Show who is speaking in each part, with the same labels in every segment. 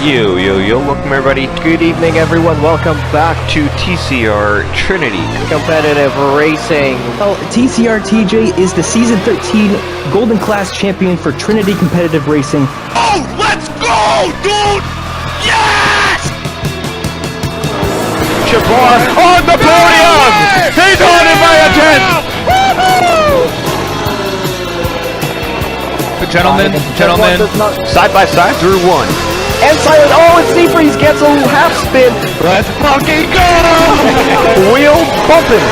Speaker 1: Welcome everybody. Good evening, everyone. Welcome back to TCR Trinity Competitive Racing.
Speaker 2: Well, TCR TJ is the Season 13 Golden Class Champion for Trinity Competitive Racing.
Speaker 3: Oh, let's go, dude! Yes!
Speaker 1: Jabbar on the podium! He's on it by a 10! Gentlemen, side by side through one. And silent, and Seafreeze gets a half spin.
Speaker 3: Let's fucking go!
Speaker 1: Wheel bumping.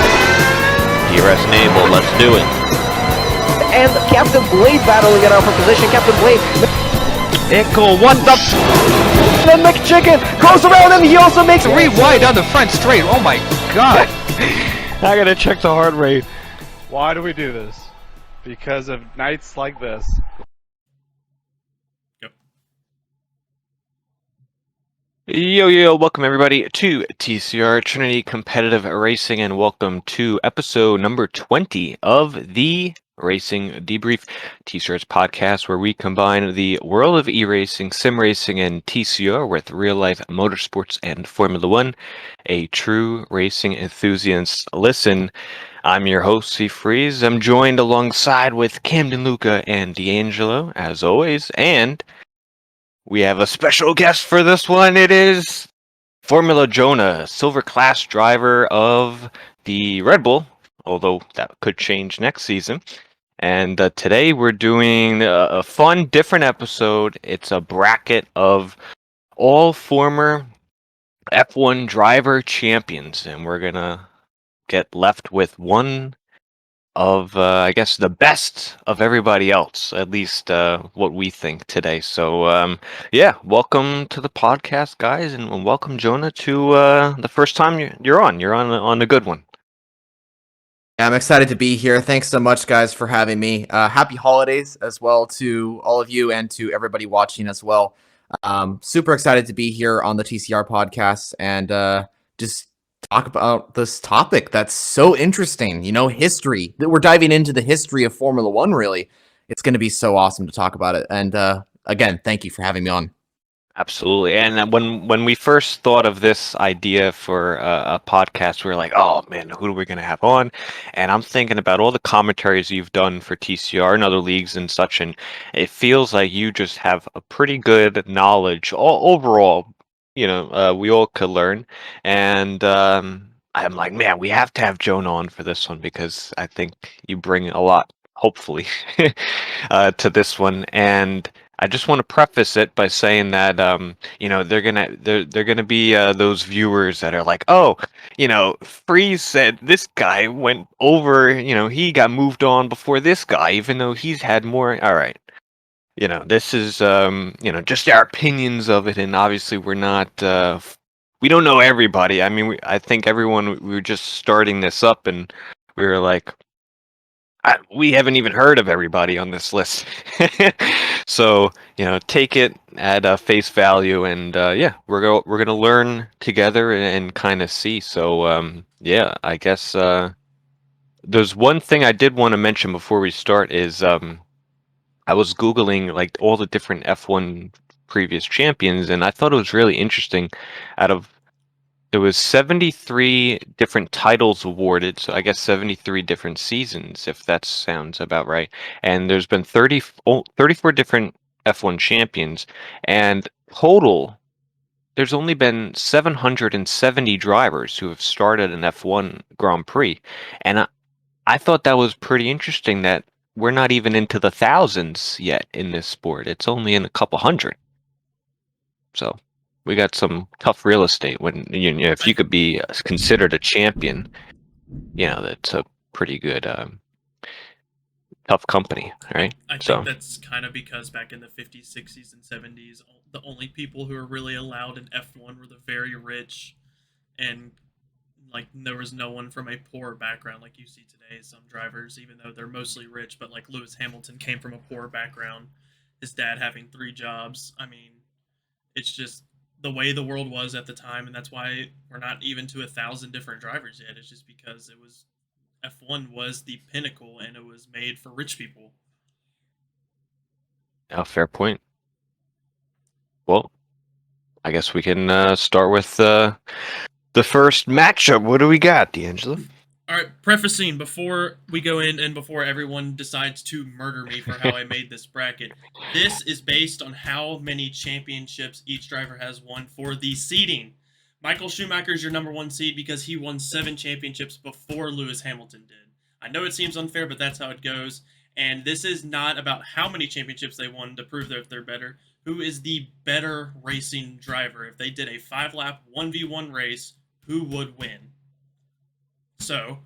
Speaker 4: DRS enable, let's do it.
Speaker 1: And Captain Blade battling it out for position. Captain Blade.
Speaker 4: Ickle, what the?
Speaker 1: Then McChicken goes around and he also makes
Speaker 4: rewind down the front straight. Oh my god.
Speaker 1: I gotta check the heart rate.
Speaker 5: Why do we do this? Because of nights like this.
Speaker 1: Yo, welcome everybody to TCR Trinity Competitive Racing, and welcome to episode number 20 of the Racing Debrief, TCR's podcast where we combine the world of e-racing, sim racing, and TCR with real-life motorsports and Formula One. A true racing enthusiast listen. I'm your host, Seafreeze. I'm joined alongside with Camden, Luca, and D'Angelo, as always, and we have a special guest for this one. It is Formula Jonah, silver class driver of the Red Bull, although that could change next season. And today we're doing a fun, different episode. It's a bracket of all former F1 driver champions, and we're going to get left with one of, I guess, the best of everybody else, at least what we think today. So, yeah, welcome to the podcast, guys, and welcome, Jonah, to the first time you're on. You're on a good one.
Speaker 6: Yeah, I'm excited to be here. Thanks so much, guys, for having me. Happy holidays as well to all of you and to everybody watching as well. Super excited to be here on the TCR podcast and just talk about this topic that's so interesting. You know, history. We're diving into the history of Formula One, really. It's going to be so awesome to talk about it. And again, thank you for having me on.
Speaker 1: Absolutely. And when we first thought of this idea for a podcast, we were like, oh, man, who are we going to have on? And I'm thinking about all the commentaries you've done for TCR and other leagues and such, and it feels like you just have a pretty good knowledge overall. You know, we all could learn. And I'm like, man, we have to have Jonah on for this one because I think you bring a lot, hopefully, to this one. And I just want to preface it by saying that you know, they're gonna be those viewers that are like, oh, you know, Freeze said this guy went over, you know, he got moved on before this guy, even though he's had more. All right, you know, this is you know, just our opinions of it, and obviously we're not we don't know everybody. I mean, I think everyone, we were just starting this up, and we were like, we haven't even heard of everybody on this list. So, you know, take it at face value, and yeah, we're gonna learn together and kind of see. So yeah, I guess there's one thing I did want to mention before we start is I was Googling like all the different F1 previous champions, and I thought it was really interesting. There was 73 different titles awarded, so I guess 73 different seasons, if that sounds about right. And there's been 34 different F1 champions, and total, there's only been 770 drivers who have started an F1 Grand Prix. And I thought that was pretty interesting that we're not even into the thousands yet in this sport. It's only in a couple hundred. So we got some tough real estate. When you know, if you could be considered a champion, you know, that's a pretty good tough company, right?
Speaker 7: I think that's kind of because back in the 50s, 60s, and 70s, the only people who were really allowed in F1 were the very rich, and like there was no one from a poor background like you see today. Some drivers, even though they're mostly rich, but like Lewis Hamilton came from a poor background, his dad having 3 jobs. I mean, it's just the way the world was at the time, and that's why we're not even to 1,000 different drivers yet. It's just because it was F1 was the pinnacle, and it was made for rich people.
Speaker 1: Oh, fair point. Well, I guess we can start with the first matchup. What do we got, D'Angelo?
Speaker 7: All right, prefacing before we go in and before everyone decides to murder me for how I made this bracket, this is based on how many championships each driver has won for the seeding. Michael Schumacher is your number 1 seed because he won 7 championships before Lewis Hamilton did. I know it seems unfair, but that's how it goes. And this is not about how many championships they won to prove that they're better. Who is the better racing driver? If they did a 5-lap 1v1 race, who would win? So,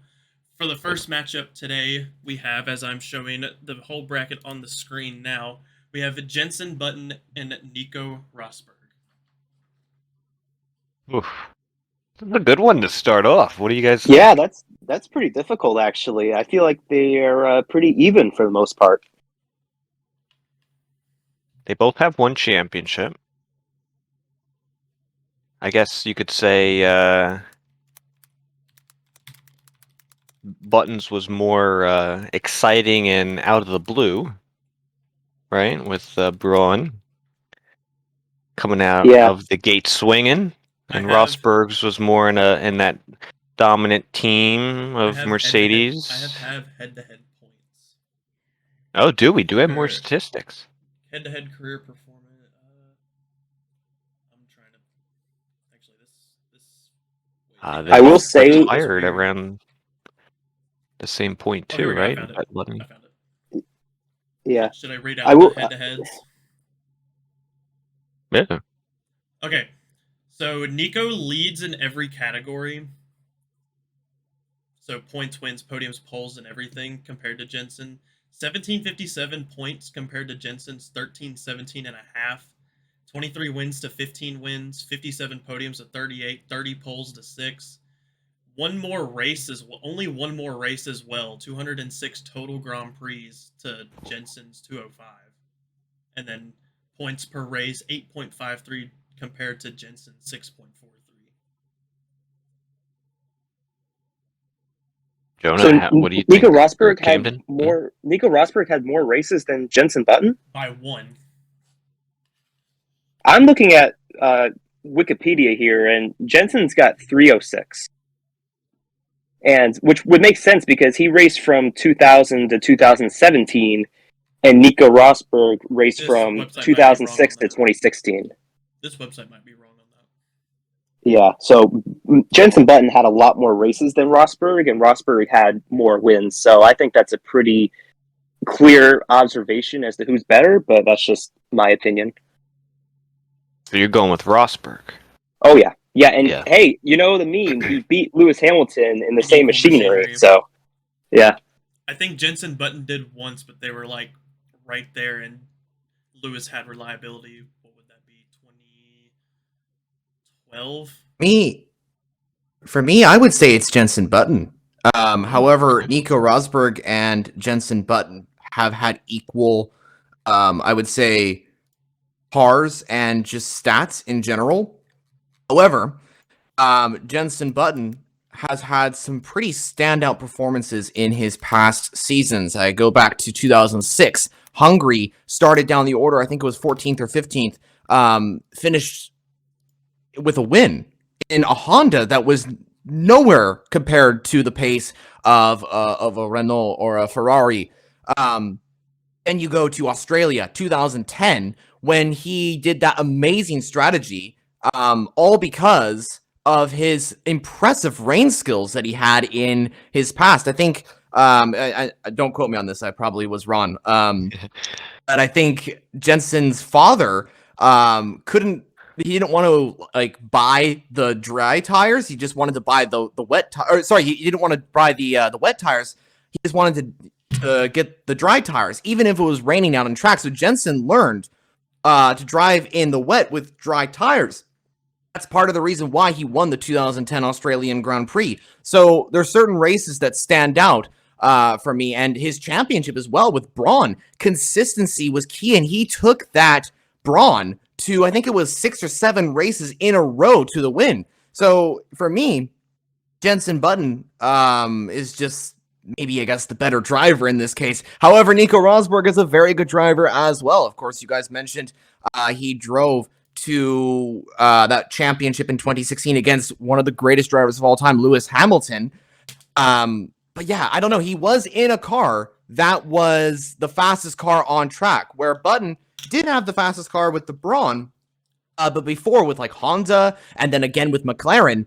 Speaker 7: for the first matchup today, we have, as I'm showing the whole bracket on the screen now, we have Jenson Button and Nico Rosberg.
Speaker 1: Oof. That's a good one to start off. What do you guys think?
Speaker 2: Yeah, that's pretty difficult, actually. I feel like they are pretty even for the most part.
Speaker 1: They both have one championship. I guess you could say Buttons was more exciting and out of the blue, right? With Braun coming out of the gate swinging, and Rosberg's was more in that dominant team of Mercedes.
Speaker 7: I have head-to-head points.
Speaker 1: Oh, do we? Do have more statistics?
Speaker 7: Head-to-head career performance. I'm trying to. Actually, this.
Speaker 2: I will say
Speaker 1: hired around the same point too, right?
Speaker 7: I found it.
Speaker 2: Yeah.
Speaker 7: Should I read out the head-to-heads?
Speaker 1: Yeah.
Speaker 7: Okay. So Nico leads in every category. So points, wins, podiums, poles, and everything compared to Jenson. 1757 points compared to Jenson's 1317 and a half. 23 wins to 15 wins. 57 podiums to 38. 30 poles to 6. Only one more race as well. 206 total Grand Prix to Jenson's 205. And then points per race, 8.53 compared to Jenson's 6.43.
Speaker 1: Jonah,
Speaker 2: so
Speaker 1: what do you
Speaker 2: Nico
Speaker 1: think?
Speaker 2: Rosberg had more. Nico Rosberg had more races than Jenson Button
Speaker 7: by 1.
Speaker 2: I'm looking at Wikipedia here, and Jenson's got 306, and which would make sense because he raced from 2000 to 2017, and Nico Rosberg raced from 2006 to 2016.
Speaker 7: This website might be wrong on that.
Speaker 2: Yeah, so Jenson Button had a lot more races than Rosberg, and Rosberg had more wins. So I think that's a pretty clear observation as to who's better, but that's just my opinion.
Speaker 1: So you're going with Rosberg?
Speaker 2: Oh, yeah. Yeah, and hey, you know the meme, he beat Lewis Hamilton in the same machinery, so, yeah.
Speaker 7: I think Jenson Button did once, but they were, like, right there, and Lewis had reliability. What would that be, 2012?
Speaker 6: For me, I would say it's Jenson Button. However, Nico Rosberg and Jenson Button have had equal, I would say, pars and just stats in general. However, Jenson Button has had some pretty standout performances in his past seasons. I go back to 2006. Hungary started down the order. I think it was 14th or 15th. Finished with a win in a Honda that was nowhere compared to the pace of a Renault or a Ferrari. Then you go to Australia, 2010, when he did that amazing strategy, all because of his impressive rain skills that he had in his past. I think, I don't quote me on this, I probably was wrong. But I think Jenson's father he didn't want to like buy the dry tires. He just wanted to buy the wet tires. Sorry, he didn't want to buy the wet tires. He just wanted to get the dry tires, even if it was raining out on track. So Jenson learned to drive in the wet with dry tires. That's part of the reason why he won the 2010 Australian Grand Prix. So there's certain races that stand out for me, and his championship as well with Braun. Consistency was key, and he took that Braun to, I think it was 6 or 7 races in a row to the win. So for me, Jenson Button is just maybe, I guess, the better driver in this case. However, Nico Rosberg is a very good driver as well. Of course, you guys mentioned he drove to that championship in 2016 against one of the greatest drivers of all time, Lewis Hamilton. But yeah, I don't know. He was in a car that was the fastest car on track, where Button did have the fastest car with the Brawn, but before with like Honda and then again with McLaren,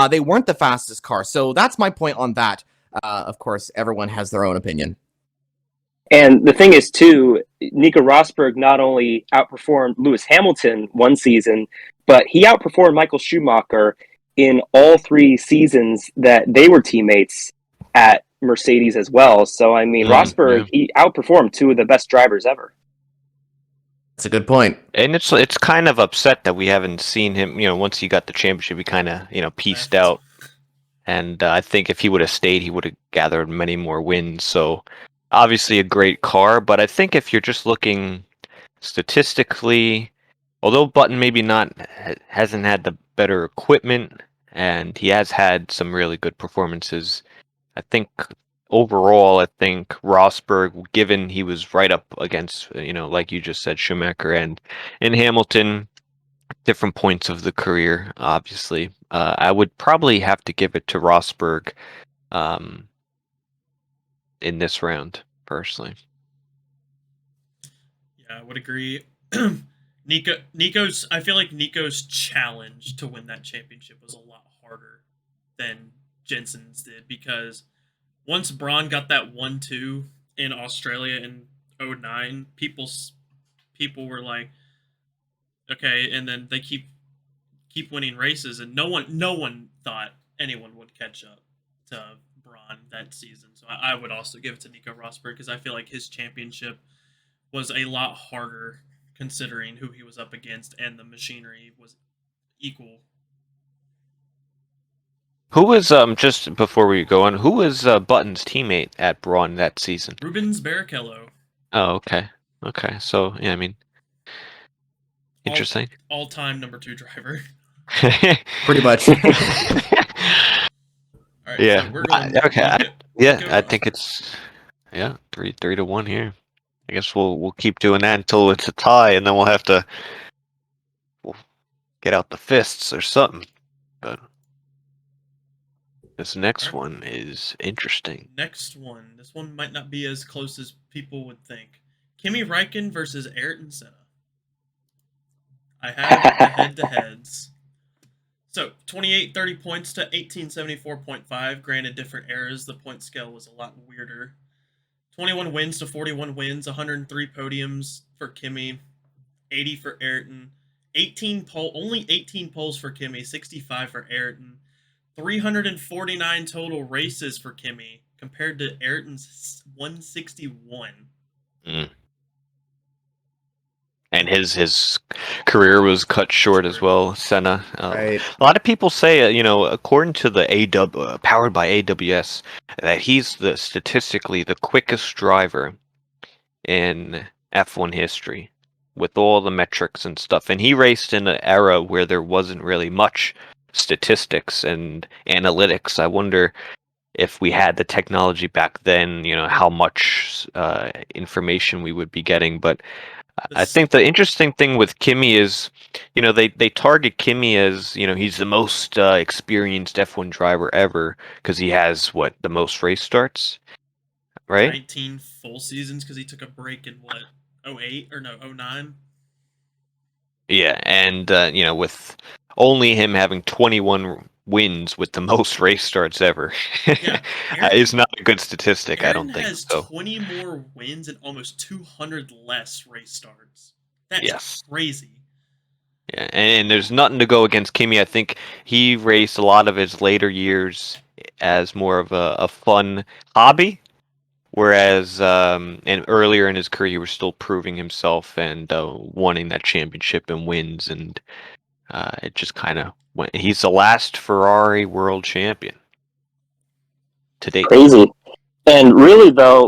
Speaker 6: they weren't the fastest car. So that's my point on that. Of course, everyone has their own opinion.
Speaker 2: And the thing is, too, Nico Rosberg not only outperformed Lewis Hamilton one season, but he outperformed Michael Schumacher in all 3 seasons that they were teammates at Mercedes as well. So, I mean, Rosberg, he outperformed 2 of the best drivers ever.
Speaker 6: That's a good point.
Speaker 1: And it's kind of upset that we haven't seen him, once he got the championship, he kind of, pieced out. And I think if he would have stayed, he would have gathered many more wins. So obviously a great car, but I think if you're just looking statistically, although Button maybe hasn't had the better equipment, and he has had some really good performances, I think overall, Rosberg, given he was right up against, like you just said, Schumacher and Hamilton, different points of the career, obviously, I would probably have to give it to Rosberg in this round, personally.
Speaker 7: Yeah, I would agree. I feel like Nico's challenge to win that championship was a lot harder than Jensen's did, because once Braun got that 1-2 in Australia in 2009, people were like, okay, and then they keep winning races, and no one thought anyone would catch up to Braun that season. So I would also give it to Nico Rosberg, because I feel like his championship was a lot harder considering who he was up against, and the machinery was equal.
Speaker 1: Who was just before we go on? Who was Button's teammate at Braun that season?
Speaker 7: Rubens Barrichello.
Speaker 1: Oh, okay. So yeah, I mean, interesting.
Speaker 7: All-time number 2 driver.
Speaker 6: Pretty much.
Speaker 7: All right,
Speaker 1: Yeah.
Speaker 7: so we're going
Speaker 1: I think it's 3-1 here. I guess we'll keep doing that until it's a tie, and then we'll get out the fists or something. But this next one is interesting.
Speaker 7: This one might not be as close as people would think. Kimi Räikkönen versus Ayrton Senna. I have the head-to-heads. So 2830 points to 1874.5. Granted, different eras, the point scale was a lot weirder. 21 wins to 41 wins, 103 podiums for Kimi, 80 for Ayrton, only 18 poles for Kimi, 65 for Ayrton, 349 total races for Kimi compared to Ayrton's 161.
Speaker 1: And his career was cut short as well, Senna.
Speaker 6: Right.
Speaker 1: A lot of people say, according to the powered by AWS, that he's statistically the quickest driver in F1 history with all the metrics and stuff. And he raced in an era where there wasn't really much statistics and analytics. I wonder if we had the technology back then, how much information we would be getting. But I think the interesting thing with Kimi is, they target Kimi as, he's the most experienced F1 driver ever because he has, the most race starts, right?
Speaker 7: 19 full seasons, because he took a break in, 08 or no, 09?
Speaker 1: Yeah, and, with only him having 21 wins with the most race starts ever is not a good statistic, I don't think.
Speaker 7: Has 20 more wins and almost 200 less race starts. That's crazy.
Speaker 1: Yeah, and there's nothing to go against Kimi. I think he raced a lot of his later years as more of a fun hobby, whereas and earlier in his career he was still proving himself and winning that championship and wins, and it just kind of went. He's the last Ferrari world champion to date.
Speaker 2: Crazy. And really, though,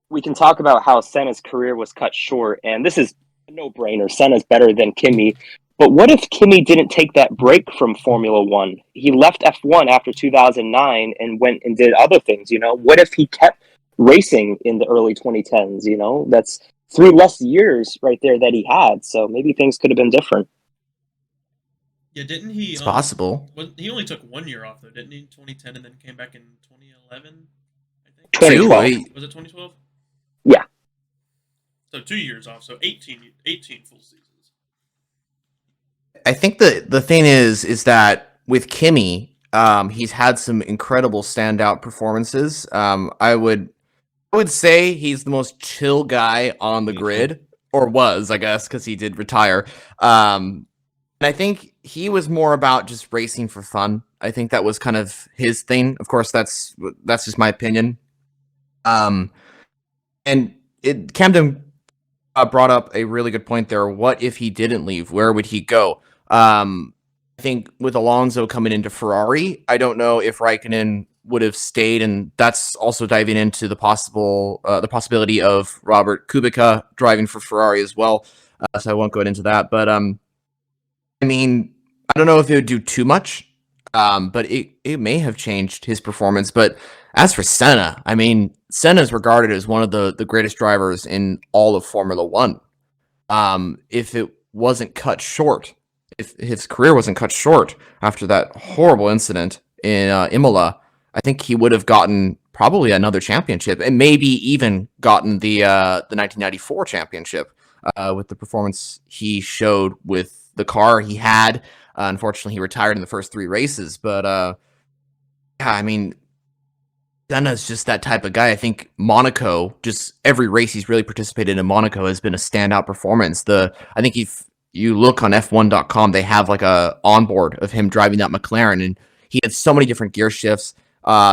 Speaker 2: we can talk about how Senna's career was cut short, and this is a no-brainer. Senna's better than Kimi. But what if Kimi didn't take that break from Formula One? He left F1 after 2009 and went and did other things, What if he kept racing in the early 2010s, That's 3 less years right there that he had, so maybe things could have been different.
Speaker 7: Yeah, didn't he?
Speaker 6: It's possible.
Speaker 7: He only took 1 year off though, didn't he? 2010, and then came back in 2011. I think.
Speaker 2: 2012.
Speaker 7: Was it 2012?
Speaker 2: Yeah.
Speaker 7: So 2 years off. So 18 full seasons.
Speaker 6: I think the thing is that with Kimi, he's had some incredible standout performances. I would say he's the most chill guy on the grid, or was, I guess, because he did retire. And I think he was more about just racing for fun. I think that was kind of his thing. Of course, that's just my opinion. And Camden brought up a really good point there. What if he didn't leave? Where would he go? I think with Alonso coming into Ferrari, I don't know if Raikkonen would have stayed, and that's also diving into the possibility of Robert Kubica driving for Ferrari as well. So I won't go into that, but I mean, I don't know if it would do too much, but it may have changed his performance. But as for Senna, I mean, Senna is regarded as one of the greatest drivers in all of Formula One. If it wasn't cut short, if his career wasn't cut short after that horrible incident in Imola, I think he would have gotten probably another championship, and maybe even gotten the 1994 championship with the performance he showed with the car he had. Unfortunately, he retired in the first 3 races, but yeah, I mean, Senna's just that type of guy. I think Monaco, just every race he's really participated in Monaco has been a standout performance. I think if you look on F1.com, they have like a onboard of him driving that McLaren, and he had so many different gear shifts.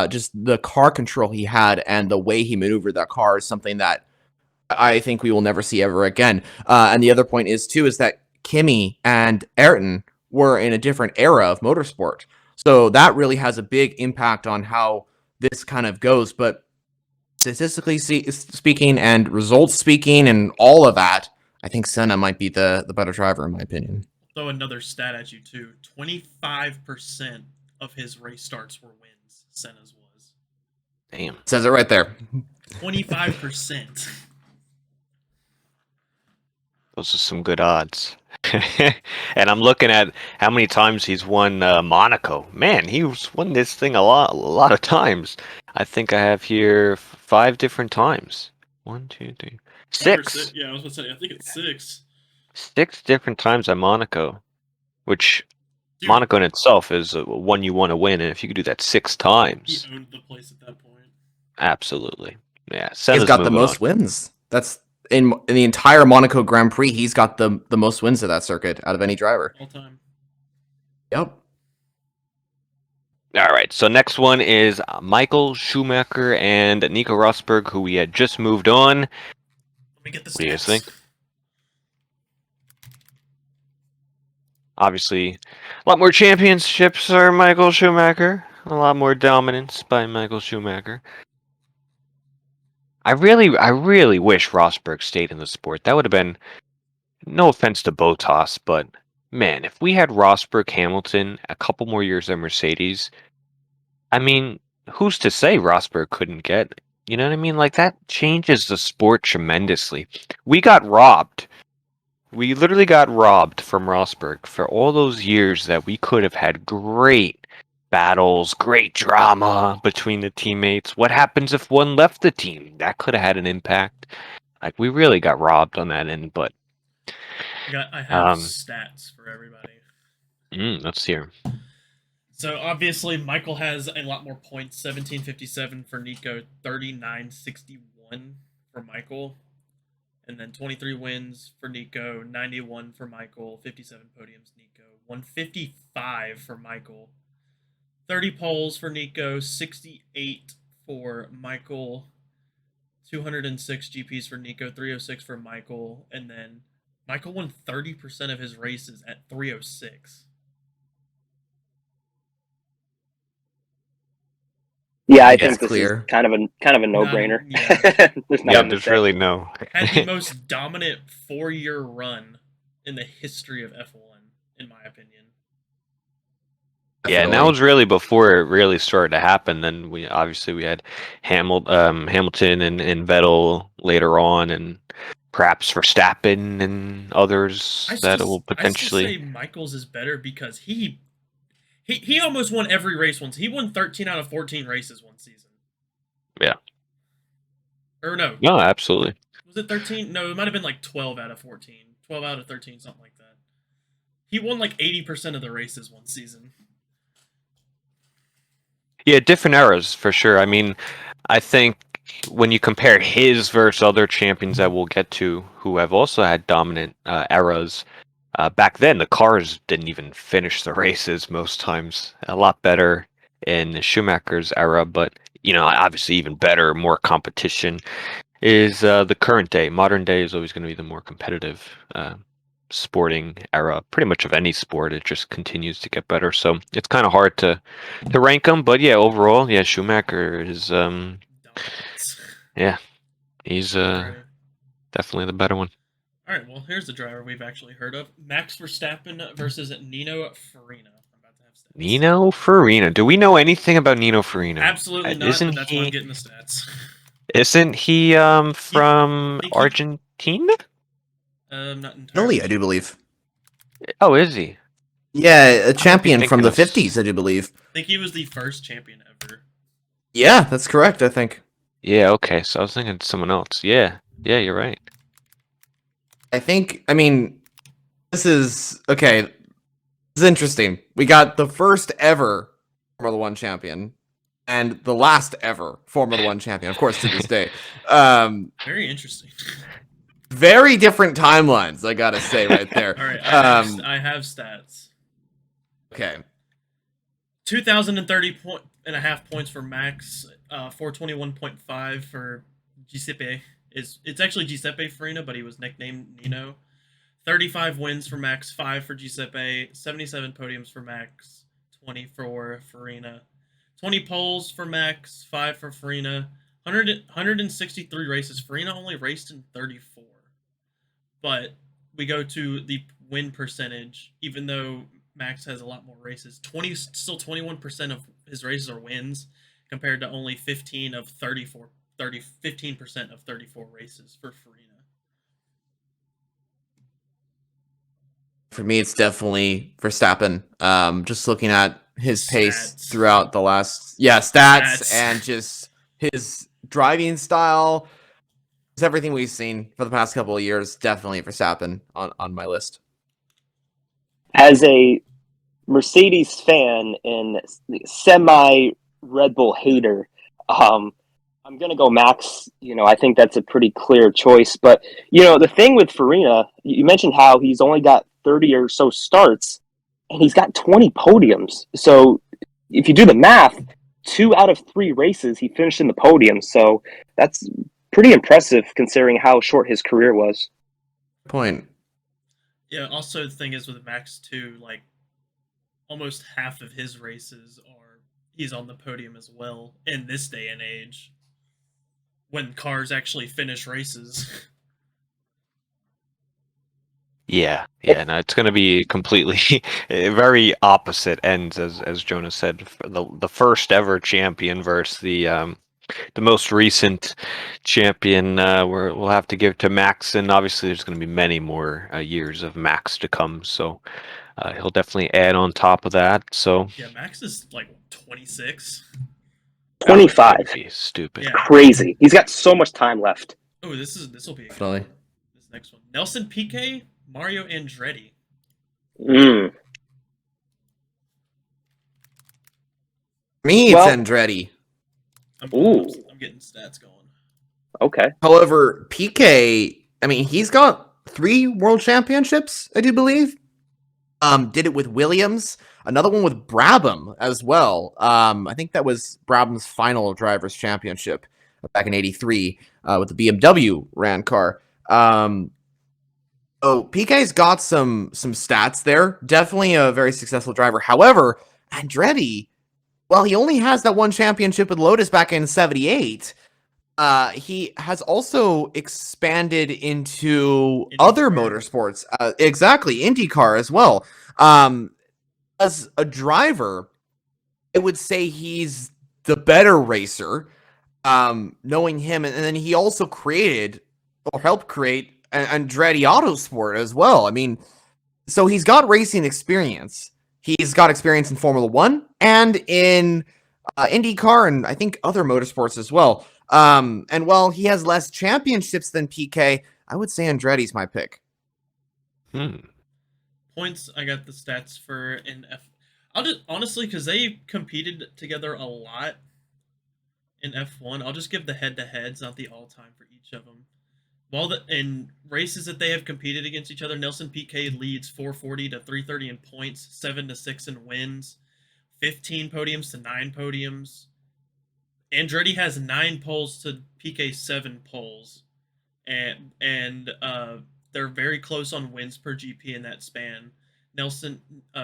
Speaker 6: Just the car control he had and the way he maneuvered that car is something that I think we will never see ever again. And the other point is that Kimi and Ayrton were in a different era of motorsport. So that really has a big impact on how this kind of goes. But statistically speaking and results speaking and all of that, I think Senna might be the better driver in my opinion.
Speaker 7: Throw another stat at you too. 25% of his race starts were wins. Senna's was.
Speaker 1: Damn.
Speaker 6: Says it right there.
Speaker 7: 25%.
Speaker 1: Those are some good odds. And I'm looking at how many times he's won Monaco. Man, he's won this thing a lot of times. I think I have here 5 different times. 1, 2, 3, 6.
Speaker 7: Yeah, I was going to say, I think it's 6.
Speaker 1: 6 different times at Monaco, which
Speaker 7: Dude,
Speaker 1: Monaco in itself is one you want to win, and if you could do that 6 times,
Speaker 7: he owned the place at that point.
Speaker 1: absolutely. Yeah,
Speaker 6: He's got the most wins. That's in the entire Monaco Grand Prix. He's got the most wins of that circuit out of any driver.
Speaker 7: All time.
Speaker 6: Yep.
Speaker 1: All right, so next one is Michael Schumacher and Nico Rosberg, who we had just moved on.
Speaker 7: Let me get the stats.
Speaker 1: What do you guys think? Obviously, a lot more championships are Michael Schumacher. A lot more dominance by Michael Schumacher. I really wish Rosberg stayed in the sport. That would have been, no offense to Bottas, but man, if we had Rosberg, Hamilton, a couple more years at Mercedes, I mean, who's to say Rosberg couldn't get? You know what I mean? Like, that changes the sport tremendously. We got robbed. We literally got robbed from Rosberg for all those years that we could have had great battles, great drama between the teammates. What happens if one left the team? That could have had an impact. Like, we really got robbed on that end, but
Speaker 7: I have stats for everybody.
Speaker 1: Let's hear.
Speaker 7: So obviously Michael has a lot more points. 1757 for Nico, 3961 for Michael, and then 23 wins for Nico, 91 for Michael, 57 podiums Nico, 155 for Michael, 30 poles for Nico, 68 for Michael, 206 GPs for Nico, 306 for Michael, and then Michael won 30% of his races at 306.
Speaker 2: Yeah, I
Speaker 6: That's
Speaker 2: think this
Speaker 6: clear.
Speaker 2: is kind of a no-brainer.
Speaker 7: Yeah.
Speaker 1: There's really no.
Speaker 7: Had the most dominant 4-year run in the history of F1, in my opinion.
Speaker 1: Yeah, and that was really before it really started to happen. Then we had Hamilton and Vettel later on, and perhaps Verstappen and others that will
Speaker 7: I still say
Speaker 1: potentially.
Speaker 7: Michaels is better because he almost won every race once. He won 13 out of 14 races one season.
Speaker 1: Yeah.
Speaker 7: Or no.
Speaker 1: No, absolutely.
Speaker 7: Was it 13? No, it might have been like 12 out of 14. 12 out of 13, something like that. He won like 80% of the races one season.
Speaker 1: Yeah, different eras for sure. I mean, I think when you compare his versus other champions that we'll get to who have also had dominant eras, back then the cars didn't even finish the races most times. A lot better in Schumacher's era, but obviously even better, more competition is the current day. Modern day is always going to be the more competitive sporting era, pretty much of any sport. It just continues to get better, so it's kind of hard to rank them. But yeah, overall, yeah, Schumacher is
Speaker 7: Dominance.
Speaker 1: yeah, he's
Speaker 7: Alright.
Speaker 1: definitely the better one.
Speaker 7: Alright, well, here's the driver we've actually heard of. Max Verstappen versus Nino Farina. I'm about to have stats.
Speaker 1: Nino Farina. Do we know anything about Nino Farina?
Speaker 7: Absolutely not,
Speaker 1: Isn't
Speaker 7: but that's why I'm
Speaker 1: he?
Speaker 7: getting the stats.
Speaker 1: Isn't he from
Speaker 7: think he-
Speaker 1: Argentina?
Speaker 7: Not entirely.
Speaker 6: Italy, I do believe.
Speaker 1: Oh, is he?
Speaker 6: Yeah, a champion from
Speaker 1: thinking
Speaker 6: the
Speaker 1: of
Speaker 6: 50s, I do believe.
Speaker 7: I think he was the first champion ever.
Speaker 6: Yeah, that's correct, I think.
Speaker 1: Yeah, okay. So I was thinking someone else. Yeah, you're right.
Speaker 6: I mean, this is okay. This is interesting. We got the first ever Formula One champion and the last ever Formula One champion, of course, to this day.
Speaker 7: Very interesting.
Speaker 6: Very different timelines, I gotta say, right there.
Speaker 7: All right, I have stats.
Speaker 6: Okay.
Speaker 7: 2,030.5 points for Max, 421.5 for Giuseppe. It's actually Giuseppe Farina, but he was nicknamed Nino. 35 wins for Max, 5 for Giuseppe, 77 podiums for Max, 20 for Farina. 20 poles for Max, 5 for Farina. 163 races. Farina only raced in 34. But we go to the win percentage, even though Max has a lot more races. 21% of his races are wins, compared to only 15% of 34 races for Farina.
Speaker 6: For me, it's definitely Verstappen. Just looking at his pace
Speaker 7: Stats.
Speaker 6: throughout the last stats and just his driving style. It's everything we've seen for the past couple of years. Definitely Verstappen on my list.
Speaker 2: As a Mercedes fan and semi Red Bull hater, I'm going to go Max. I think that's a pretty clear choice. But, the thing with Farina, you mentioned how he's only got 30 or so starts, and he's got 20 podiums. So if you do the math, 2 out of 3 races he finished in the podium. So that's pretty impressive considering how short his career was.
Speaker 6: Point.
Speaker 7: Yeah, also the thing is with Max too, like almost half of his races he's on the podium as well in this day and age, when cars actually finish races.
Speaker 1: Yeah. No, it's going to be completely very opposite ends, as Jonah said. The first ever champion versus the most recent champion. We'll have to give to Max, and obviously there's going to be many more years of Max to come. So he'll definitely add on top of that. So
Speaker 7: Yeah, Max is like 26.
Speaker 2: 25.
Speaker 1: That'd be stupid.
Speaker 7: Yeah.
Speaker 2: Crazy. He's got so much time left.
Speaker 7: Oh, this will be a good
Speaker 6: Definitely.
Speaker 7: one. This next one. Nelson Piquet, Mario Andretti.
Speaker 2: Mm.
Speaker 6: Me, it's
Speaker 2: Well-
Speaker 6: Andretti.
Speaker 7: I'm getting stats going.
Speaker 2: Okay.
Speaker 6: However, Piquet, I mean, he's got 3 world championships, I do believe. Did it with Williams, another one with Brabham as well. I think that was Brabham's final drivers' championship back in '83 with the BMW ran car. So Piquet's got some stats there. Definitely a very successful driver. However, Andretti, well, he only has that one championship with Lotus back in '78. He has also expanded into other motorsports. Exactly, IndyCar as well. As a driver, I would say he's the better racer. Knowing him, and then he also created or helped create Andretti Autosport as well. I mean, so he's got racing experience. He's got experience in Formula One and in IndyCar and I think other motorsports as well. And while he has less championships than Piquet, I would say Andretti's my pick.
Speaker 7: Points, I got the stats for in F. I'll just honestly, because they competed together a lot in F1. I'll just give the head-to-heads, not the all-time for each of them. While in races that they have competed against each other, Nelson Piquet leads 440 to 330 in points, 7 to 6 in wins, 15 podiums to 9 podiums. Andretti has 9 poles to Piquet's 7 poles, and they're very close on wins per GP in that span.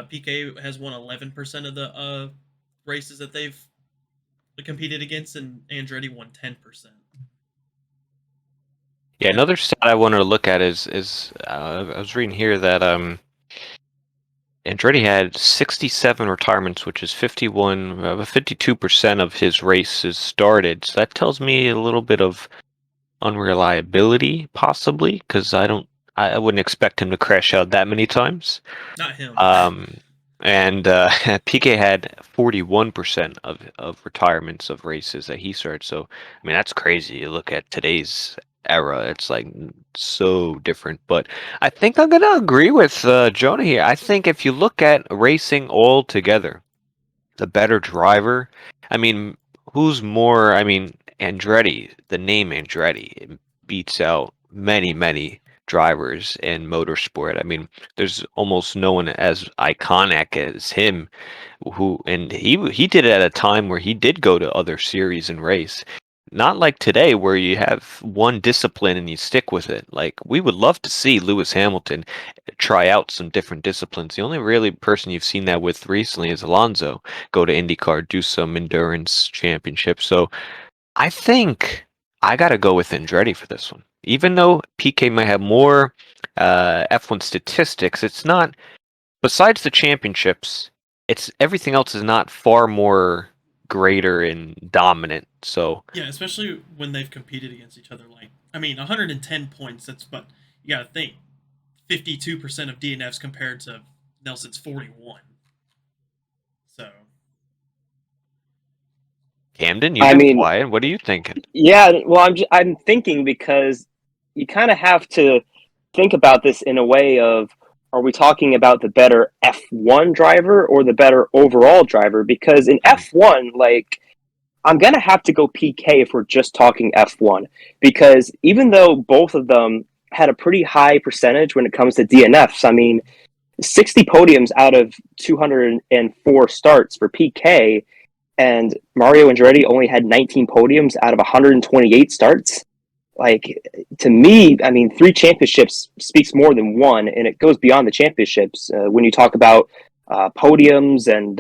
Speaker 7: Piquet has won 11% of the races that they've competed against, and Andretti won 10%.
Speaker 1: Yeah, another stat I wanted to look at is I was reading here that Andretti had 67 retirements, which is 52% of his races started. So that tells me a little bit of unreliability, possibly, because I wouldn't expect him to crash out that many times.
Speaker 7: Not him.
Speaker 1: And Piquet had 41% of retirements of races that he started. So, I mean, that's crazy. You look at today's era, it's like so different. But I think I'm going to agree with Jonah here. I think if you look at racing all together, the better driver, I mean, who's more, I mean, Andretti, the name Andretti beats out many drivers in motorsport. I mean, there's almost no one as iconic as him and he did it at a time where he did go to other series and race. Not like today where you have one discipline and you stick with it. Like we would love to see Lewis Hamilton try out some different disciplines. The only really person you've seen that with recently is Alonso go to IndyCar, do some endurance championship. So I think I got to go with Andretti for this one. Even though PK might have more F1 statistics, it's not, besides the championships, it's everything else is not far more greater and dominant. So
Speaker 7: yeah, especially when they've competed against each other. Like, I mean, 110 points, but you got to think 52% of DNFs compared to Nelson's 41. So
Speaker 1: Camden, you've been quiet. What are you thinking?
Speaker 2: Yeah, well, I'm thinking because you kind of have to think about this in a way of, are we talking about the better F1 driver or the better overall driver? Because in F1, like, I'm going to have to go PK if we're just talking F1. Because even though both of them had a pretty high percentage when it comes to DNFs, I mean, 60 podiums out of 204 starts for PK, and Mario Andretti only had 19 podiums out of 128 starts. Like, to me, I mean, 3 championships speaks more than one, and it goes beyond the championships. When you talk about podiums and,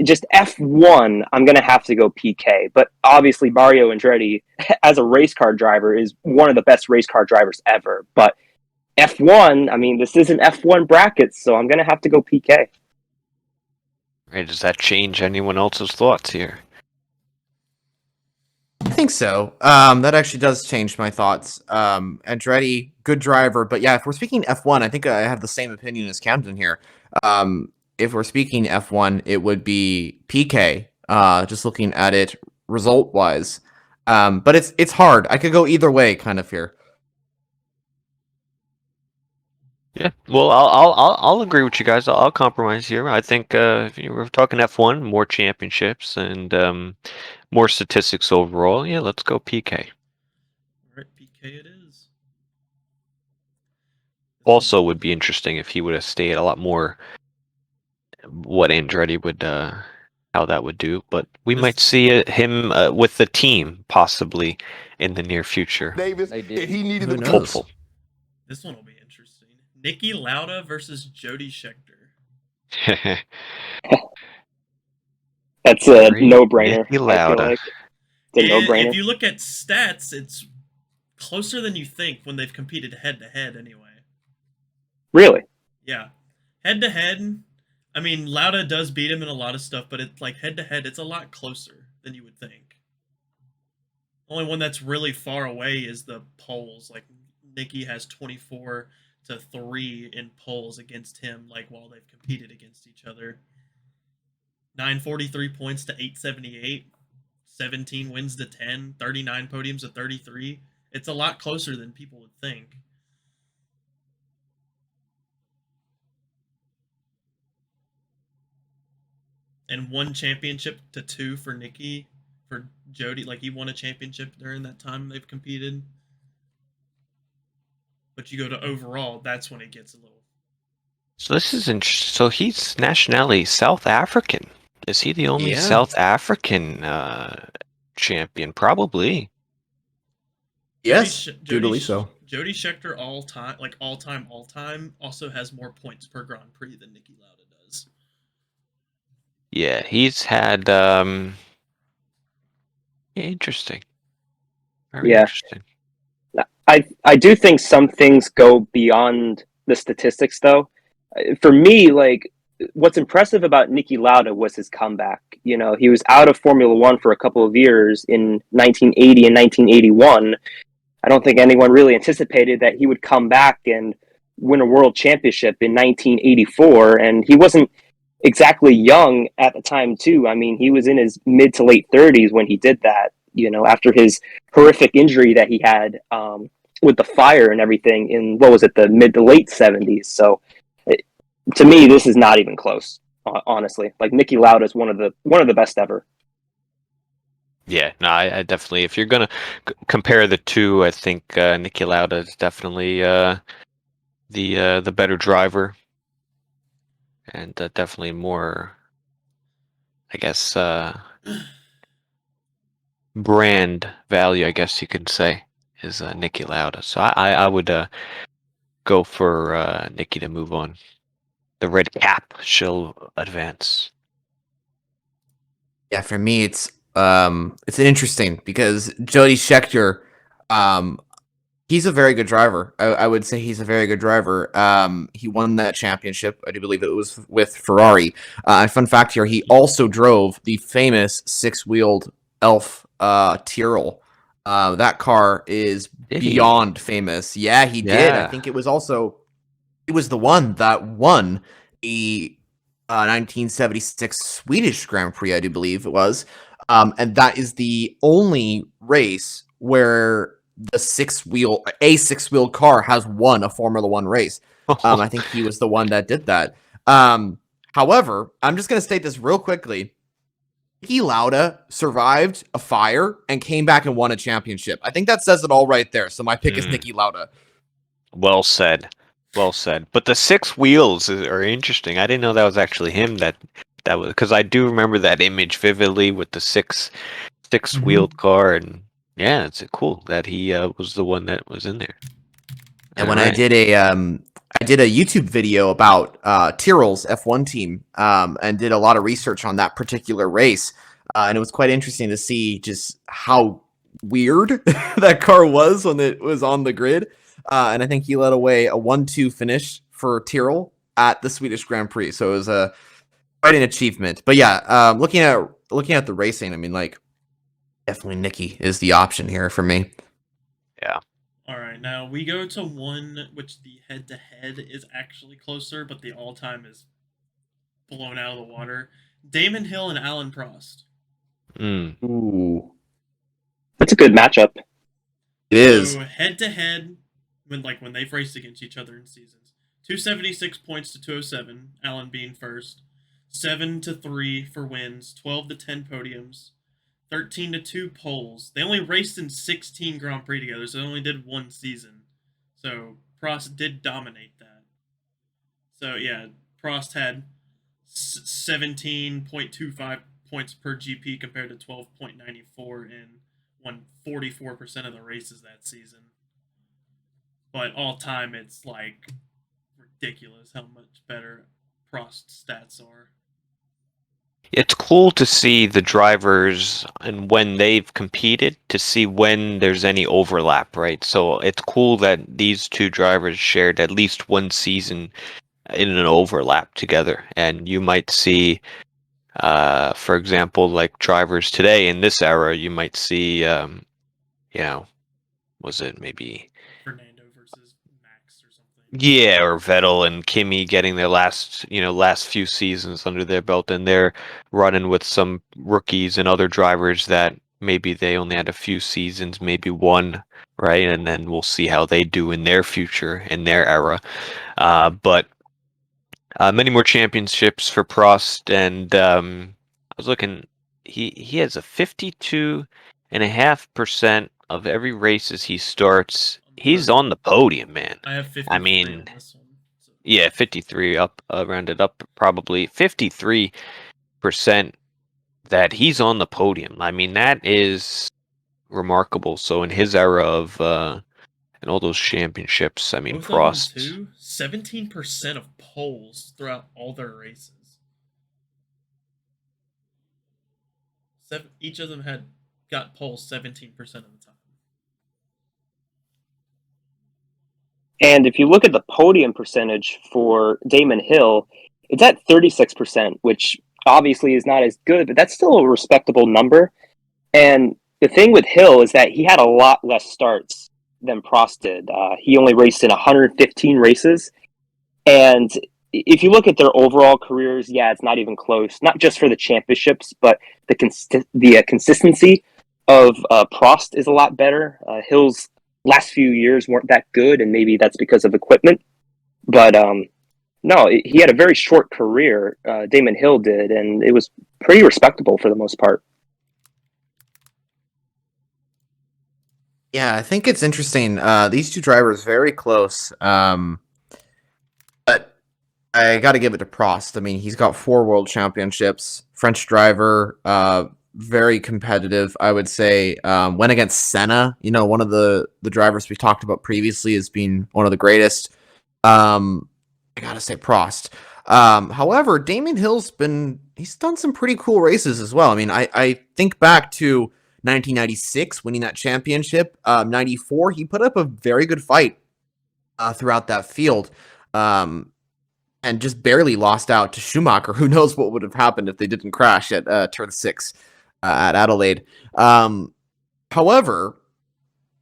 Speaker 2: just F1, I'm going to have to go PK. But obviously, Mario Andretti, as a race car driver, is one of the best race car drivers ever. But F1, I mean, this isn't F1 brackets, so I'm going to have to go PK.
Speaker 1: Right, does that change anyone else's thoughts here?
Speaker 6: I think so. That actually does change my thoughts. Andretti, good driver, but yeah, if we're speaking F1, I think I have the same opinion as Camden here. If we're speaking F1, it would be PK. Just looking at it result-wise, but it's hard. I could go either way, kind of here.
Speaker 1: Yeah, well, I'll agree with you guys. I'll compromise here. I think if you were talking F1, more championships and more statistics overall. Yeah, let's go PK.
Speaker 7: All right, PK it is.
Speaker 1: Also, would be interesting if he would have stayed a lot more. What Andretti would, how that would do, but we might see him with the team possibly in the near future.
Speaker 3: Davis, and he needed
Speaker 6: Who
Speaker 3: to
Speaker 6: knows?
Speaker 1: Hopeful.
Speaker 7: This one will be interesting. Niki Lauda versus Jody Scheckter.
Speaker 2: That's a no-brainer.
Speaker 1: Niki Lauda.
Speaker 2: I feel like it's a no-brainer.
Speaker 7: If you look at stats, it's closer than you think when they've competed head-to-head anyway.
Speaker 2: Really?
Speaker 7: Yeah. Head-to-head, I mean, Lauda does beat him in a lot of stuff, but it's like head-to-head, it's a lot closer than you would think. Only one that's really far away is the poles. Like Nicky has 24-3 in poles against him. Like while they've competed against each other, 943 points to 878, 17 wins to 10, 39 podiums to 33. It's a lot closer than people would think. And 1 championship to 2 for Nicky. For Jody, like he won a championship during that time they've competed. But you go to overall, that's when it gets a little.
Speaker 1: So this is so he's nationality South African. Is he the only South African champion? Probably.
Speaker 6: Yes, do believe so.
Speaker 7: Jody Scheckter all time also has more points per Grand Prix than Nicky Lauda does.
Speaker 1: Yeah, he's had interesting. Very interesting.
Speaker 2: I do think some things go beyond the statistics, though. For me, like, what's impressive about Nicky Lauda was his comeback. You know, he was out of Formula One for a couple of years in 1980 and 1981. I don't think anyone really anticipated that he would come back and win a world championship in 1984. And he wasn't exactly young at the time, too. I mean, he was in his mid to late 30s when he did that, you know, after his horrific injury that he had with the fire and everything in, what was it, the mid to late 70s. So to me, this is not even close, honestly. Like, Nicky Lauda is one of the best ever.
Speaker 1: Yeah, no, I definitely. If you're gonna compare the two, I think Nicky Lauda is definitely the better driver, and definitely more, I guess, brand value. I guess you could say is Nicky Lauda. So I would go for Nicky to move on. The red cap shall advance.
Speaker 6: Yeah, for me, it's interesting because Jody Scheckter, he's a very good driver. I would say he's a very good driver. He won that championship. I do believe it was with Ferrari. Fun fact here, he also drove the famous 6-wheeled Elf Tyrrell. That car is beyond famous. Yeah, he did. I think it was the one that won the 1976 Swedish Grand Prix, I do believe it was. And that is the only race where a 6-wheel car has won a Formula One race. I think he was the one that did that. However, I'm just going to state this real quickly. Nicky Lauda survived a fire and came back and won a championship. I think that says it all right there. So my pick is Nicky Lauda.
Speaker 1: Well said. Well said. But the 6 wheels are interesting. I didn't know that was actually him. That was because I do remember that image vividly with the 6-wheeled car, and yeah, it's cool that he was the one that was in there.
Speaker 6: And when I did a YouTube video about Tyrrell's F1 team and did a lot of research on that particular race, and it was quite interesting to see just how weird that car was when it was on the grid. And I think he led away a 1-2 finish for Tyrrell at the Swedish Grand Prix. So it was quite an achievement. But yeah, looking at the racing, I mean, like, definitely Nicky is the option here for me.
Speaker 1: Yeah.
Speaker 7: All right, now we go to one which the head-to-head is actually closer, but the all-time is blown out of the water. Damon Hill and Alan Prost.
Speaker 6: Ooh,
Speaker 2: that's a good matchup.
Speaker 6: It is.
Speaker 7: So head-to-head, when they've raced against each other in seasons, 276 points to 207. Alan being first, 7-3 for wins, 12-10 podiums. 13-2 poles. They only raced in 16 Grand Prix together, so they only did one season. So Prost did dominate that. So yeah, Prost had 17.25 points per GP compared to 12.94 and won 44% of the races that season. But all time, it's like ridiculous how much better Prost's stats are.
Speaker 1: It's cool to see the drivers and when they've competed to see when there's any overlap, right? So it's cool that these two drivers shared at least one season in an overlap together. And you might see, for example, like drivers today in this era, you might see was it maybe
Speaker 7: Fernando versus Max or something.
Speaker 1: yeah, or Vettel and Kimi getting their last few seasons under their belt, and they're running with some rookies and other drivers that maybe they only had a few seasons, maybe one, right? And then we'll see how they do in their future, in their era. But many more championships for Prost, and I was looking. He has a 52.5% of every races he starts. He's on the podium, man.
Speaker 7: I have 53
Speaker 1: I mean,
Speaker 7: on this one. So.
Speaker 1: yeah, 53 up, rounded up, probably 53% that he's on the podium. I mean, that is remarkable. So in his era of and all those championships, I mean,
Speaker 7: Both of them
Speaker 1: Prost.
Speaker 7: too. 17% of poles throughout all their races. Each of them got poles 17% of the time.
Speaker 2: And if you look at the podium percentage for Damon Hill, it's at 36%, which obviously is not as good, but that's still a respectable number. And the thing with Hill is that he had a lot less starts than Prost did. He only raced in 115 races. And if you look at their overall careers, yeah, it's not even close. Not just for the championships, but the consistency of Prost is a lot better. Hill's last few years weren't that good, and maybe that's because of equipment. But no, he had a very short career, Damon Hill did, and it was pretty respectable for the most part.
Speaker 6: Yeah, I think it's interesting. These two drivers very close. But I got to give it to Prost. I mean, he's got 4 world championships. French driver, very competitive, I would say. Went against Senna, one of the drivers we talked about previously as being one of the greatest. I got to say Prost. However, Damon Hill's he's done some pretty cool races as well. I mean, I think back to 1996, winning that championship. 94, he put up a very good fight throughout that field. And just barely lost out to Schumacher. Who knows what would have happened if they didn't crash at turn 6 at Adelaide. However,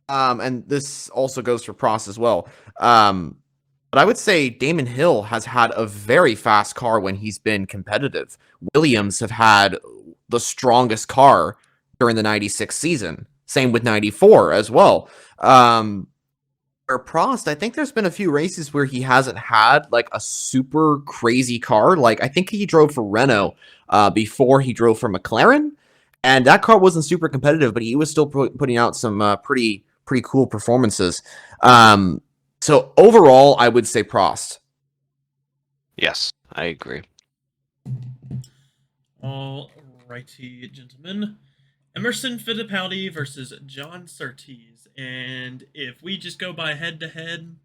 Speaker 6: and this also goes for Prost as well, but I would say Damon Hill has had a very fast car when he's been competitive. Williams have had the strongest car during the 96 season. Same with 94 as well. For Prost, I think there's been a few races where he hasn't had like a super crazy car. Like I think he drove for Renault before he drove for McLaren, and that car wasn't super competitive, but he was still putting out some pretty cool performances. So overall, I would say Prost.
Speaker 1: Yes, I agree.
Speaker 7: All righty, gentlemen. Emerson Fittipaldi versus John Surtees. And if we just go by head-to-head,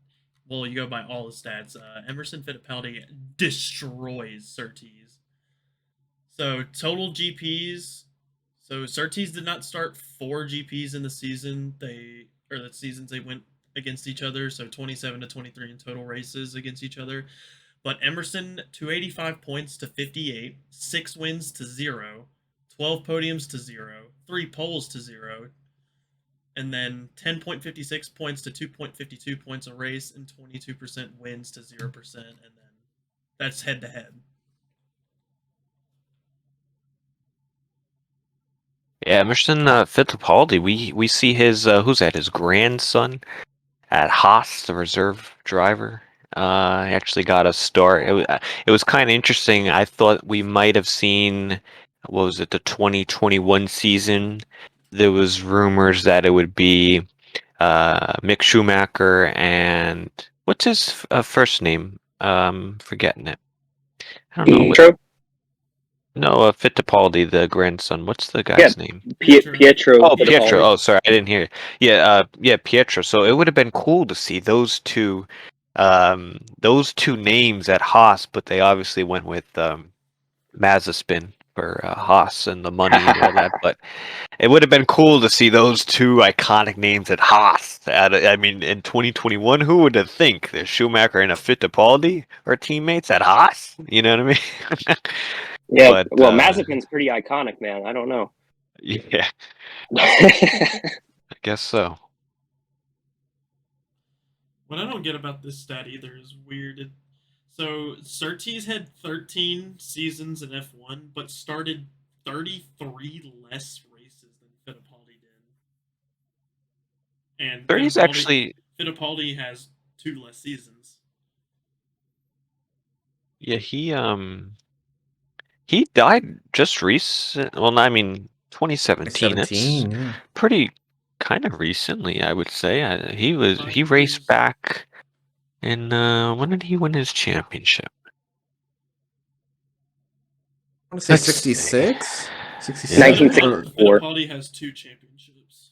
Speaker 7: well, you go by all the stats, Emerson Fittipaldi destroys Surtees. So, total GPs. So, Surtees did not start 4 GPs in the season. The seasons they went against each other. So, 27 to 23 in total races against each other. But Emerson, 285 points to 58, 6 wins to 0, 12 podiums to 0, 3 poles to 0, and then 10.56 points to 2.52 points a race, and 22% wins to 0%, and then that's head-to-head.
Speaker 1: Yeah, Emerson Fittipaldi, we see his, who's that, his grandson at Haas, the reserve driver. He actually got a start. It was kind of interesting. I thought we might have seen, what was it, the 2021 season. There was rumors that it would be Mick Schumacher and what's his first name? Forgetting it. I don't know.
Speaker 2: Pietro?
Speaker 1: No, Fittipaldi, the grandson. What's the guy's name?
Speaker 2: Pietro.
Speaker 1: Oh,
Speaker 2: Fittipaldi.
Speaker 1: Pietro. Oh, sorry, I didn't hear. Yeah, Pietro. So it would have been cool to see those two names at Haas, but they obviously went with Mazepin for Haas and the money and all that. But it would have been cool to see those two iconic names at Haas. I mean, in 2021, who would have think that Schumacher and a Fittipaldi are teammates at Haas? You know what I mean?
Speaker 2: Yeah,
Speaker 1: But,
Speaker 2: well, Mazepin's pretty iconic, man. I don't know.
Speaker 1: Yeah. guess so.
Speaker 7: What I don't get about this stat either is weird. So Surtees had 13 seasons in F1, but started 33 less races than Fittipaldi did. And
Speaker 1: 30's actually,
Speaker 7: Fittipaldi has 2 less seasons.
Speaker 1: yeah, he died just recent. Well, I mean, 2017. That's
Speaker 6: 17, yeah.
Speaker 1: pretty kind of recently, I would say. He
Speaker 7: 5
Speaker 1: raced
Speaker 7: years.
Speaker 1: back in when did he win his championship?
Speaker 6: I want to say
Speaker 1: Let's
Speaker 6: 66?
Speaker 1: see.
Speaker 6: 67?
Speaker 2: 1964.
Speaker 7: Fittipaldi has 2 championships.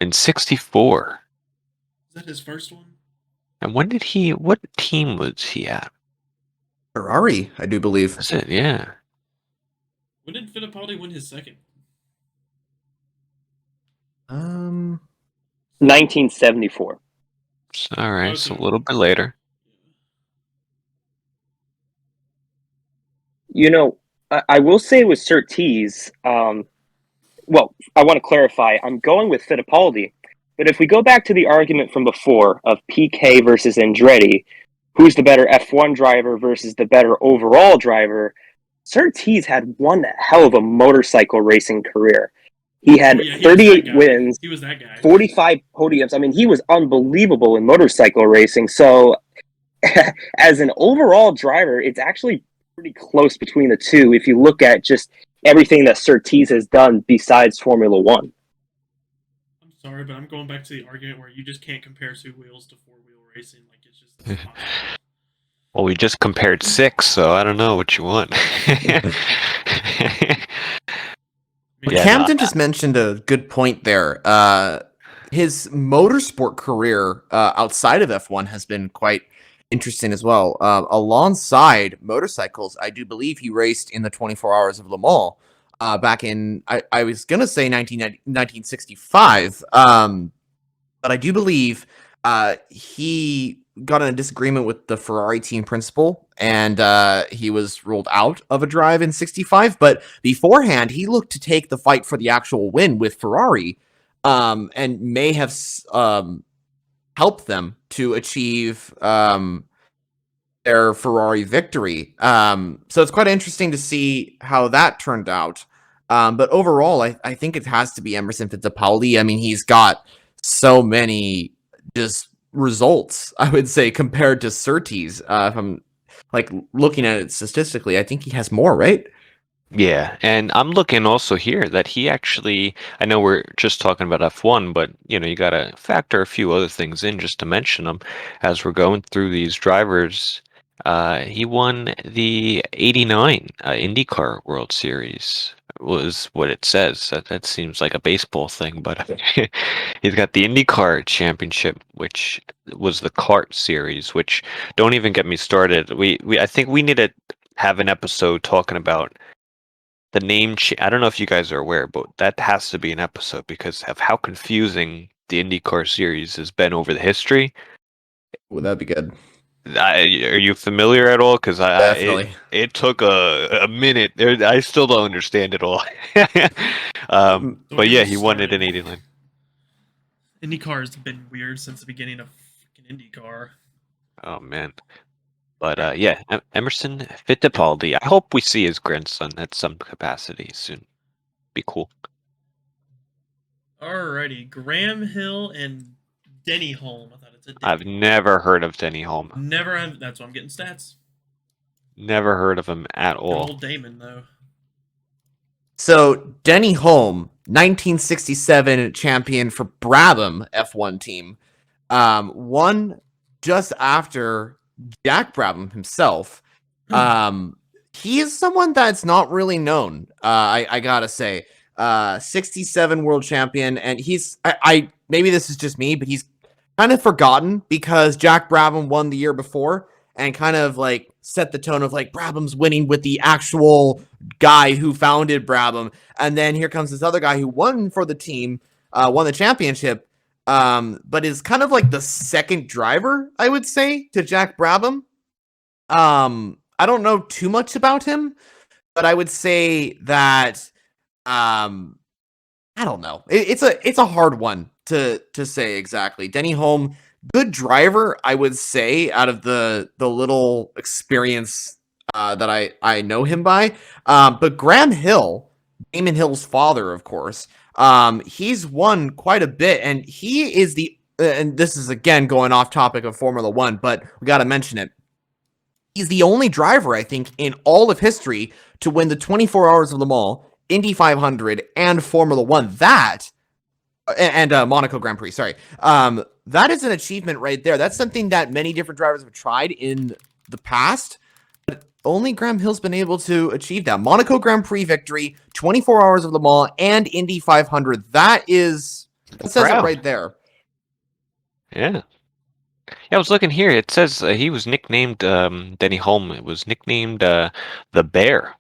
Speaker 1: In 64.
Speaker 7: Is that his first one?
Speaker 1: And what team was he at?
Speaker 6: Ferrari, I do believe.
Speaker 1: Was it? Yeah.
Speaker 7: When did Fittipaldi win his second?
Speaker 2: 1974.
Speaker 1: All right, so a
Speaker 7: Okay.
Speaker 1: little bit later.
Speaker 2: You know, I will say with Surtees, well, I want to clarify. I'm going with Fittipaldi, but if we go back to the argument from before of Piquet versus Andretti, who's the better F1 driver versus the better overall driver, Surtees had one hell of a motorcycle racing career. He had
Speaker 7: Oh, yeah, he was that
Speaker 2: 38
Speaker 7: guy.
Speaker 2: wins,
Speaker 7: He was that guy.
Speaker 2: 45 podiums. I mean, he was unbelievable in motorcycle racing. So, as an overall driver, it's actually pretty close between the two if you look at just everything that Surtees has done besides Formula One.
Speaker 7: I'm sorry, but I'm going back to the argument where you just can't compare 2 wheels to 4-wheel racing. Like, it's just impossible.
Speaker 1: Well, we just compared 6, so I don't know what you want. Yeah,
Speaker 6: Camden just mentioned a good point there. His motorsport career outside of F1 has been quite interesting as well. Alongside motorcycles, I do believe he raced in the 24 Hours of Le Mans back in, I was going to say 1965, but I do believe he got in a disagreement with the Ferrari team principal, and he was ruled out of a drive in 65. But beforehand, he looked to take the fight for the actual win with Ferrari, and may have helped them to achieve their Ferrari victory. So it's quite interesting to see how that turned out. But overall, I think it has to be Emerson Fittipaldi. I mean, he's got so many just results, I would say, compared to Surtees. If I'm like looking at it statistically, I think he has more, right?
Speaker 1: Yeah, and I'm looking also here that he actually, I know we're just talking about F1, but you got to factor a few other things in just to mention them as we're going through these drivers. He won the '89 IndyCar World Series, was what it says. That seems like a baseball thing, but he's got the IndyCar Championship, which was the kart series, which don't even get me started. I think we need to have an episode talking about the name. I don't know if you guys are aware, but that has to be an episode because of how confusing the IndyCar series has been over the history.
Speaker 6: Would that be good?
Speaker 1: Are you familiar at all? Because
Speaker 6: Definitely.
Speaker 1: it took a minute. I still don't understand it all. But yeah, he won it in '89.
Speaker 7: IndyCar has been weird since the beginning of freaking IndyCar.
Speaker 1: Oh man. But yeah, Emerson Fittipaldi. I hope we see his grandson at some capacity soon. Be cool.
Speaker 7: Alrighty, Graham Hill and Denny Holm. I thought it said Denny
Speaker 1: I've
Speaker 7: Holm.
Speaker 1: never heard of Denny Hulme.
Speaker 7: Never have. That's why I'm getting stats.
Speaker 1: Never heard of him at all.
Speaker 7: Old Damon though.
Speaker 6: So Denny Hulme, 1967 champion for Brabham F1 team, won just after Jack Brabham himself. He is someone that's not really known. I gotta say, 67 world champion, and he's I maybe this is just me, but he's kind of forgotten because Jack Brabham won the year before and kind of like set the tone of like Brabham's winning with the actual guy who founded Brabham, and then here comes this other guy who won for the team, won the championship, but is kind of like the second driver, I would say, to Jack Brabham. I don't know too much about him, but I would say that I don't know. It's a hard one to say exactly. Denny Hulme, good driver, I would say, out of the little experience that I know him by. But Graham Hill, Damon Hill's father, of course, he's won quite a bit, and he is and this is again going off topic of Formula One, but we got to mention it. He's the only driver, I think, in all of history to win the 24 Hours of Le Mans, Indy 500, and Formula One. And Monaco Grand Prix, sorry. That is an achievement right there. That's something that many different drivers have tried in the past, but only Graham Hill's been able to achieve that. Monaco Grand Prix victory, 24 Hours of Le Mans, and Indy 500. That says it right there.
Speaker 1: Yeah. Yeah, I was looking here. It says he was nicknamed Denny Hulme. It was nicknamed the Bear.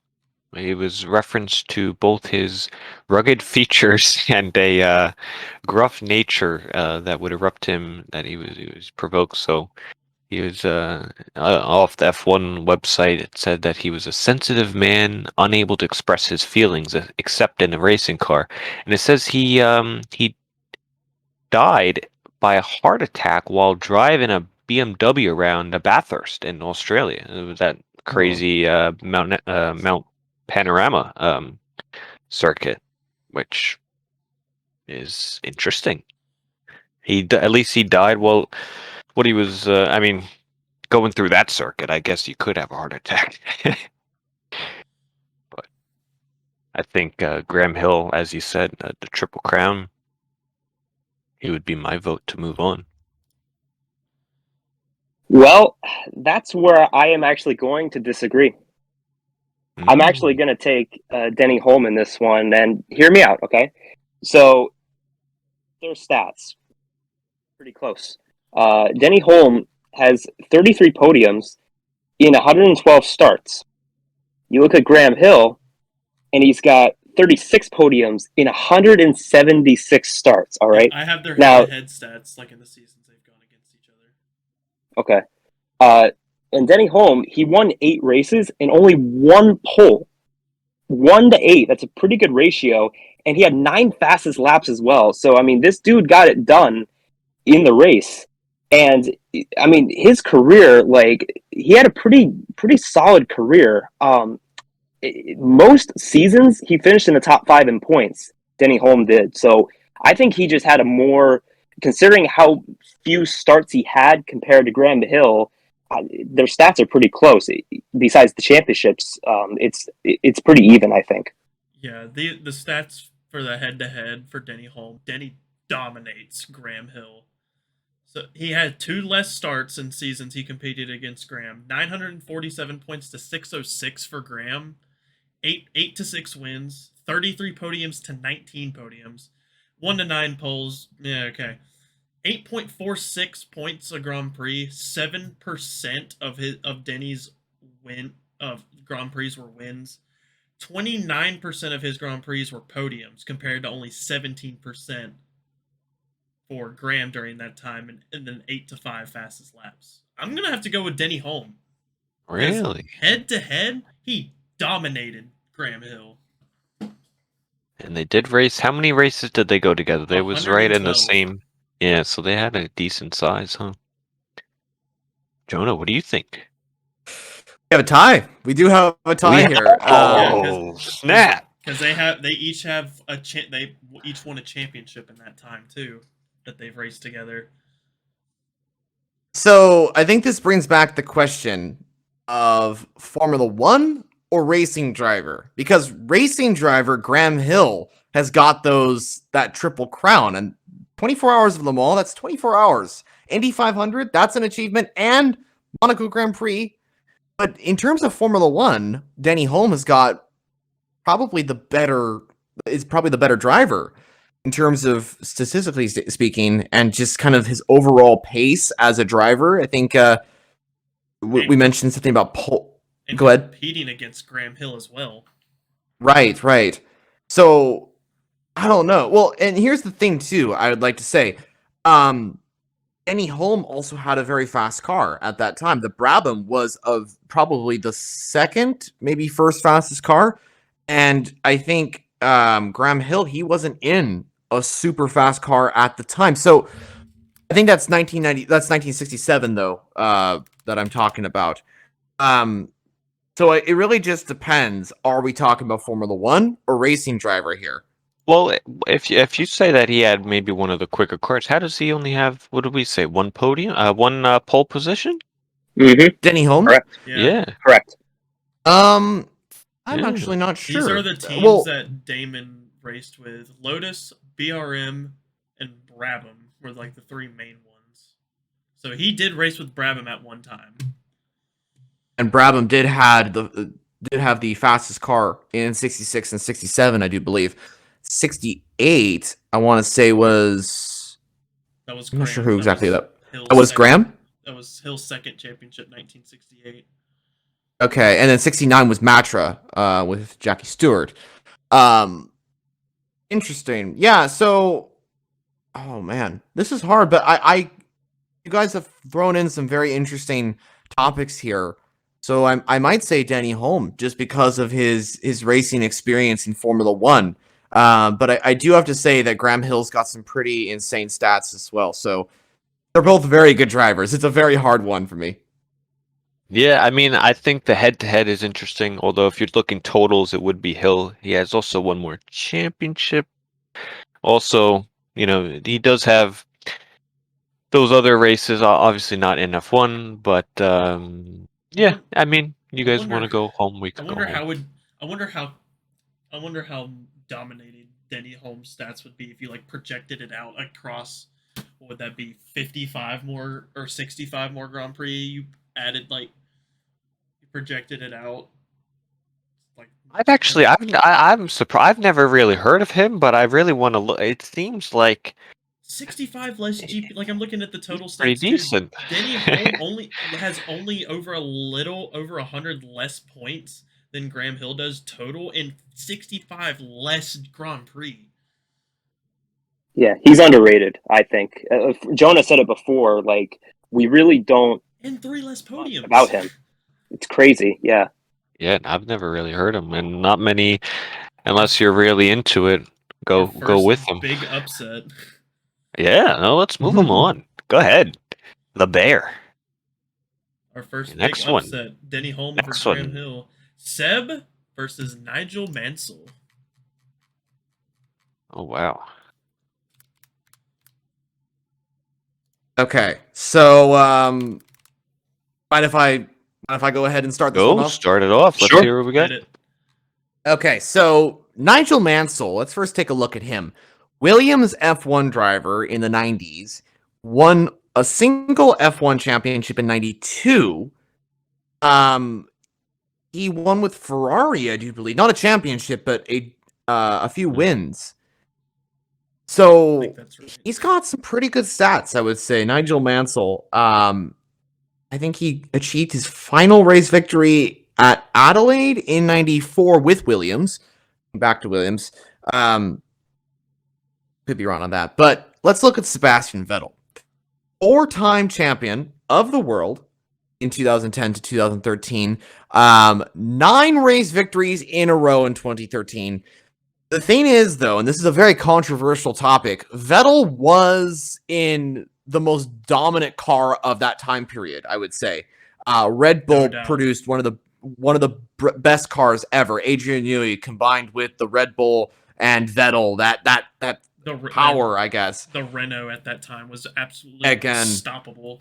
Speaker 1: It was referenced to both his rugged features and a gruff nature that would erupt him. That he was provoked. So he was off the F1 website. It said that he was a sensitive man, unable to express his feelings except in a racing car. And it says he died by a heart attack while driving a BMW around Bathurst in Australia. It was that crazy Mount Panorama circuit, which is interesting. At least he died while what he was. I mean, going through that circuit, I guess you could have a heart attack. But I think Graham Hill, as you said, the Triple Crown. He would be my vote to move on.
Speaker 2: Well, that's where I am actually going to disagree. I'm actually going to take Denny Hulme in this one, and hear me out, okay? So, their stats, pretty close. Denny Hulme has 33 podiums in 112 starts. You look at Graham Hill, and he's got 36 podiums in 176 starts, all right?
Speaker 7: I have their head-to-head stats, like in the seasons they've gone against each other.
Speaker 2: Okay. And Denny Hulme, he won 8 races and only 1 pole. 1-8. That's a pretty good ratio. And he had 9 fastest laps as well. So, I mean, this dude got it done in the race. And, I mean, his career, like, he had a pretty solid career. Most seasons, he finished in the top 5 in points. Denny Hulme did. So, I think he just had a more, considering how few starts he had compared to Graham Hill, their stats are pretty close. Besides the championships, it's pretty even, I think.
Speaker 7: Yeah, the stats for the head-to-head for Denny Hulme, Denny dominates Graham Hill. So he had 2 less starts in seasons he competed against Graham. 947 points to 606 for Graham. 8 to 6 wins. 33 podiums to 19 podiums. 1 to 9 poles. Yeah, okay. 8.46 points a Grand Prix. 7% of Denny's Grand Prix were wins. 29% of his Grand Prix were podiums, compared to only 17% for Graham during that time, and then 8 to 5 fastest laps. I'm gonna have to go with Denny Hulme.
Speaker 1: Really?
Speaker 7: Head to head, he dominated Graham Hill.
Speaker 1: And they did race. How many races did they go together? They was right in the
Speaker 7: 112.
Speaker 1: same. Yeah, so they had a decent size, huh? Jonah, what do you think?
Speaker 6: We have a tie. We do have a tie here.
Speaker 1: Oh, snap!
Speaker 7: Because they each have they each won a championship in that time too, that they've raced together.
Speaker 6: So I think this brings back the question of Formula One or racing driver, because racing driver Graham Hill has got that Triple Crown, and 24 Hours of Le Mans, that's 24 hours. Indy 500, that's an achievement, and Monaco Grand Prix. But in terms of Formula One, Denny Hulme has got probably the better driver in terms of statistically speaking, and just kind of his overall pace as a driver. I think we mentioned something about go ahead.
Speaker 7: Competing against Graham Hill as well.
Speaker 6: Right. So I don't know. Well, and here's the thing too, I would like to say, Denny Hulme also had a very fast car at that time. The Brabham was probably the second, maybe first fastest car. And I think Graham Hill, he wasn't in a super fast car at the time. So I think that's 1990. That's 1967 though. That I'm talking about. So it really just depends. Are we talking about Formula One or racing driver here?
Speaker 1: Well, if you say that he had maybe one of the quicker cars, how does he only have, what did we say, one podium, one pole position?
Speaker 2: Mm-hmm.
Speaker 6: Denny Hulme?
Speaker 2: Correct.
Speaker 1: Yeah.
Speaker 2: Correct.
Speaker 6: I'm
Speaker 1: Yeah.
Speaker 6: actually not sure.
Speaker 7: These are the teams
Speaker 6: Well,
Speaker 7: that Damon raced with. Lotus, BRM, and Brabham were like the three main ones. So he did race with Brabham at one time.
Speaker 6: and Brabham did have the fastest car in 66 and 67, I do believe. 68, I want to say was.
Speaker 7: That was
Speaker 6: I'm not
Speaker 7: Graham.
Speaker 6: sure who exactly that.
Speaker 7: Hill's
Speaker 6: That was
Speaker 7: second-
Speaker 6: Graham.
Speaker 7: That was Hill's second championship, 1968.
Speaker 6: Okay, and then 69 was Matra with Jackie Stewart. Interesting. Yeah, so oh man, this is hard, but I you guys have thrown in some very interesting topics here. So I might say Denny Hulme just because of his racing experience in Formula One. But I do have to say that Graham Hill's got some pretty insane stats as well. So they're both very good drivers. It's a very hard one for me.
Speaker 1: Yeah, I mean, I think the head-to-head is interesting, although if you're looking totals, it would be Hill. He has also one more championship. Also, he does have those other races, obviously not in F1, but yeah, I mean, you guys want to go home, we can go home.
Speaker 7: I wonder how dominating Denny Hulme's stats would be if you like projected it out across, what would that be, 55 more or 65 more Grand Prix? You added you projected it out. Like
Speaker 1: I'm surprised. I've never really heard of him, but I really want to look. It seems like
Speaker 7: 65 less GP. Like I'm looking at the total stats.
Speaker 1: pretty
Speaker 7: too.
Speaker 1: decent.
Speaker 7: Denny Hulme has over 100 less points than Graham Hill does total, and 65 less Grand Prix.
Speaker 2: Yeah, he's underrated, I think. Jonah said it before, like, we really don't
Speaker 7: And 3 less podiums.
Speaker 2: about him. It's crazy, yeah.
Speaker 1: Yeah, I've never really heard him, and not many, unless you're really into it,
Speaker 7: Our
Speaker 1: go
Speaker 7: first
Speaker 1: with him.
Speaker 7: Big upset.
Speaker 1: Yeah, no, let's move him on. Go ahead, the Bear.
Speaker 7: Our first
Speaker 1: Next
Speaker 7: big
Speaker 1: one.
Speaker 7: upset. Denny Hulme
Speaker 1: Next
Speaker 7: versus
Speaker 1: one.
Speaker 7: Graham Hill. Seb versus Nigel Mansell.
Speaker 1: Oh wow.
Speaker 6: Okay, so mind if I go ahead and start this one
Speaker 1: Go
Speaker 6: off?
Speaker 1: start it off. Let's
Speaker 2: Sure.
Speaker 1: hear what we got.
Speaker 7: Get it.
Speaker 6: Okay, so Nigel Mansell, let's first take a look at him. Williams F1 driver in the 90s, won a single F1 championship in 92. He won with Ferrari, I do believe. Not a championship, but a few wins.
Speaker 7: I
Speaker 6: So
Speaker 7: think that's right.
Speaker 6: he's got some pretty good stats, I would say. Nigel Mansell. I think he achieved his final race victory at Adelaide in 94 with Williams. Back to Williams. Could be wrong on that. But let's look at Sebastian Vettel. 4-time champion of the world in 2010 to 2013. 9 race victories in a row in 2013. The thing is, though, and this is a very controversial topic, Vettel was in the most dominant car of that time period, I would say. Red Bull
Speaker 7: doubt.
Speaker 6: produced one of the best cars ever. Adrian Newey combined with the Red Bull and Vettel, that power, I guess.
Speaker 7: The Renault at that time was absolutely
Speaker 6: Again.
Speaker 7: unstoppable.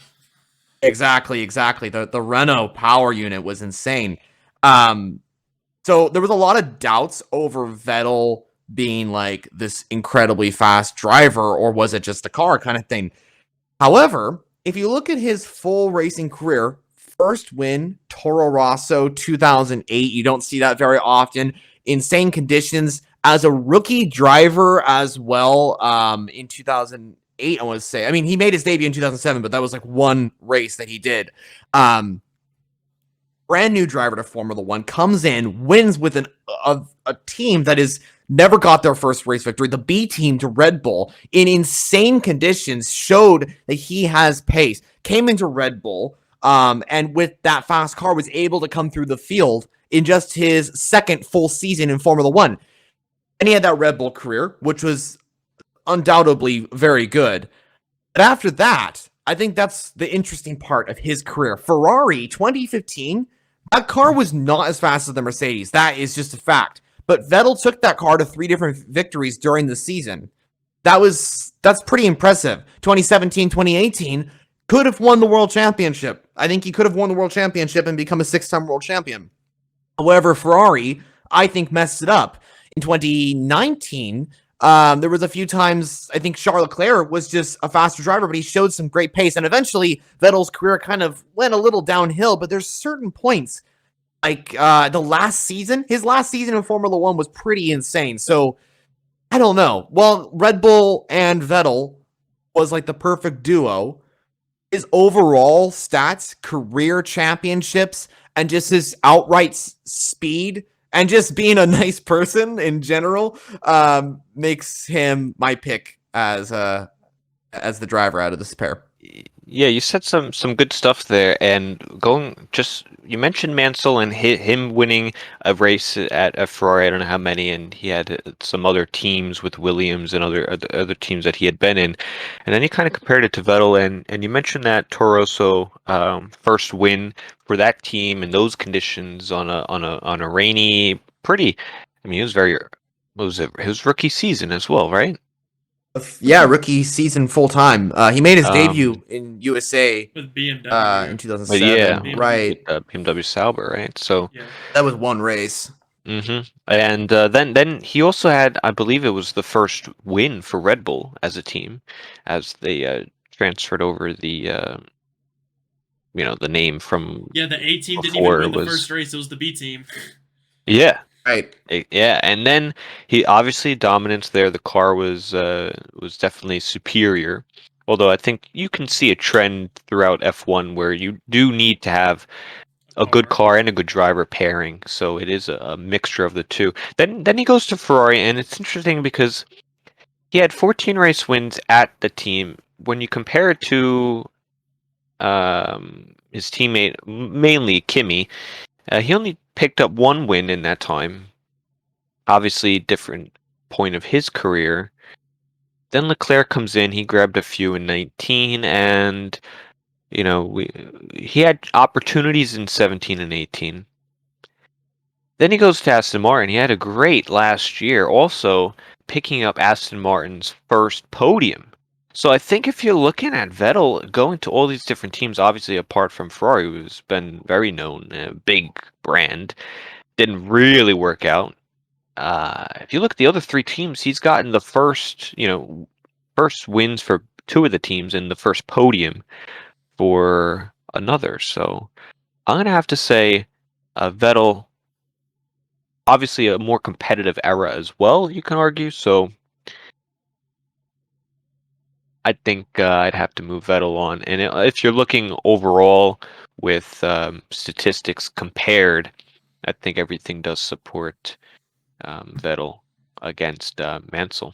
Speaker 6: Exactly. The Renault power unit was insane. So there was a lot of doubts over Vettel being like this incredibly fast driver, or was it just a car kind of thing? However, if you look at his full racing career, first win, Toro Rosso, 2008. You don't see that very often. Insane conditions as a rookie driver as well. In 2008, I want to say. I mean, he made his debut in 2007, but that was like one race that he did. Brand new driver to Formula One, comes in, wins with a team that is never got their first race victory. The B team to Red Bull in insane conditions showed that he has pace. Came into Red Bull, and with that fast car was able to come through the field in just his second full season in Formula One. And he had that Red Bull career, which was undoubtedly very good. But after that, I think that's the interesting part of his career. Ferrari 2015, that car was not as fast as the Mercedes. That is just a fact. But Vettel took that car to 3 different victories during the season. That's pretty impressive. 2017, 2018 could have won the world championship. I think he could have won the world championship and become a 6-time world champion. However, Ferrari, I think, messed it up. In 2019, there was a few times, I think Charles Leclerc was just a faster driver, but he showed some great pace. And eventually, Vettel's career kind of went a little downhill, but there's certain points. Like his last season in Formula One was pretty insane. So, I don't know. Well, Red Bull and Vettel was like the perfect duo. His overall stats, career championships, and just his outright speed and just being a nice person in general makes him my pick as the driver out of this pair.
Speaker 1: Yeah, you said some good stuff there, and you mentioned Mansell and him winning a race at a Ferrari. I don't know how many, and he had some other teams with Williams and other teams that he had been in, and then you kind of compared it to Vettel, and you mentioned that Toro Rosso first win for that team in those conditions on a rainy, pretty. I mean, it was his rookie season as well, right?
Speaker 6: Yeah, rookie season full time. He made his debut in USA
Speaker 7: with BMW
Speaker 6: in 2007.
Speaker 1: Yeah,
Speaker 6: right.
Speaker 1: BMW Sauber, right? So
Speaker 7: Yeah.
Speaker 6: That was one race.
Speaker 1: And then he also had, I believe it was the first win for Red Bull as a team, as they transferred over the the name from
Speaker 7: the A team didn't
Speaker 1: before
Speaker 7: even win
Speaker 1: it
Speaker 7: the
Speaker 1: was-
Speaker 7: first race. It was the B team.
Speaker 1: yeah.
Speaker 6: Right.
Speaker 1: Yeah, and then he obviously dominance there. The car was definitely superior. Although I think you can see a trend throughout F1 where you do need to have a good car and a good driver pairing. So it is a mixture of the two. Then he goes to Ferrari, and it's interesting because he had 14 race wins at the team. When you compare it to his teammate, mainly Kimi, he only picked up 1 win in that time. Obviously, different point of his career. Then Leclerc comes in. He grabbed a few in 19, and he had opportunities in 17 and 18. Then he goes to Aston Martin. He had a great last year, also picking up Aston Martin's first podium. So I think if you're looking at Vettel going to all these different teams, obviously apart from Ferrari, who's been very known, a big brand, didn't really work out. If you look at the other 3 teams, he's gotten the first wins for 2 of the teams and the first podium for another. So I'm going to have to say Vettel, obviously a more competitive era as well, you can argue. So I think I'd have to move Vettel on. And if you're looking overall with statistics compared, I think everything does support Vettel against Mansell.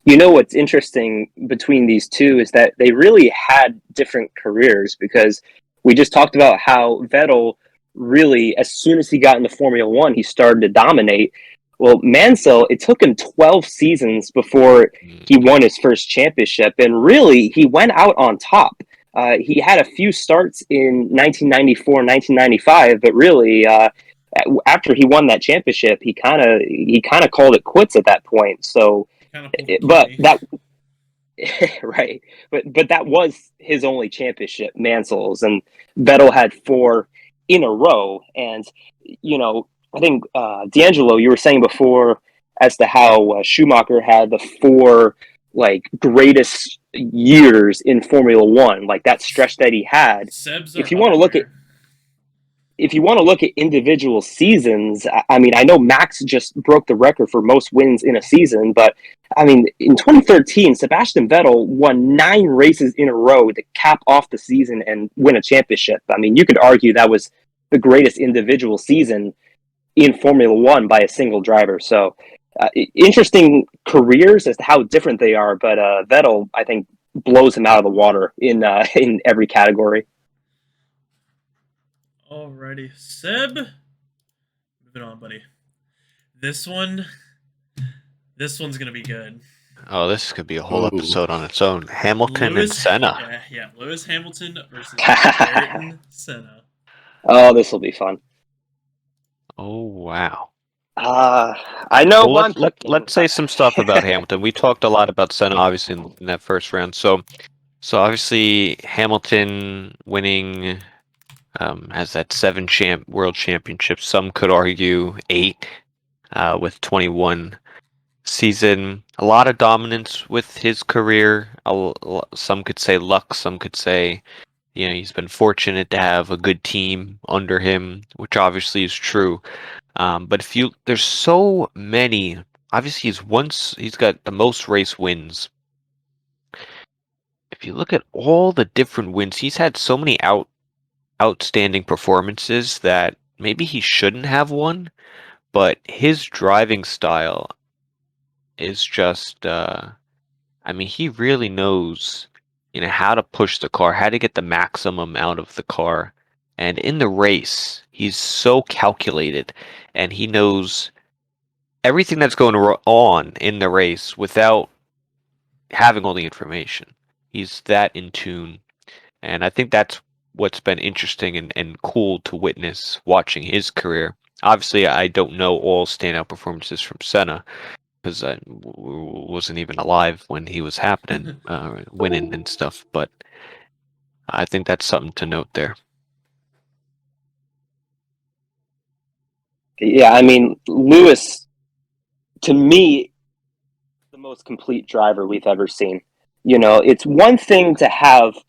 Speaker 2: You know what's interesting between these two is that they really had different careers, because we just talked about how Vettel really, as soon as he got into Formula One, he started to dominate. Well, Mansell, it took him 12 seasons before he won his first championship, and really, he went out on top. He had a few starts in 1994 and 1995, but really, after he won that championship, he kind of called it quits at that point. So, but that right, but that was his only championship, Mansell's, and Vettel had 4 in a row. And I think D'Angelo, you were saying before as to how Schumacher had the 4 greatest years in Formula One, like that stretch that he had. If you want to look at individual seasons, I mean, I know Max just broke the record for most wins in a season, but I mean, in 2013, Sebastian Vettel won 9 races in a row to cap off the season and win a championship. I mean, you could argue that was the greatest individual season in Formula One by a single driver. So interesting careers as to how different they are, but Vettel, I think, blows him out of the water in every category.
Speaker 7: Alrighty, Seb. Moving on, buddy. This one's gonna be good.
Speaker 1: Oh, this could be a whole
Speaker 6: Ooh.
Speaker 1: episode on its own. Hamilton and Senna.
Speaker 7: Yeah, Lewis Hamilton versus Ayrton Senna.
Speaker 2: Oh, this will be fun.
Speaker 1: Oh wow.
Speaker 2: I know.
Speaker 1: Well,
Speaker 2: one
Speaker 1: let's say some stuff about Hamilton. We talked a lot about Senna, obviously, in that first round. So obviously Hamilton winning has that 7 world championships. Some could argue 8 with 21 season. A lot of dominance with his career. Some could say luck. Some could say, he's been fortunate to have a good team under him, which obviously is true. But there's so many. Obviously, he's got the most race wins. If you look at all the different wins, he's had so many outstanding performances that maybe he shouldn't have won. But his driving style is just, he really knows, how to push the car, how to get the maximum out of the car. And in the race, he's so calculated, and he knows everything that's going on in the race without having all the information. He's that in tune. And I think that's what's been interesting and cool to witness watching his career. Obviously, I don't know all standout performances from Senna, because I wasn't even alive when he was happening, winning and stuff. But I think that's something to note there.
Speaker 2: Yeah, Lewis, to me, the most complete driver we've ever seen. It's one thing to have a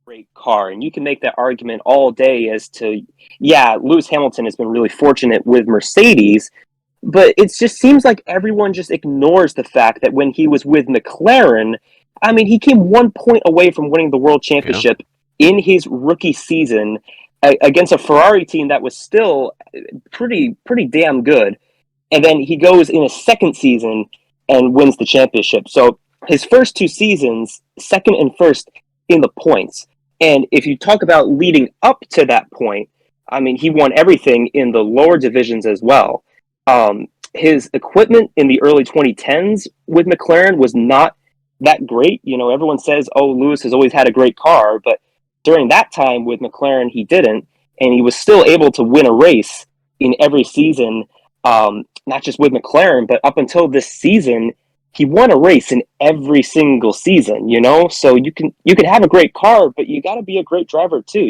Speaker 2: great car, and you can make that argument all day as to, Lewis Hamilton has been really fortunate with Mercedes, but it just seems like everyone just ignores the fact that when he was with McLaren, he came 1 point away from winning the world championship in his rookie season against a Ferrari team that was still pretty damn good. And then he goes in a second season and wins the championship. So his first 2 seasons, second and first in the points. And if you talk about leading up to that point, he won everything in the lower divisions as well. His equipment in the early 2010s with McLaren was not that great. Everyone says, Lewis has always had a great car, but during that time with McLaren, he didn't, and he was still able to win a race in every season, not just with McLaren, but up until this season, he won a race in every single season, So you can have a great car, but you got to be a great driver too,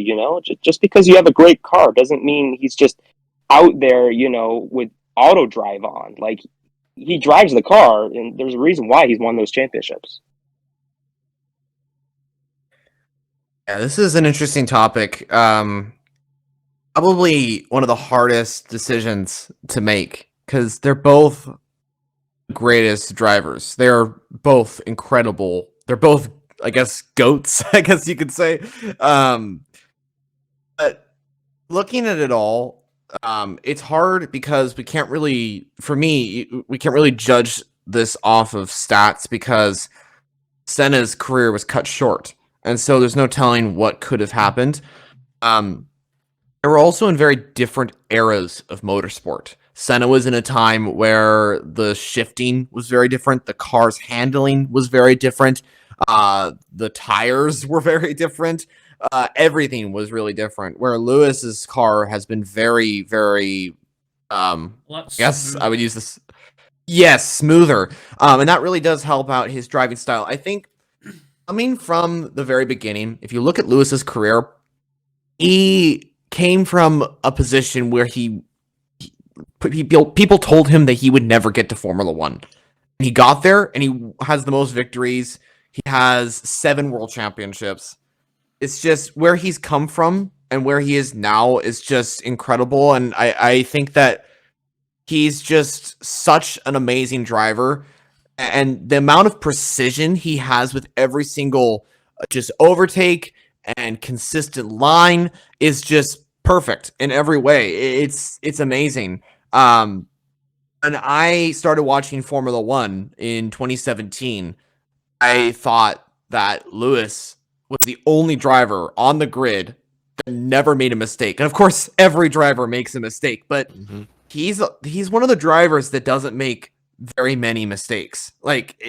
Speaker 2: Just because you have a great car doesn't mean he's just out there, with auto drive on. Like, he drives the car, and there's a reason why he's won those championships.
Speaker 6: Yeah, this is an interesting topic. Probably one of the hardest decisions to make, because they're both greatest drivers. They're both incredible. They're both, I guess, GOATs, I guess you could say. But looking at it all, it's hard because we can't really judge this off of stats, because Senna's career was cut short. And so there's no telling what could have happened. They were also in very different eras of motorsport. Senna was in a time where the shifting was very different. The car's handling was very different. The tires were very different. Everything was really different. Where Lewis's car has been very, very, I guess I would use this. Yes, smoother. And that really does help out his driving style. I think, coming from the very beginning, if you look at Lewis's career, he came from a position where people told him that he would never get to Formula One. And he got there, and he has the most victories. He has 7 world championships. It's just where he's come from and where he is now is just incredible. And I think that he's just such an amazing driver. And the amount of precision he has with every single just overtake and consistent line is just perfect in every way. It's amazing. And I started watching Formula One in 2017. I thought that Lewis was the only driver on the grid that never made a mistake. And of course, every driver makes a mistake, but he's one of the drivers that doesn't make very many mistakes. Like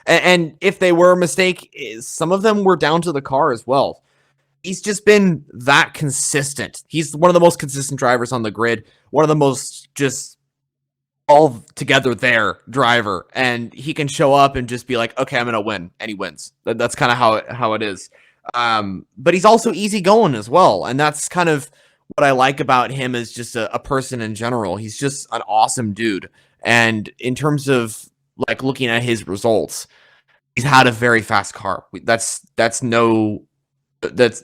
Speaker 6: and if they were a mistake, some of them were down to the car as well. He's just been that consistent. He's one of the most consistent drivers on the grid, one of the most just all together there driver, and he can show up and just be like, okay, I'm gonna win, and he wins. That's kind of how it is. But he's also easygoing as well, and that's kind of what I like about him as just a person in general. He's just an awesome dude, and in terms of like looking at his results, he's had a very fast car. That's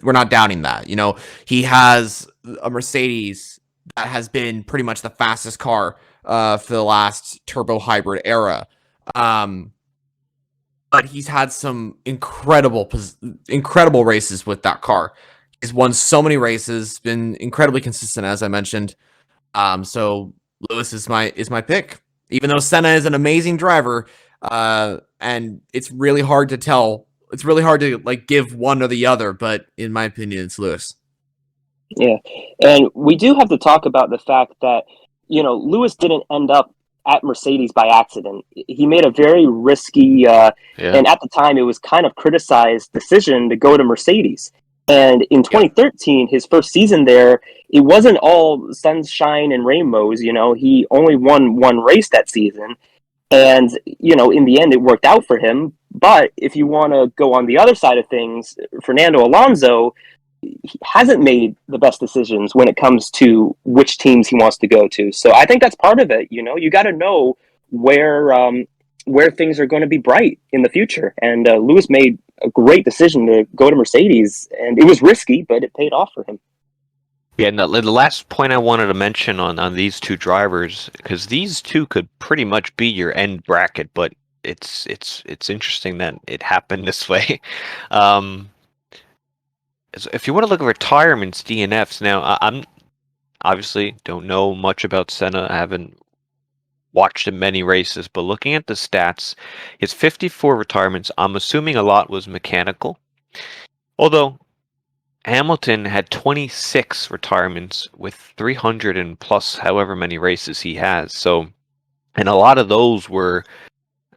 Speaker 6: we're not doubting that. You know, he has a Mercedes that has been pretty much the fastest car for the last turbo hybrid era. But he's had some incredible races with that car. He's won so many races, been incredibly consistent, as I mentioned. So Lewis is my pick, even though Senna is an amazing driver, and it's really hard to tell. It's really hard to like give one or the other, but in my opinion, it's Lewis.
Speaker 2: Yeah, and we do have to talk about the fact that, you know, Lewis didn't end up at Mercedes by accident. He made a very risky, and at the time it was kind of criticized decision to go to Mercedes. And in 2013, his first season there, it wasn't all sunshine and rainbows. You know, he only won one race that season. And, you know, in the end, it worked out for him. But if you want to go on the other side of things, Fernando Alonso, he hasn't made the best decisions when it comes to which teams he wants to go to. So I think that's part of it. You know, you got to know where things are going to be bright in the future. And Lewis made a great decision to go to Mercedes, and it was risky, but it paid off for him.
Speaker 1: Yeah, and the last point I wanted to mention on these two drivers, because these two could pretty much be your end bracket, but it's interesting that it happened this way. If you want to look at retirements, DNFs, now I'm obviously don't know much about Senna. I haven't watched him many races, but looking at the stats, his 54 retirements, I'm assuming a lot was mechanical. Although Hamilton had 26 retirements with 300 and plus however many races he has. So, and a lot of those were,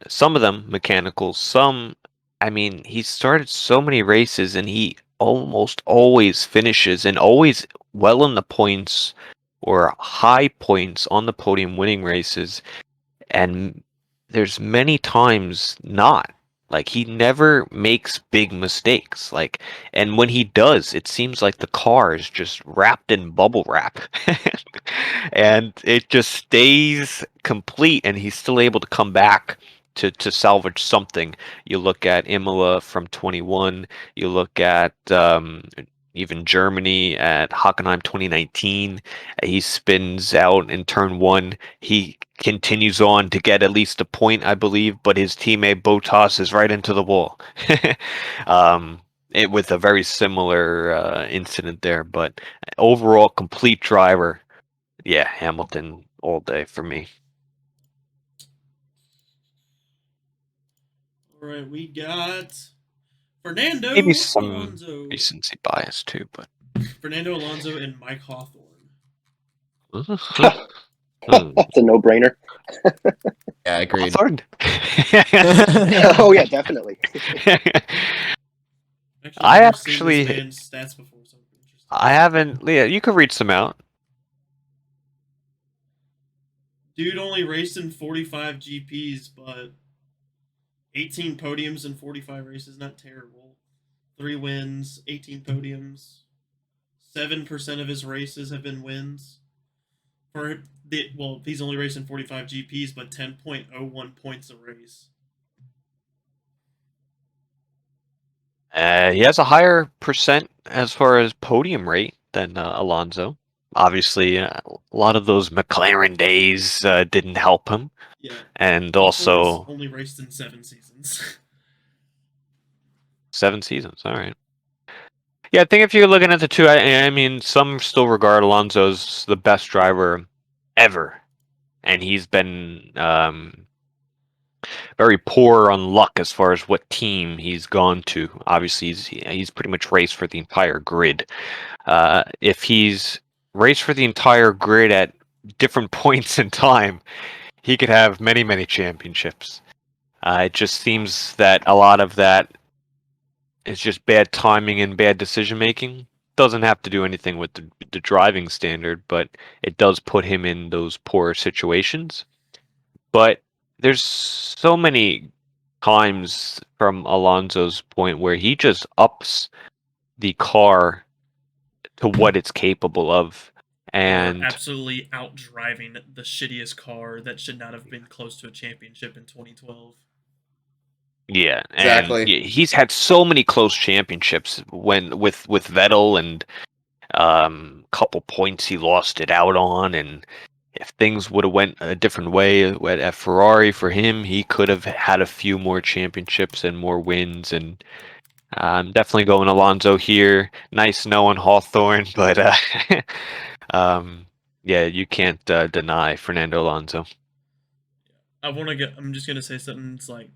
Speaker 1: some of them mechanical, some, I mean, he started so many races and he almost always finishes and always well in the points or high points on the podium winning races. And there's many times not. Like, he never makes big mistakes. Like, and when he does, it seems like the car is just wrapped in bubble wrap. And it just stays complete, and he's still able to come back to salvage something. You look at Imola from 21, you look at even Germany at Hockenheim 2019, he spins out in turn one. He continues on to get at least a point, I believe, but his teammate Bottas is right into the wall. With a very similar incident there, but overall complete driver, yeah, Hamilton all day for me.
Speaker 7: All right, we got Fernando
Speaker 1: Maybe some
Speaker 7: Alonso.
Speaker 1: recency bias too, but
Speaker 7: Fernando Alonso and Mike Hawthorn.
Speaker 2: That's a no-brainer.
Speaker 6: Yeah, agreed.
Speaker 2: Oh yeah, definitely.
Speaker 1: I
Speaker 7: I've seen
Speaker 1: actually,
Speaker 7: this man's stats before, so interesting.
Speaker 1: I haven't. Leah, you could read some out.
Speaker 7: Dude only raced in 45 GPs, but 18 podiums in 45 races, not terrible. 3 wins, 18 podiums. 7% of his races have been wins. He's only racing 45 GPs, but 10.01 points a race.
Speaker 1: He has a higher percent as far as podium rate than Alonso. Obviously, a lot of those McLaren days didn't help him.
Speaker 7: Yeah.
Speaker 1: And also
Speaker 7: only raced in 7 seasons.
Speaker 1: 7 seasons, all right. Yeah, I think if you're looking at the two, I mean, some still regard Alonso as the best driver ever. And he's been very poor on luck as far as what team he's gone to. Obviously, he's pretty much raced for the entire grid. If he's raced for the entire grid at different points in time, he could have many, many championships. It just seems that a lot of that is just bad timing and bad decision making. Doesn't have to do anything with the driving standard, but it does put him in those poor situations. But there's so many times from Alonso's point where he just ups the car to what it's capable of. And
Speaker 7: absolutely out driving the shittiest car that should not have been close to a championship in 2012.
Speaker 1: yeah,
Speaker 6: Exactly.
Speaker 1: and he's had so many close championships when with Vettel, and couple points he lost it out on, and if things would have went a different way at Ferrari for him, he could have had a few more championships and more wins. And I'm definitely going Alonso here. Nice knowing Hawthorn, but yeah, you can't deny Fernando Alonso.
Speaker 7: I'm just gonna say something. It's like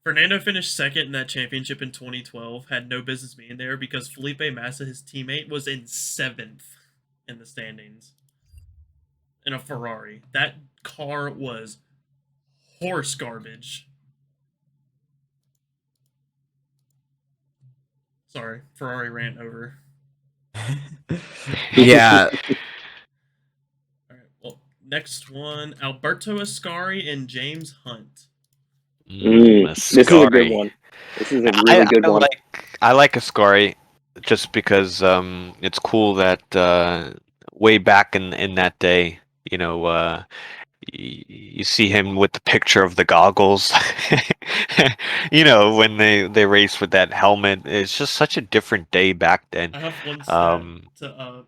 Speaker 7: Fernando finished second in that championship in 2012. Had no business being there because Felipe Massa, his teammate, was in 7th in the standings in a Ferrari. That car was horse garbage. Sorry, Ferrari rant over.
Speaker 6: Yeah.
Speaker 7: All right. Well, next one: Alberto Ascari and James Hunt.
Speaker 2: This is a good one. This is a really good one.
Speaker 1: I like Ascari just because it's cool that way back in that day, you know, you see him with the picture of the goggles. You know, when they race with that helmet. It's just such a different day back then.
Speaker 7: I have one stat to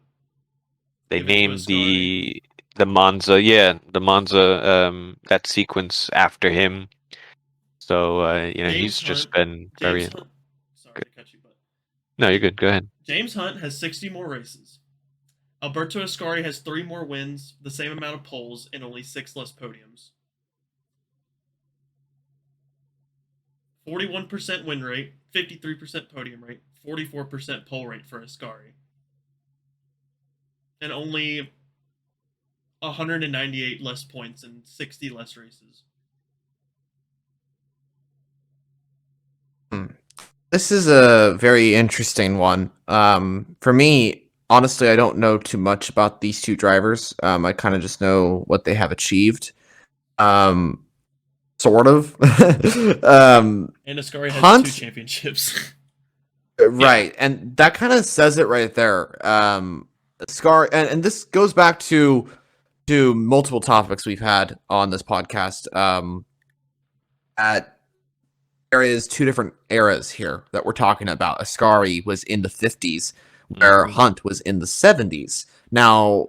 Speaker 1: They
Speaker 7: give it to
Speaker 1: named
Speaker 7: Ascari.
Speaker 1: the Monza, the Monza that sequence after him. So you know, he's just been very
Speaker 7: James Hunt, sorry to cut you, but
Speaker 1: No, you're good. Go ahead.
Speaker 7: James Hunt has 60 more races. Alberto Ascari has 3 more wins, the same amount of poles, and only 6 less podiums. 41% win rate, 53% podium rate, 44% pole rate for Ascari. And only 198 less points and 60 less races.
Speaker 6: This is a very interesting one. For me, honestly, I don't know too much about these two drivers. I kind of just know what they have achieved. Sort of.
Speaker 7: And Ascari has
Speaker 6: Hunt,
Speaker 7: 2 championships.
Speaker 6: Right, and that kind of says it right there. Ascari, and this goes back to multiple topics we've had on this podcast. There is 2 different eras here that we're talking about. Ascari was in the 50s, where Hunt was in the 70s. Now,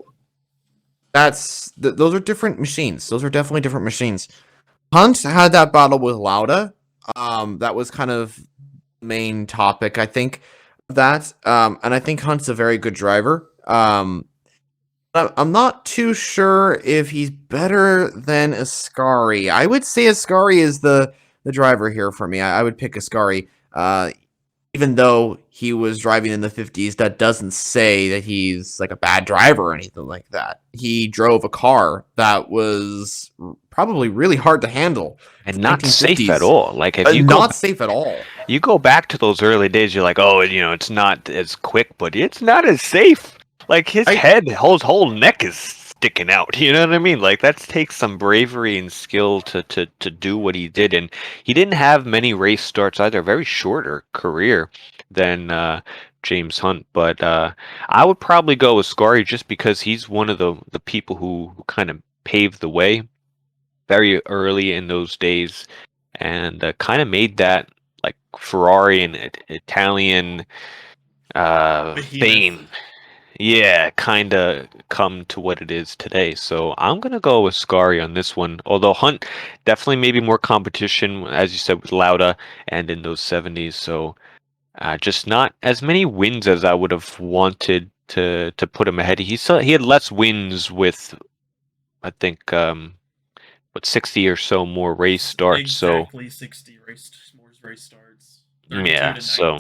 Speaker 6: those are different machines. Those are definitely different machines. Hunt had that battle with Lauda. That was kind of the main topic, I think, of that. And I think Hunt's a very good driver. I'm not too sure if he's better than Ascari. I would say Ascari is the driver here for me. I would pick Ascari. Even though he was driving in the 50s, that doesn't say that he's like a bad driver or anything like that. He drove a car that was probably really hard to handle.
Speaker 1: And not safe at all. Like if you
Speaker 6: not safe at all.
Speaker 1: You go back to those early days, you're like, oh, you know, it's not as quick, but it's not as safe. Like his whole neck is sticking out. You know what I mean? Like that takes some bravery and skill to do what he did. And he didn't have many race starts either. Very shorter career than James Hunt. But I would probably go with Ascari just because he's one of the people who kind of paved the way very early in those days and kind of made that like Ferrari and Italian fame. Yeah, kind of come to what it is today. So I'm going to go with Ascari on this one. Although Hunt definitely maybe more competition, as you said, with Lauda and in those 70s. So just not as many wins as I would have wanted to put him ahead. He had less wins with, I think, 60 or so more race starts.
Speaker 7: Exactly 60 more race starts.
Speaker 1: Yeah, so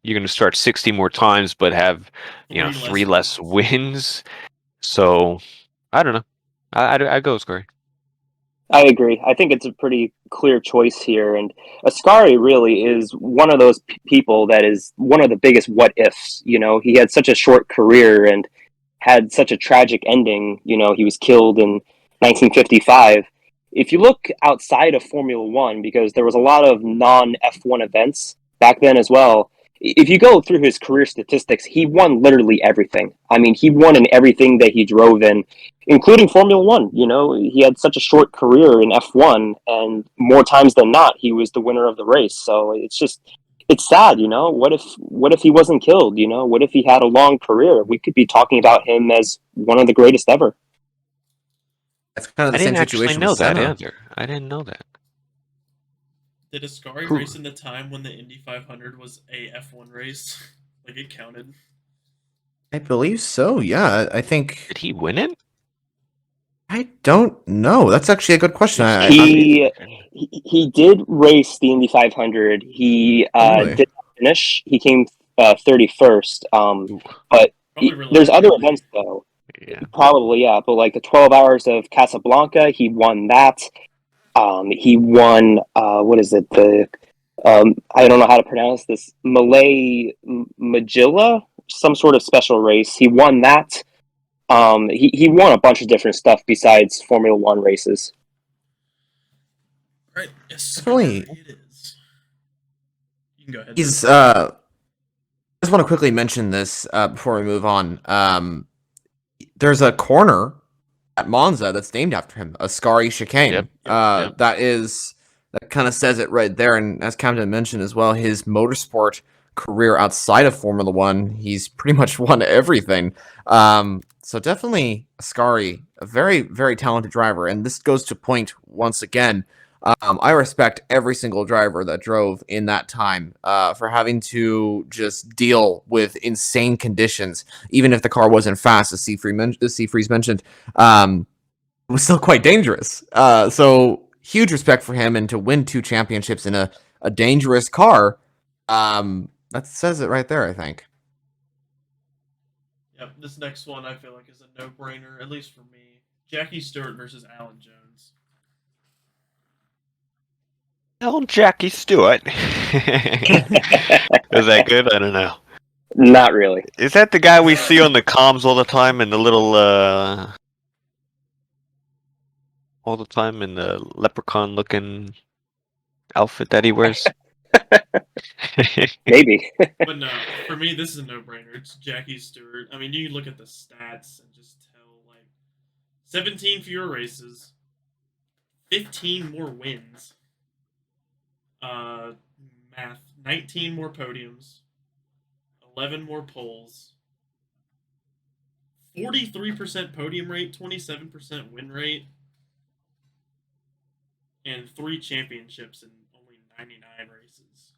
Speaker 1: you're going to start 60 more times, but have 3 less wins. So I don't know. I go Ascari.
Speaker 2: I agree. I think it's a pretty clear choice here, and Ascari really is one of those people that is one of the biggest what ifs. You know, he had such a short career and had such a tragic ending. You know, he was killed in 1955. If you look outside of Formula One, because there was a lot of non F1 events back then as well, if you go through his career statistics, he won literally everything. I mean, he won in everything that he drove in, including Formula One. You know, he had such a short career in F1, and more times than not, he was the winner of the race. So it's sad, you know. What if he wasn't killed? You know, what if he had a long career? We could be talking about him as one of the greatest ever.
Speaker 6: It's kind of
Speaker 1: I
Speaker 6: the same
Speaker 1: didn't actually
Speaker 6: situation
Speaker 1: know
Speaker 6: with
Speaker 1: that
Speaker 6: Senna.
Speaker 1: either. I didn't know that.
Speaker 7: Did Ascari
Speaker 1: Who-
Speaker 7: race in the time when the Indy 500 was a F1 race? Like it counted.
Speaker 6: I believe so. Yeah, I think.
Speaker 1: Did he win it?
Speaker 6: I don't know. That's actually a good question.
Speaker 2: He did race the Indy 500. He
Speaker 6: Really?
Speaker 2: did not finish. He came 31st.
Speaker 1: Ooh.
Speaker 2: But
Speaker 7: Probably
Speaker 2: there's other
Speaker 7: reluctantly.
Speaker 2: events though.
Speaker 1: Yeah.
Speaker 2: Probably, yeah. But like the 12 Hours of Casablanca, he won that. He won what is it? The I don't know how to pronounce this. Malay Magilla, some sort of special race. He won that. He won a bunch of different stuff besides Formula One races.
Speaker 7: Right. Yes.
Speaker 6: Definitely.
Speaker 7: It is. You can go ahead.
Speaker 6: He's. I just want to quickly mention this before we move on. There's a corner at Monza that's named after him, Ascari chicane.
Speaker 1: Yep.
Speaker 6: That kind of says it right there. And as Camden mentioned as well, his motorsport career outside of Formula One, he's pretty much won everything. So definitely Ascari, a very, very talented driver. And this goes to point once again. I respect every single driver that drove in that time for having to just deal with insane conditions, even if the car wasn't fast, as Seafreeze mentioned. It was still quite dangerous. So huge respect for him, and to win 2 championships in a dangerous car, that says it right there, I think.
Speaker 7: Yep. This next one I feel like is a no-brainer, at least for me. Jackie Stewart versus Alan Jones.
Speaker 1: Hell, Jackie Stewart. Is that good? I don't know.
Speaker 2: Not really.
Speaker 1: Is that the guy we see on the comms all the time in the little all the time in the leprechaun looking outfit that he wears?
Speaker 2: Maybe.
Speaker 7: But no, for me, this is a no-brainer. It's Jackie Stewart. I mean, you look at the stats and just tell, like, 17 fewer races, 15 more wins, math, 19 more podiums, 11 more poles, 43% podium rate, 27% win rate, and 3 championships in only 99 races.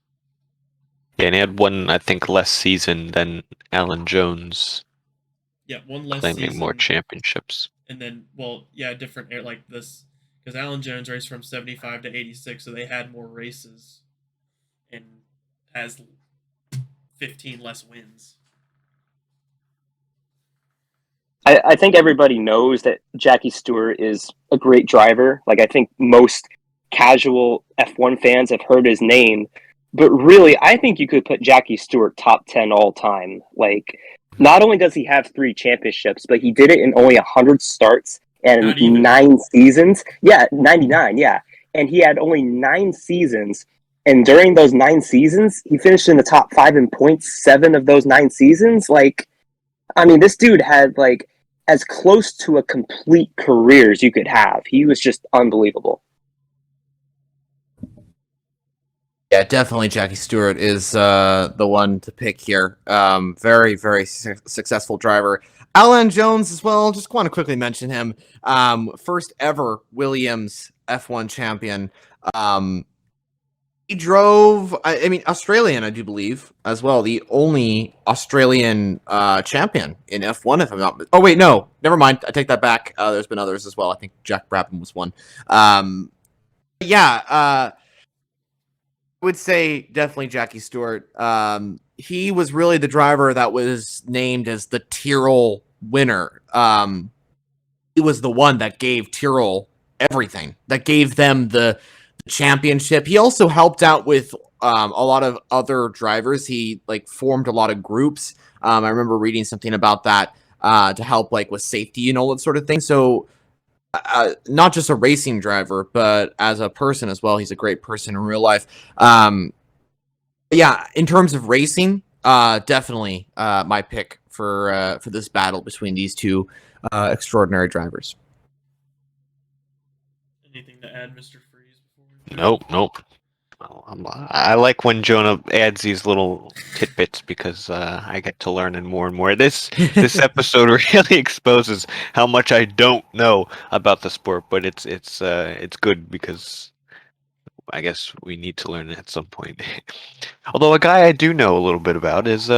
Speaker 1: Yeah, and he had one, I think, less season than Alan Jones,
Speaker 7: Yeah, one less
Speaker 1: claiming
Speaker 7: season.
Speaker 1: more championships.
Speaker 7: And then, well, yeah, different air like this, because Alan Jones raced from 75 to 86, so they had more races and has 15 less wins.
Speaker 2: I think everybody knows that Jackie Stewart is a great driver. Like, I think most casual F1 fans have heard his name. But really, I think you could put Jackie Stewart top 10 all time. Like, not only does he have 3 championships, but he did it in only 100 starts and
Speaker 7: Not even.
Speaker 2: 9 seasons. Yeah, 99, yeah. And he had only 9 seasons. And during those 9 seasons, he finished in the top 5 in points 7 of those 9 seasons. Like, I mean, this dude had, like, as close to a complete career as you could have. He was just unbelievable.
Speaker 6: Yeah, definitely Jackie Stewart is the one to pick here. Very, very successful driver. Alan Jones as well, just want to quickly mention him. First ever Williams F1 champion. He drove, I mean, Australian, I do believe, as well. The only Australian champion in F1, if I'm not... Oh, wait, no. Never mind. I take that back. There's been others as well. I think Jack Brabham was one. I would say definitely Jackie Stewart. He was really the driver that was named as the Tyrrell winner. he was the one that gave Tyrrell everything, that gave them the championship. He also helped out with a lot of other drivers. He like formed a lot of groups. I remember reading something about that to help like with safety and all that sort of thing. So not just a racing driver, but as a person as well. He's a great person in real life. Yeah, in terms of racing, definitely my pick for this battle between these two extraordinary drivers.
Speaker 7: Anything to add, Mr. Freeze?
Speaker 1: Nope. I like when Jonah adds these little tidbits because I get to learn more and more. This episode really exposes how much I don't know about the sport, but it's good because I guess we need to learn it at some point. Although a guy I do know a little bit about is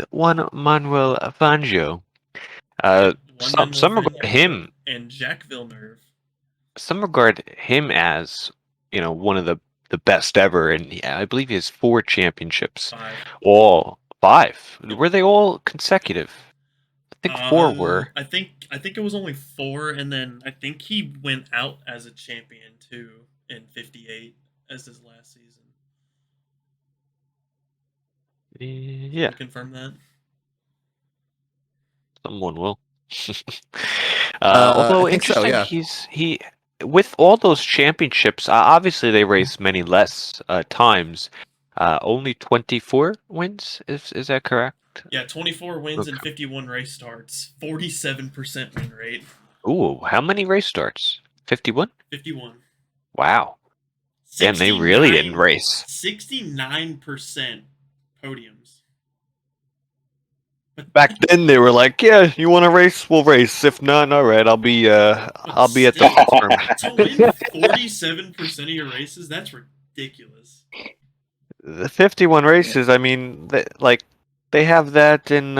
Speaker 1: one Manuel Fangio. Some regard him
Speaker 7: and Jacques Villeneuve.
Speaker 1: Some regard him as one of the best ever, and I believe he has 4 championships.
Speaker 7: 5.
Speaker 1: All 5. Were they all consecutive? I think 4 were.
Speaker 7: I think it was only 4, and then I think he went out as a champion too in '58 as his last season.
Speaker 1: Yeah.
Speaker 7: Can you confirm that?
Speaker 1: Someone will. Although interesting,
Speaker 6: so,
Speaker 1: he with all those championships. Obviously, they race many less times. Only 24 wins. Is that correct?
Speaker 7: Yeah, 24 wins and 51 race starts. 47% win rate.
Speaker 1: Ooh, how many race starts? 51?
Speaker 7: 51.
Speaker 1: Wow. Damn, they really didn't race.
Speaker 7: 69% podiums.
Speaker 1: Back then, they were like, "Yeah, you want to race? We'll race. If not, all right, I'll be at the tournament."
Speaker 7: To win 47% of your races, that's ridiculous.
Speaker 1: The 51 races. I mean, they have that in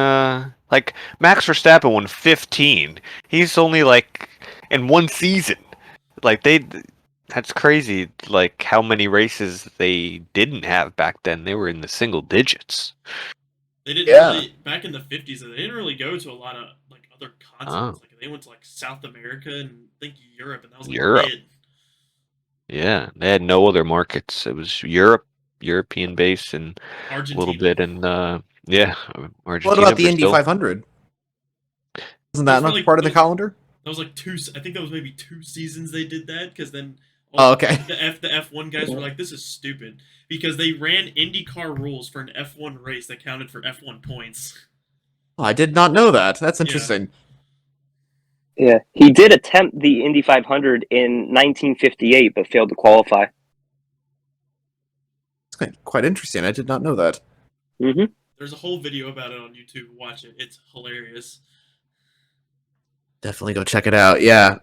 Speaker 1: like Max Verstappen won 15. He's only like in one season. Like that's crazy. Like how many races they didn't have back then. They were in the single digits.
Speaker 7: They didn't really back in the 50s. They didn't really go to a lot of like other continents. Like they went to like South America and I think Europe, and that was like
Speaker 1: Europe.
Speaker 7: it.
Speaker 1: Yeah, they had no other markets. It was European base, and
Speaker 7: Argentina.
Speaker 1: a little bit in Argentina.
Speaker 6: What about the
Speaker 1: Brazil.
Speaker 6: Indy 500? Isn't that not part of the calendar?
Speaker 7: That was like 2. I think that was maybe 2 seasons they did that because then.
Speaker 6: Okay.
Speaker 7: The F1 guys were like, "This is stupid," because they ran IndyCar rules for an F1 race that counted for F1 points.
Speaker 6: Oh, I did not know that. That's interesting.
Speaker 2: Yeah, he did attempt the Indy 500 in 1958, but failed to qualify.
Speaker 6: It's quite interesting. I did not know that.
Speaker 2: Mm-hmm.
Speaker 7: There's a whole video about it on YouTube. Watch it. It's hilarious.
Speaker 6: Definitely go check it out. Yeah.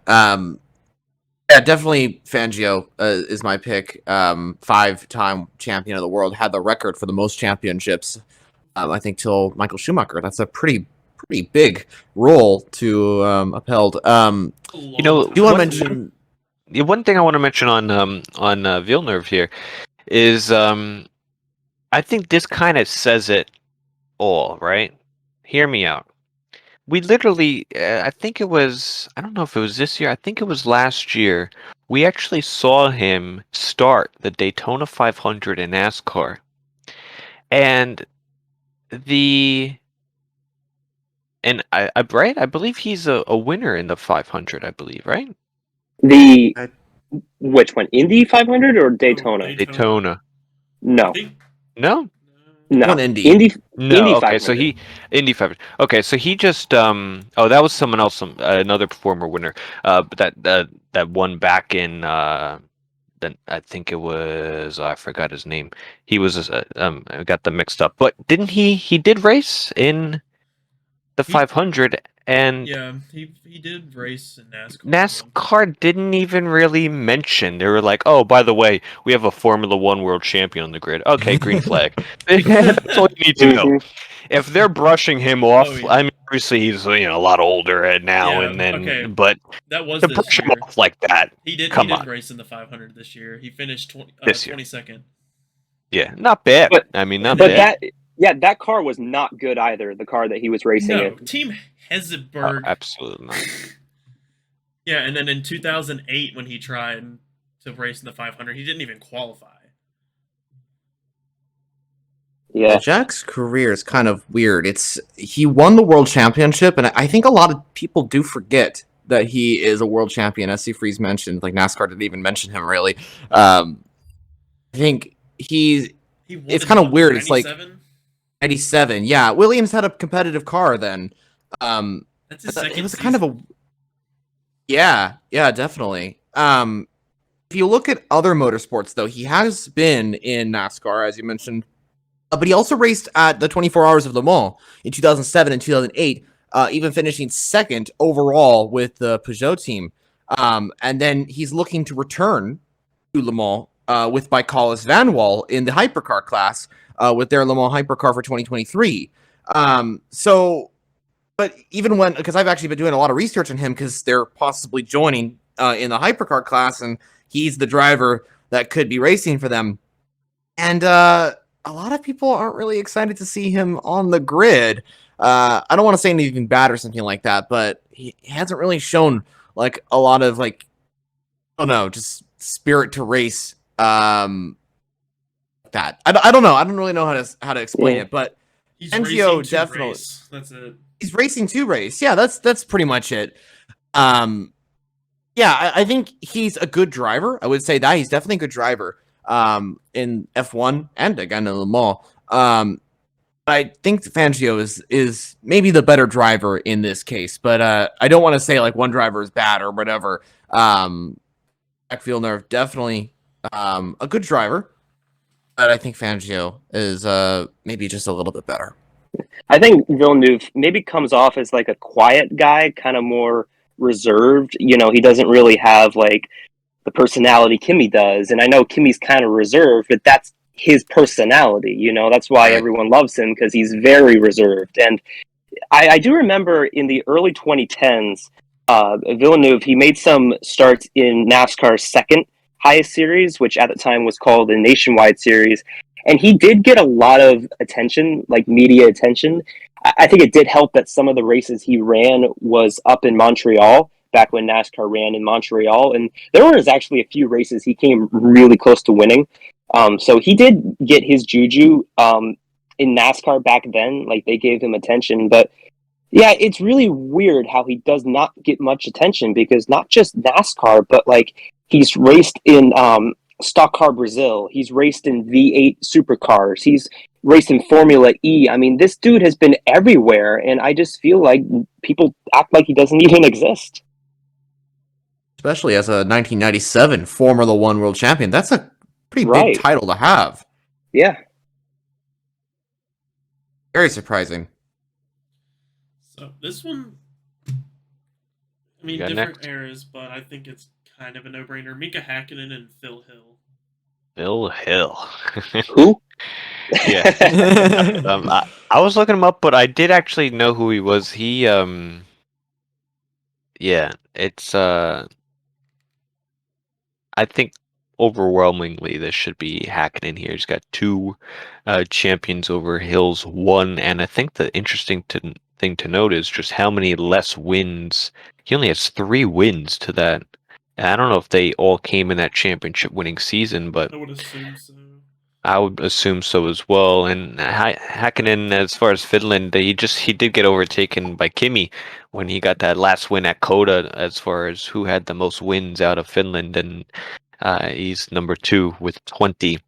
Speaker 6: Yeah, definitely Fangio is my pick. 5-time champion of the world, had the record for the most championships. I think till Michael Schumacher. That's a pretty big role to upheld. Do you want to mention?
Speaker 1: One thing I want to mention on Villeneuve here is I think this kind of says it all, right? Hear me out. We literally, I think it was, I don't know if it was this year, I think it was last year, we actually saw him start the Daytona 500 in NASCAR. And I believe he's a winner in the 500, I believe, right?
Speaker 2: Which one? Indy 500 or Daytona?
Speaker 1: Daytona.
Speaker 2: No.
Speaker 1: No?
Speaker 2: No.
Speaker 6: One Indy.
Speaker 1: No,
Speaker 2: Indy
Speaker 1: okay,
Speaker 2: 500.
Speaker 1: so Indy 500. Okay, so he just that was someone else, another performer winner. But that won back in then I think it was I forgot his name. He was I got them mixed up. But didn't he did race in the 500 and
Speaker 7: yeah, he did race in NASCAR.
Speaker 1: NASCAR didn't even really mention. They were like, "Oh, by the way, we have a Formula 1 world champion on the grid." Okay, green flag. That's all you need to know. If they're brushing him off, I mean, obviously he's a lot older now, and then but
Speaker 7: that was
Speaker 1: to brush him off like that.
Speaker 7: He did race in the 500 this year. He finished 22nd.
Speaker 1: Yeah, not bad.
Speaker 2: But,
Speaker 1: I mean, not
Speaker 2: but
Speaker 1: bad.
Speaker 2: that car was not good either. The car that he was racing in.
Speaker 7: Team Hesselberg.
Speaker 1: Absolutely not.
Speaker 7: Yeah, and then in 2008 when he tried to race in the 500, he didn't even qualify.
Speaker 2: Yeah.
Speaker 6: Jack's career is kind of weird. He won the world championship, and I think a lot of people do forget that he is a world champion. As Freeze mentioned, like NASCAR didn't even mention him really. I think
Speaker 7: He won
Speaker 6: it's
Speaker 7: in
Speaker 6: kind of
Speaker 7: what,
Speaker 6: weird. It's like
Speaker 7: 97?
Speaker 6: 97. Yeah, Williams had a competitive car then.
Speaker 7: That's his second
Speaker 6: It was
Speaker 7: season.
Speaker 6: kind of a yeah, definitely. If you look at other motorsports, though, he has been in NASCAR, as you mentioned, but he also raced at the 24 Hours of Le Mans in 2007 and 2008, even finishing second overall with the Peugeot team. And then he's looking to return to Le Mans with Bicalis Van Wall in the hypercar class with their Le Mans hypercar for 2023. But even when, because I've actually been doing a lot of research on him because they're possibly joining in the hypercar class, and he's the driver that could be racing for them. And a lot of people aren't really excited to see him on the grid. I don't want to say anything bad or something like that, but he hasn't really shown like a lot of like, I don't know, just spirit to race. That I don't know. I don't really know how to explain it, but
Speaker 7: He's
Speaker 6: Fangio
Speaker 7: racing to
Speaker 6: definitely.
Speaker 7: race. That's it.
Speaker 6: He's racing to race. Yeah, that's pretty much it. Yeah, I think he's a good driver. I would say that he's definitely a good driver in F1 and again in Le Mans. I think Fangio is maybe the better driver in this case, but I don't want to say like one driver is bad or whatever. Jack Villeneuve definitely a good driver, but I think Fangio is maybe just a little bit better.
Speaker 2: I think Villeneuve maybe comes off as like a quiet guy, kind of more reserved. You know, he doesn't really have like the personality Kimi does. And I know Kimi's kind of reserved, but that's his personality. You know, that's why everyone loves him, because he's very reserved. And I do remember in the early 2010s, Villeneuve, he made some starts in NASCAR's second highest series, which at the time was called the Nationwide Series. And he did get a lot of attention, like media attention. I think it did help that some of the races he ran was up in Montreal, back when NASCAR ran in Montreal. And there was actually a few races he came really close to winning. So he did get his juju in NASCAR back then. Like, they gave him attention. But yeah, it's really weird how he does not get much attention, because not just NASCAR, but like he's raced in Stock Car Brazil. He's raced in V8 supercars. He's raced in Formula E. I mean, this dude has been everywhere, and I just feel like people act like he doesn't even exist.
Speaker 6: Especially as a 1997 Formula One world champion. That's a pretty
Speaker 2: Right.
Speaker 6: big title to have.
Speaker 2: Yeah.
Speaker 6: Very surprising.
Speaker 7: So this one, I mean,
Speaker 1: got
Speaker 7: different
Speaker 1: next?
Speaker 7: eras, but I think it's kind of a no-brainer. Mika Hakkinen and Phil Hill.
Speaker 1: Phil Hill.
Speaker 2: Who?
Speaker 1: Yeah. I was looking him up, but I did actually know who he was. He yeah, it's I think overwhelmingly this should be Hakkinen here. He's got two champions over Hill's one, and I think the interesting thing to note is just how many less wins. He only has 3 wins to that. And I don't know if they all came in that championship winning season, but
Speaker 7: I would assume so.
Speaker 1: I would assume so as well. And Hakkinen, as far as Finland, he did get overtaken by Kimi when he got that last win at Coda, as far as who had the most wins out of Finland, and he's number 2 with 20.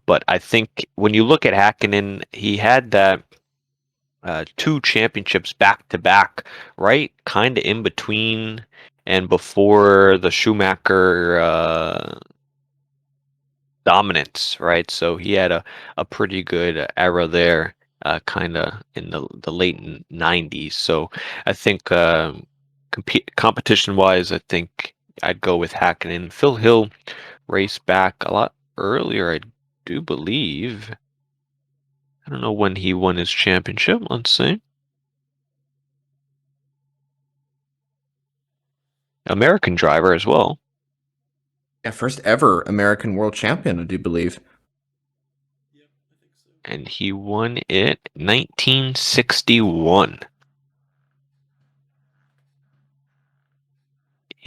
Speaker 1: But I think when you look at Hakkinen, he had that 2 championships back to back, right? Kind of in between and before the Schumacher dominance, right? So he had a pretty good era there, kind of in the late 90s. So I think competition-wise, I think I'd go with Hakkinen. Phil Hill raced back a lot earlier, I do believe. I don't know when he won his championship. Let's see. American driver as well.
Speaker 6: Yeah, first ever American world champion, I do believe.
Speaker 7: Yep, I think so.
Speaker 1: And he won it 1961.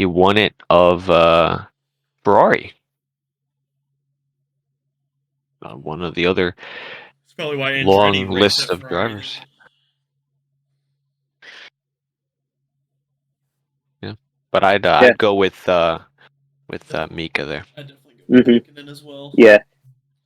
Speaker 1: He won it of Ferrari. One of the other
Speaker 7: That's probably why Andretti
Speaker 1: long
Speaker 7: raced
Speaker 1: list
Speaker 7: at
Speaker 1: of
Speaker 7: Ferrari
Speaker 1: drivers.
Speaker 7: then.
Speaker 1: Yeah, but I'd go with Mika there.
Speaker 7: I'd definitely go with Hakkinen as well.
Speaker 2: Yeah,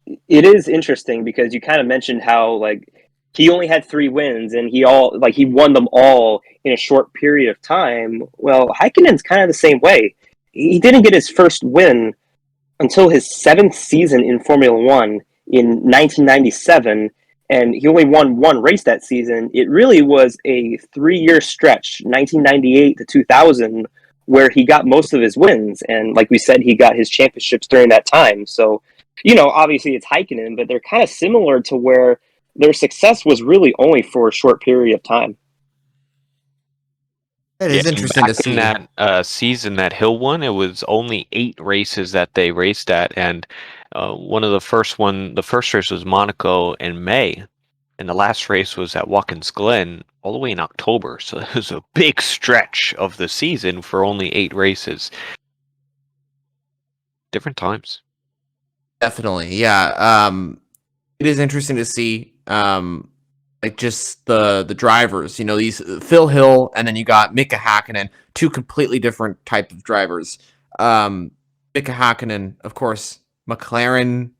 Speaker 2: it is interesting because you kind of mentioned how like he only had 3 wins and he won them all in a short period of time. Well, Haikkinen's kind of the same way. He didn't get his first win until his 7th season in Formula One in 1997, and he only won 1 race that season. It really was a 3-year stretch, 1998 to 2000, where he got most of his wins, and like we said, he got his championships during that time. So, obviously it's Hakkinen, but they're kind of similar to where their success was really only for a short period of time.
Speaker 6: It is interesting to
Speaker 1: back
Speaker 6: see.
Speaker 1: in that season that Hill won, it was only 8 races that they raced at, and the first race was Monaco in May, and the last race was at Watkins Glen all the way in October. So it was a big stretch of the season for only 8 races. Different times.
Speaker 6: Definitely, yeah. It is interesting to see, like just the drivers. These Phil Hill, and then you got Mika Hakkinen, 2 completely different type of drivers. Mika Hakkinen, of course, McLaren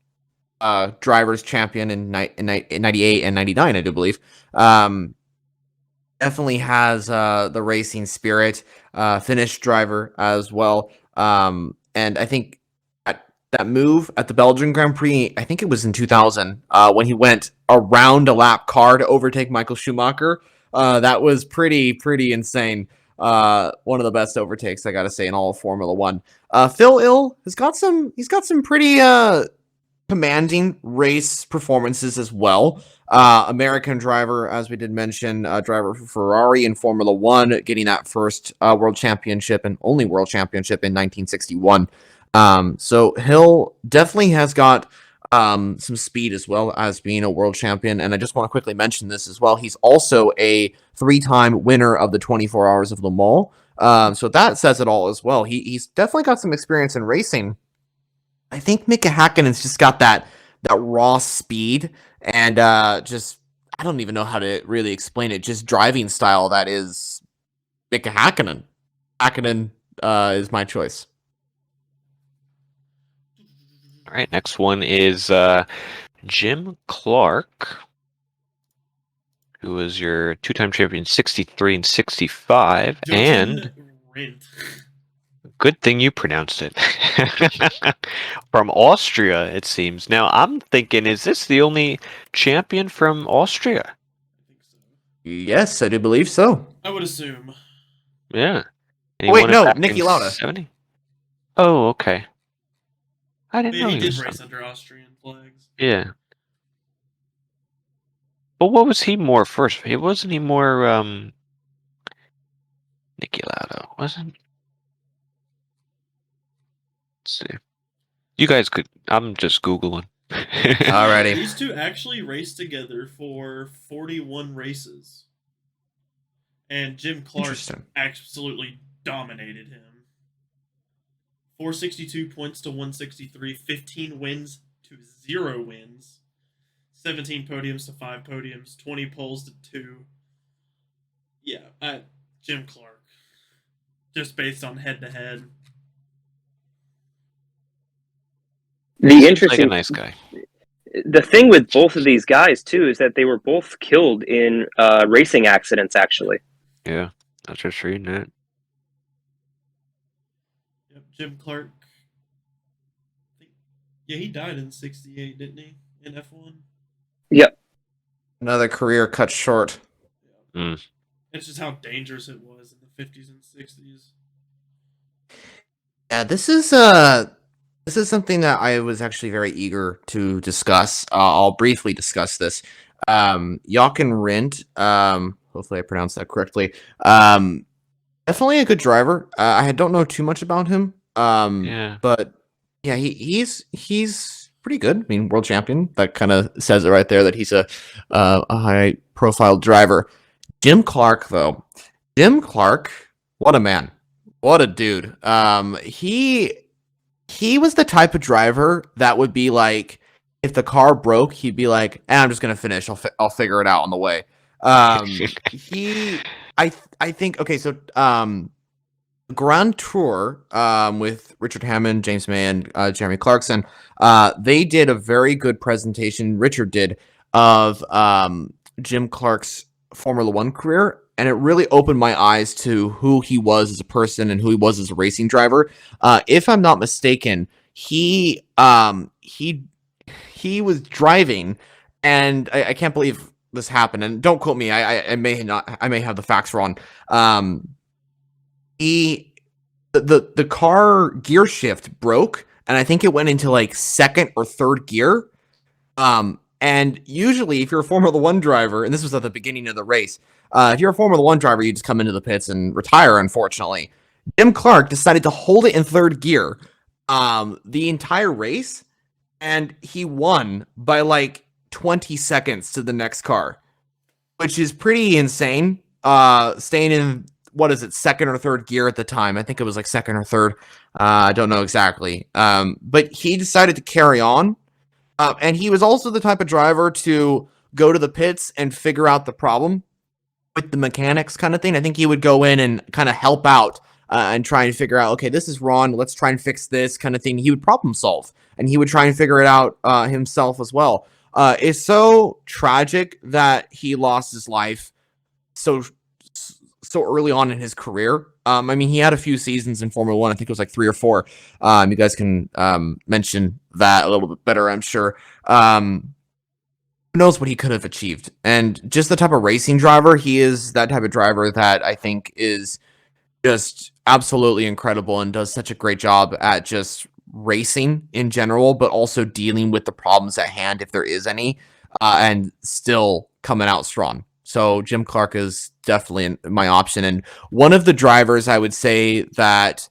Speaker 6: drivers champion in 98 and 99, I do believe. Definitely has the racing spirit. Finnish driver as well. And I think that move at the Belgian Grand Prix, I think it was in 2000, when he went around a lap car to overtake Michael Schumacher. That was pretty insane. One of the best overtakes, I gotta say, in all of Formula One. Phil Hill he's got some pretty commanding race performances as well. American driver, as we did mention, driver for Ferrari in Formula One, getting that first world championship and only world championship in 1961. So Hill definitely has got some speed as well as being a world champion. And I just want to quickly mention this as well. He's also a 3-time winner of the 24 Hours of Le Mans. So that says it all as well. He's definitely got some experience in racing. I think Mika Hakkinen's just got that raw speed and just, I don't even know how to really explain it, just driving style that is Mika Hakkinen. Hakkinen is my choice.
Speaker 1: All right, next one is Jim Clark, who was your 2-time champion, 63 and 65, and
Speaker 7: Rindt.
Speaker 1: good thing you pronounced it. From Austria, it seems. Now, I'm thinking, is this the only champion from Austria?
Speaker 7: I think so.
Speaker 6: Yes, I do believe so.
Speaker 7: I would assume.
Speaker 1: Yeah. And he
Speaker 6: Wait,
Speaker 1: won it
Speaker 6: no,
Speaker 1: back
Speaker 6: Niki
Speaker 1: in
Speaker 6: Lauda.
Speaker 1: 70? Oh, okay. I didn't know
Speaker 7: He
Speaker 1: he
Speaker 7: did
Speaker 1: was
Speaker 7: race under Austrian flags.
Speaker 1: Yeah. But what was he more first? Wasn't he more Niki Lauda, wasn't? Let's see. You guys could. I'm just Googling.
Speaker 6: Alrighty.
Speaker 7: These two actually raced together for 41 races. And Jim Clark
Speaker 6: Interesting.
Speaker 7: absolutely dominated him. 462 points to 163, 15 wins to 0 wins, 17 podiums to 5 podiums, 20 poles to 2. Yeah, Jim Clark. Just based on head-to-head.
Speaker 2: The interesting,
Speaker 1: like a nice guy.
Speaker 2: The thing with both of these guys too is that they were both killed in racing accidents. Actually,
Speaker 1: Yeah, I was just reading it.
Speaker 7: Yep, Jim Clark. Yeah, he died in '68, didn't he? In F1.
Speaker 2: Yep.
Speaker 6: Another career cut short.
Speaker 1: Mm.
Speaker 7: It's just how dangerous it was in the '50s and '60s.
Speaker 6: Yeah, this is something that I was actually very eager to discuss. I'll briefly discuss this. Jochen Rindt, hopefully I pronounced that correctly. Definitely a good driver. I don't know too much about him.
Speaker 1: Yeah.
Speaker 6: But yeah, he's pretty good. I mean, world champion. That kind of says it right there that he's a high profile driver. Jim Clark, though. Jim Clark, what a man. What a dude. He was the type of driver that would be like, if the car broke, he'd be like, I'm just gonna finish. I'll figure it out on the way. I think okay. So Grand Tour with Richard Hammond, James May, and Jeremy Clarkson. They did a very good presentation. Richard did of Jim Clark's Formula One career, and it really opened my eyes to who he was as a person and who he was as a racing driver. If I'm not mistaken, he was driving, and I can't believe this happened. And don't quote me. I may have the facts wrong. The car gear shift broke, and I think it went into like second or third gear. And usually, if you're a Formula One driver, and this was at the beginning of the race, if you're a Formula One driver, you just come into the pits and retire, unfortunately. Jim Clark decided to hold it in third gear the entire race, and he won by like 20 seconds to the next car, which is pretty insane. Staying in, what is it, second or third gear at the time. I think it was like second or third. I don't know exactly. But he decided to carry on. And he was also the type of driver to go to the pits and figure out the problem with the mechanics kind of thing. I think he would go in and kind of help out and try and figure out, okay, this is wrong. Let's try and fix this kind of thing. He would problem solve, and he would try and figure it out himself as well. It's so tragic that he lost his life so early on in his career. I mean, he had a few seasons in Formula One. I think it was like 3 or 4. You guys can mention that a little bit better, I'm sure. Who knows what he could have achieved? And just the type of racing driver, he is that type of driver that I think is just absolutely incredible and does such a great job at just racing in general, but also dealing with the problems at hand, if there is any, and still coming out strong. So Jim Clark is definitely my option. And one of the drivers I would say that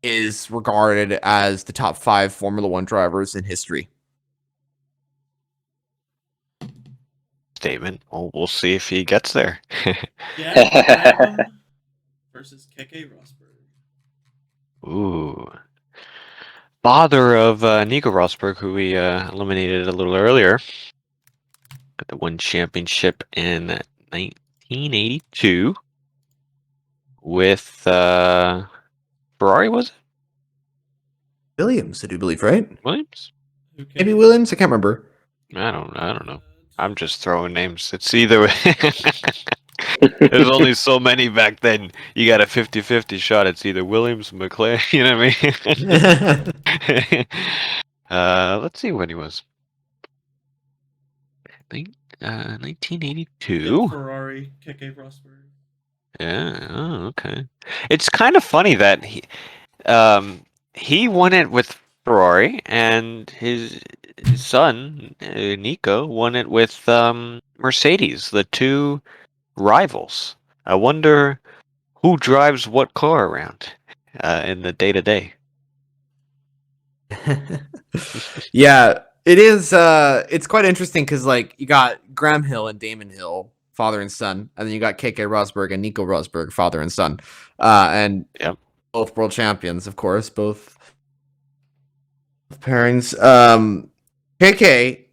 Speaker 6: is regarded as the top 5 Formula One drivers in history.
Speaker 1: Statement. Well, we'll see if he gets there.
Speaker 7: Yeah, Brabham versus Keke Rosberg.
Speaker 1: Ooh. Father of Nico Rosberg, who we eliminated a little earlier. Got the one championship in 1982 with Ferrari, was it?
Speaker 6: Williams, I do believe, right?
Speaker 1: Williams?
Speaker 6: Maybe Williams? I can't remember.
Speaker 1: I don't know. I'm just throwing names. It's either there's only so many back then. You got a 50-50 shot. It's either Williams, McLaren, you know what I mean? Let's see when he was. 1982.
Speaker 7: Ferrari, Keke Rosberg.
Speaker 1: Yeah. Oh, okay. It's kind of funny that he won it with Ferrari, and his son Nico won it with Mercedes, the two rivals. I wonder who drives what car around in the day-to-day.
Speaker 6: Yeah, it is. It's quite interesting because, like, you got Graham Hill and Damon Hill, father and son, and then you got Keke Rosberg and Nico Rosberg, father and son, and
Speaker 1: Yep.
Speaker 6: both world champions, of course, both pairings. Keke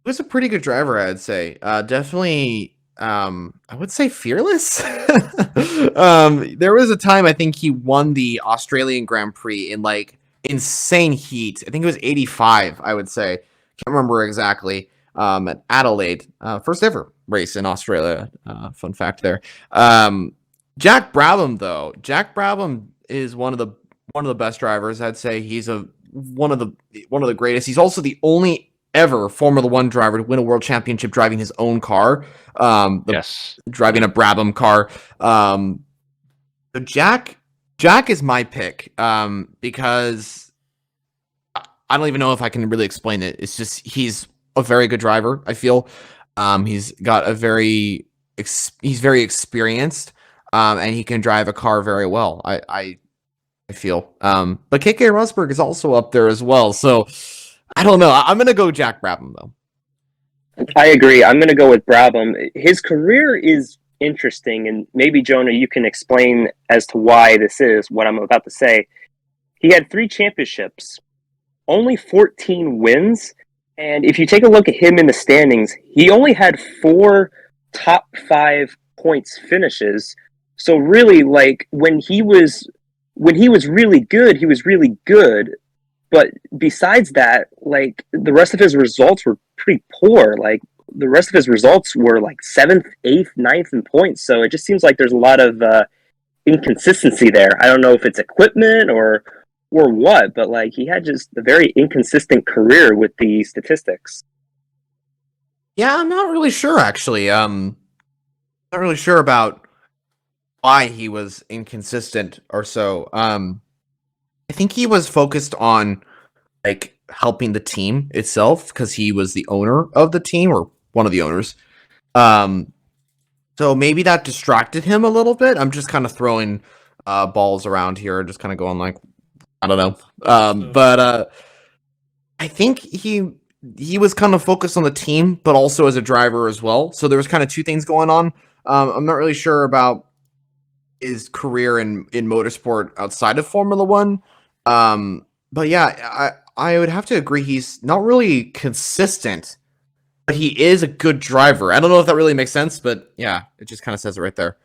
Speaker 6: was a pretty good driver, I'd say. Definitely, I would say fearless. There was a time I think he won the Australian Grand Prix in like insane heat. I think it was 85, I would say. Can't remember exactly. At Adelaide, first ever race in Australia. Fun fact there. Jack Brabham, though. Jack Brabham is one of the best drivers. I'd say he's one of the greatest. He's also the only ever Formula One driver to win a world championship driving his own car.
Speaker 1: Yes.
Speaker 6: Driving a Brabham car. So Jack is my pick because I don't even know if I can really explain it. It's just he's a very good driver, I feel. He's got he's very experienced, and he can drive a car very well. I feel. But Keke Rosberg is also up there as well. So I don't know. I'm gonna go Jack Brabham though.
Speaker 2: I agree. I'm going to go with Brabham. His career is interesting, and maybe Jonah, you can explain as to why this is what I'm about to say. He had 3 championships, only 14 wins, and if you take a look at him in the standings, he only had 4 top 5 points finishes. So really, like when he was really good, he was really good. But besides that, like the rest of his results were pretty poor. Like the rest of his results were like 7th, 8th, 9th in points. So it just seems like there's a lot of inconsistency there. I don't know if it's equipment or what, but like he had just a very inconsistent career with the statistics.
Speaker 6: Yeah, I'm not really sure actually. Not really sure about why he was inconsistent or so. I think he was focused on like helping the team itself because he was the owner of the team or one of the owners. So maybe that distracted him a little bit. I'm just kind of throwing balls around here, just kind of going like, I don't know. But I think he was kind of focused on the team, but also as a driver as well. So there was kind of 2 things going on. I'm not really sure about his career in motorsport outside of Formula One. But yeah, I would have to agree he's not really consistent, but he is a good driver. I don't know if that really makes sense, but yeah, it just kind of says it right there.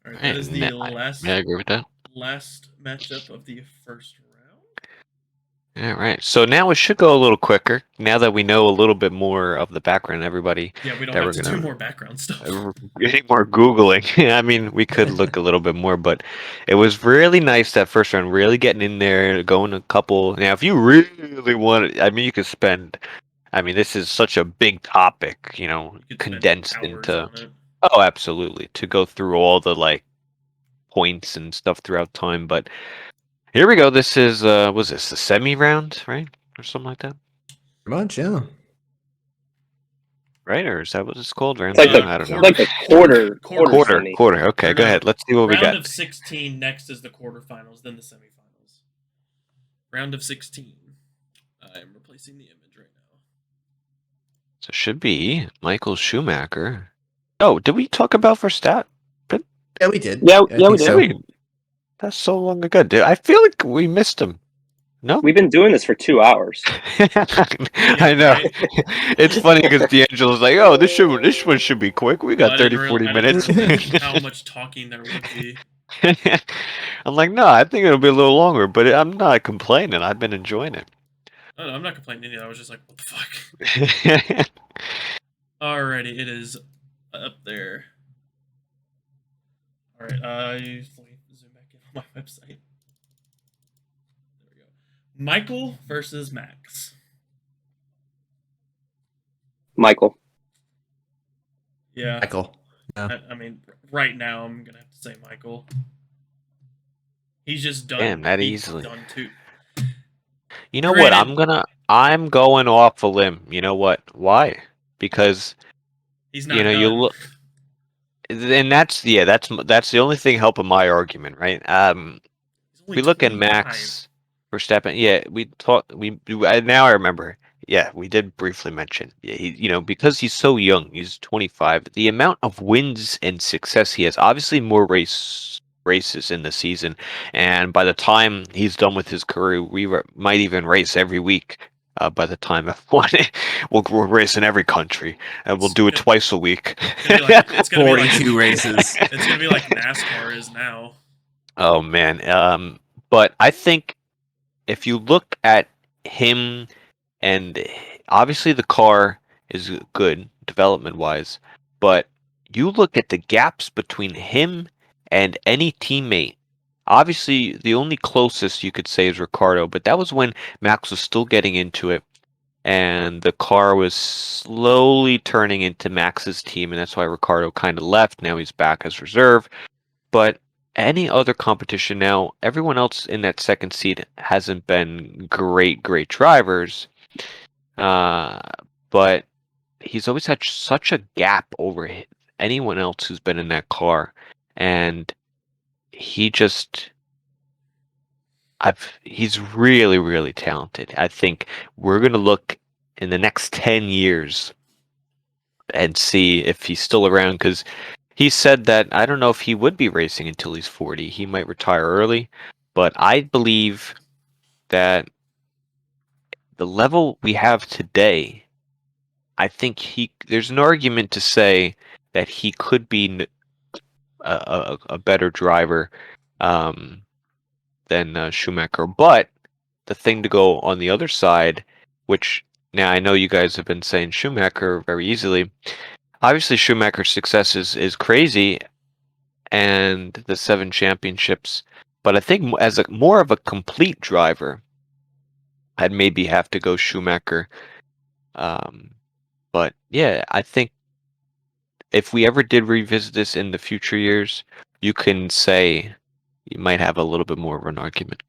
Speaker 7: All right, that is the
Speaker 1: I agree with that.
Speaker 7: last matchup of the first round.
Speaker 1: All right. So now it should go a little quicker now that we know a little bit more of the background. Everybody.
Speaker 7: Yeah, we don't have to do more background stuff.
Speaker 1: Any more Googling. I mean, we could look a little bit more, but it was really nice that first round, really getting in there, going a couple. Now, if you really want it, I mean, you could spend. I mean, this is such a big topic, you know, condensed into. Oh, absolutely. To go through all the like points and stuff throughout time, but. Here we go. This is was this the semi round, right? Or something like that?
Speaker 6: Pretty much, yeah.
Speaker 1: Right? Or is that what it's called? Round
Speaker 2: It's like
Speaker 1: I don't know.
Speaker 2: like the quarter.
Speaker 1: Okay, go ahead. Let's see what we got.
Speaker 7: Round of 16 next is the quarterfinals, then the semifinals. Round of 16. I am replacing the image right now.
Speaker 1: So it should be Michael Schumacher. Oh, did we talk about Verstappen?
Speaker 6: Yeah, we did.
Speaker 2: Yeah, we did.
Speaker 6: So.
Speaker 1: That's so long ago, dude. I feel like we missed him. No?
Speaker 2: We've been doing this for 2 hours.
Speaker 1: I know. It's funny because D'Angelo's like, oh, this one should be quick. We got 30, 40 minutes.
Speaker 7: How much talking there would be.
Speaker 1: I'm like, no, I think it'll be a little longer, but I'm not complaining. I've been enjoying it.
Speaker 7: Oh, no, I'm not complaining either. I was just like, what the fuck? Alrighty, it is up there. Alright, let me zoom back in on my website. There we go. Michael versus Max.
Speaker 2: Michael.
Speaker 7: Yeah.
Speaker 6: Michael. Yeah.
Speaker 7: I mean, right now I'm gonna have to say Michael. He's just done.
Speaker 1: Damn, that easily.
Speaker 7: Done too.
Speaker 1: You know what? I'm going off a limb. You know what? Why? Because
Speaker 7: he's not.
Speaker 1: You look. And that's the only thing helping my argument, right? We look at Max Verstappen. Yeah, now I remember. Yeah, we did briefly mention. Yeah, because he's so young, he's 25. The amount of wins and success he has, obviously more races in the season, and by the time he's done with his career, we might even race every week. By the time F1, we're racing every country, and we'll do it twice a week.
Speaker 7: It's gonna
Speaker 6: 42 races.
Speaker 7: It's gonna be like NASCAR is now.
Speaker 1: Oh man, but I think if you look at him, and obviously the car is good development-wise, but you look at the gaps between him and any teammate. Obviously, the only closest you could say is Ricciardo, but that was when Max was still getting into it, and the car was slowly turning into Max's team, and that's why Ricciardo kind of left. Now he's back as reserve. But any other competition now, everyone else in that second seat hasn't been great drivers, but he's always had such a gap over anyone else who's been in that car, and he's really, really talented. I think we're going to look in the next 10 years and see if he's still around, because he said that I don't know if he would be racing until he's 40. He might retire early, but I believe that the level we have today, I think there's an argument to say that he could be a better driver than Schumacher. But the thing to go on the other side, which now I know you guys have been saying Schumacher very easily. Obviously, Schumacher's success is crazy, and the 7 championships. But I think as a more of a complete driver, I'd maybe have to go Schumacher. But yeah, I think if we ever did revisit this in the future years, you can say you might have a little bit more of an argument.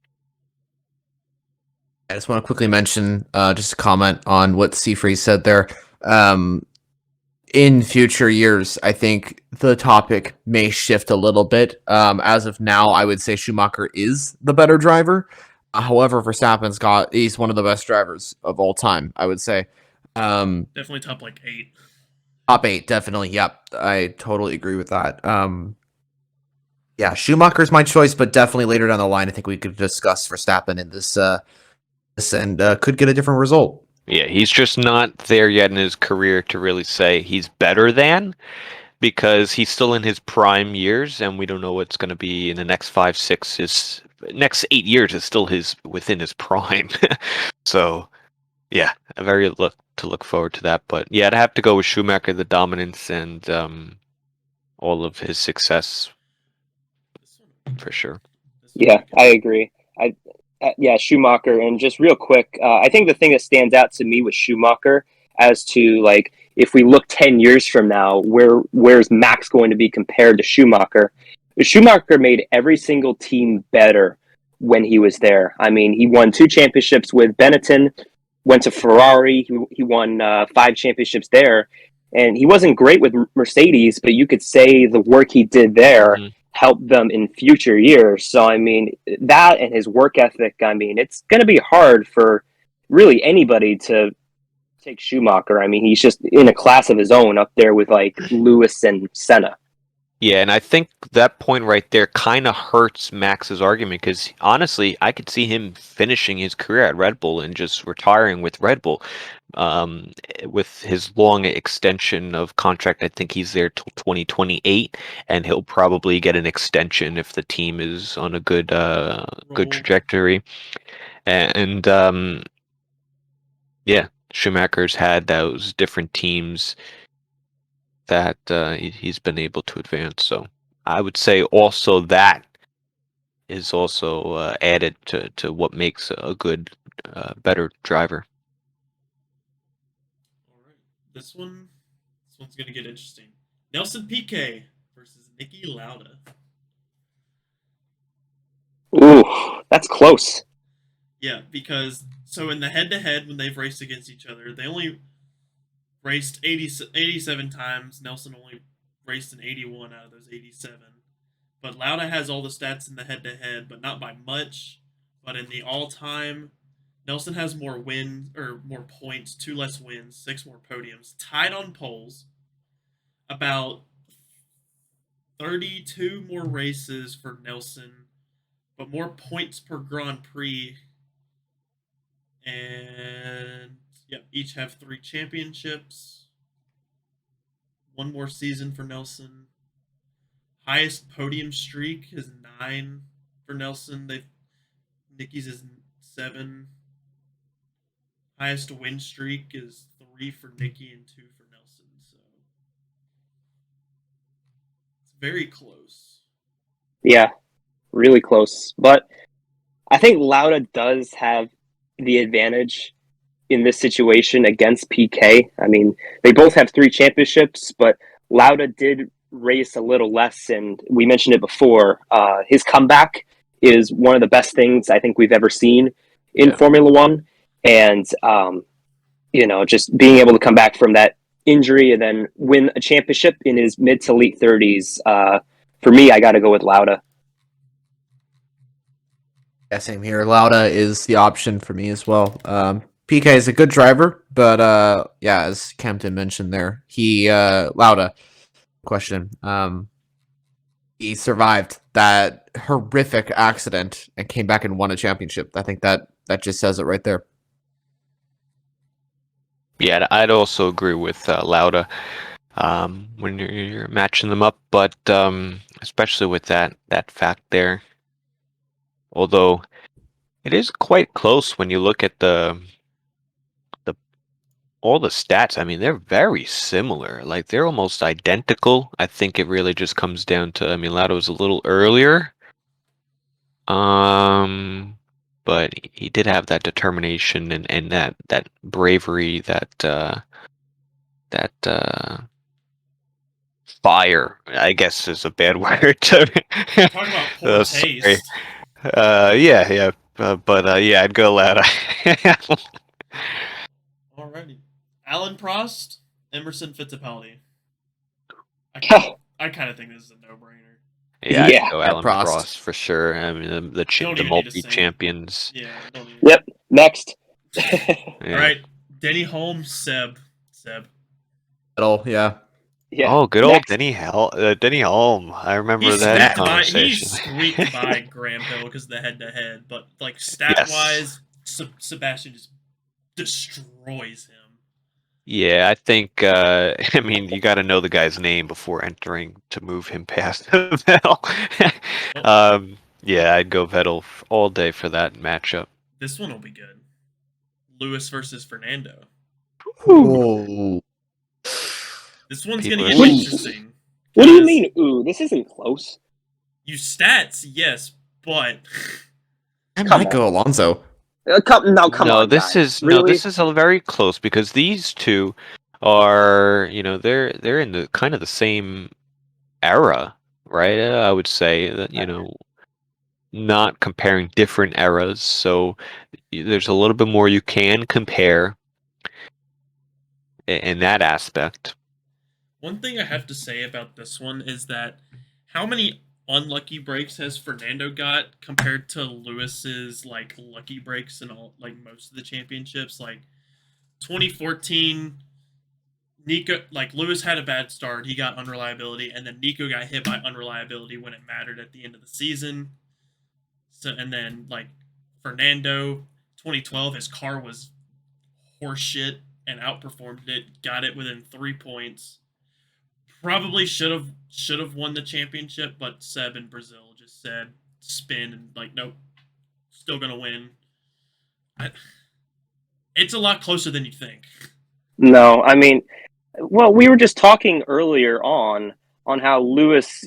Speaker 6: I just want to quickly mention, just a comment on what Seafree said there. In future years, I think the topic may shift a little bit. As of now, I would say Schumacher is the better driver. However, he's one of the best drivers of all time, I would say.
Speaker 7: Definitely top like 8.
Speaker 6: Top 8, definitely. Yep, I totally agree with that. Yeah, Schumacher's my choice, but definitely later down the line, I think we could discuss Verstappen in this and could get a different result.
Speaker 1: Yeah, he's just not there yet in his career to really say he's better than, because he's still in his prime years, and we don't know what's going to be in the next 5, 6, his next 8 years is still within his prime. So, yeah, to look forward to that. But yeah, I'd have to go with Schumacher, the dominance and all of his success for sure.
Speaker 2: Yeah, I agree. Yeah, Schumacher. And just real quick, I think the thing that stands out to me with Schumacher as to like if we look 10 years from now, where's Max going to be compared to Schumacher? Schumacher made every single team better when he was there. I mean, he won 2 championships with Benetton, went to Ferrari, he won 5 championships there, and he wasn't great with Mercedes, but you could say the work he did there help them in future years. So, I mean, that and his work ethic, I mean, it's going to be hard for really anybody to take Schumacher. I mean, he's just in a class of his own up there with like Lewis and Senna.
Speaker 1: Yeah, and I think that point right there kind of hurts Max's argument, because honestly, I could see him finishing his career at Red Bull and just retiring with Red Bull. With his long extension of contract, I think he's there till 2028, and he'll probably get an extension if the team is on a good trajectory. And yeah, Schumacher's had those different teams that he's been able to advance. So I would say also that is also added to what makes a good, better driver.
Speaker 7: All right, this one's gonna get interesting. Nelson Piquet versus Niki Lauda.
Speaker 2: Ooh, that's close.
Speaker 7: Yeah, because so in the head-to-head when they've raced against each other, they only raced 87 times. Nelson only raced in 81 out of those 87. But Lauda has all the stats in the head-to-head, but not by much. But in the all-time, Nelson has more wins or more points, 2 less wins, 6 more podiums, tied on poles. About 32 more races for Nelson, but more points per Grand Prix. And yeah, each have 3 championships. 1 more season for Nelson. Highest podium streak is 9 for Nelson. Niki's is 7. Highest win streak is 3 for Niki and 2 for Nelson. So it's very close.
Speaker 2: Yeah, really close. But I think Lauda does have the advantage in this situation against Piquet. I mean, they both have 3 championships, but Lauda did race a little less, and we mentioned it before. His comeback is one of the best things I think we've ever seen in Formula One, and just being able to come back from that injury and then win a championship in his mid to late 30s. For me, I got to go with Lauda.
Speaker 6: Yeah, same here. Lauda is the option for me as well. PK is a good driver, but yeah, as Campton mentioned there, he Lauda question. He survived that horrific accident and came back and won a championship. I think that just says it right there.
Speaker 1: Yeah, I'd also agree with Lauda when you're matching them up, but especially with that fact there. Although it is quite close when you look at the all the stats. I mean, they're very similar. Like they're almost identical. I think it really just comes down to. I mean, Lauda was a little earlier. But he did have that determination and that bravery, that fire, I guess is a bad word to
Speaker 7: Talk about poor
Speaker 1: sorry.
Speaker 7: taste.
Speaker 1: Yeah, but yeah, I'd go Lauda.
Speaker 7: Alrighty. Alan Prost, Emerson Fittipaldi. I kind of think this is a no-brainer.
Speaker 1: Yeah,
Speaker 2: Yeah.
Speaker 1: I'd go Alan
Speaker 6: Prost.
Speaker 1: Prost for sure. I mean, the
Speaker 7: Don't even need to
Speaker 1: multi
Speaker 7: say.
Speaker 1: champions.
Speaker 7: Yeah. Don't even.
Speaker 2: Yep. Next.
Speaker 1: Yeah.
Speaker 7: All right. Denny Holmes, Seb.
Speaker 6: Vettel, yeah.
Speaker 2: Yeah.
Speaker 1: Oh, good old
Speaker 2: Next.
Speaker 1: Denny Hulme. I remember that
Speaker 7: He
Speaker 1: conversation.
Speaker 7: squeaked by Graham Hill because of the head-to-head, but like stat-wise, Sebastian just destroys him.
Speaker 1: Yeah, I think. I mean, you got to know the guy's name before entering to move him past Vettel. Yeah, I'd go Vettel all day for that matchup.
Speaker 7: This one will be good. Lewis versus Fernando.
Speaker 6: Ooh.
Speaker 7: This one's
Speaker 1: People
Speaker 7: gonna
Speaker 1: are
Speaker 7: get
Speaker 2: saying-
Speaker 7: interesting.
Speaker 2: What do you
Speaker 7: 'cause
Speaker 2: mean? Ooh, this isn't close.
Speaker 7: You stats, yes, but
Speaker 6: I
Speaker 2: Come
Speaker 6: might go Alonso.
Speaker 2: Come on,
Speaker 1: this
Speaker 2: guys.
Speaker 1: is
Speaker 2: Really?
Speaker 1: this is a very close because these two are, they're in the kind of the same era, right? I would say that, not comparing different eras, so there's a little bit more you can compare in that aspect.
Speaker 7: one thing I have to say about this one is that how many unlucky breaks has Fernando got compared to Lewis's like lucky breaks in all like most of the championships? Like 2014, Nico, like Lewis had a bad start, he got unreliability, and then Nico got hit by unreliability when it mattered at the end of the season. So and then like Fernando, 2012, his car was horseshit and outperformed it, got it within 3 points. Probably should have won the championship, but Seb in Brazil just said spin and like nope, still gonna win. It's a lot closer than you think.
Speaker 2: No, I mean, well, we were just talking earlier on how Lewis,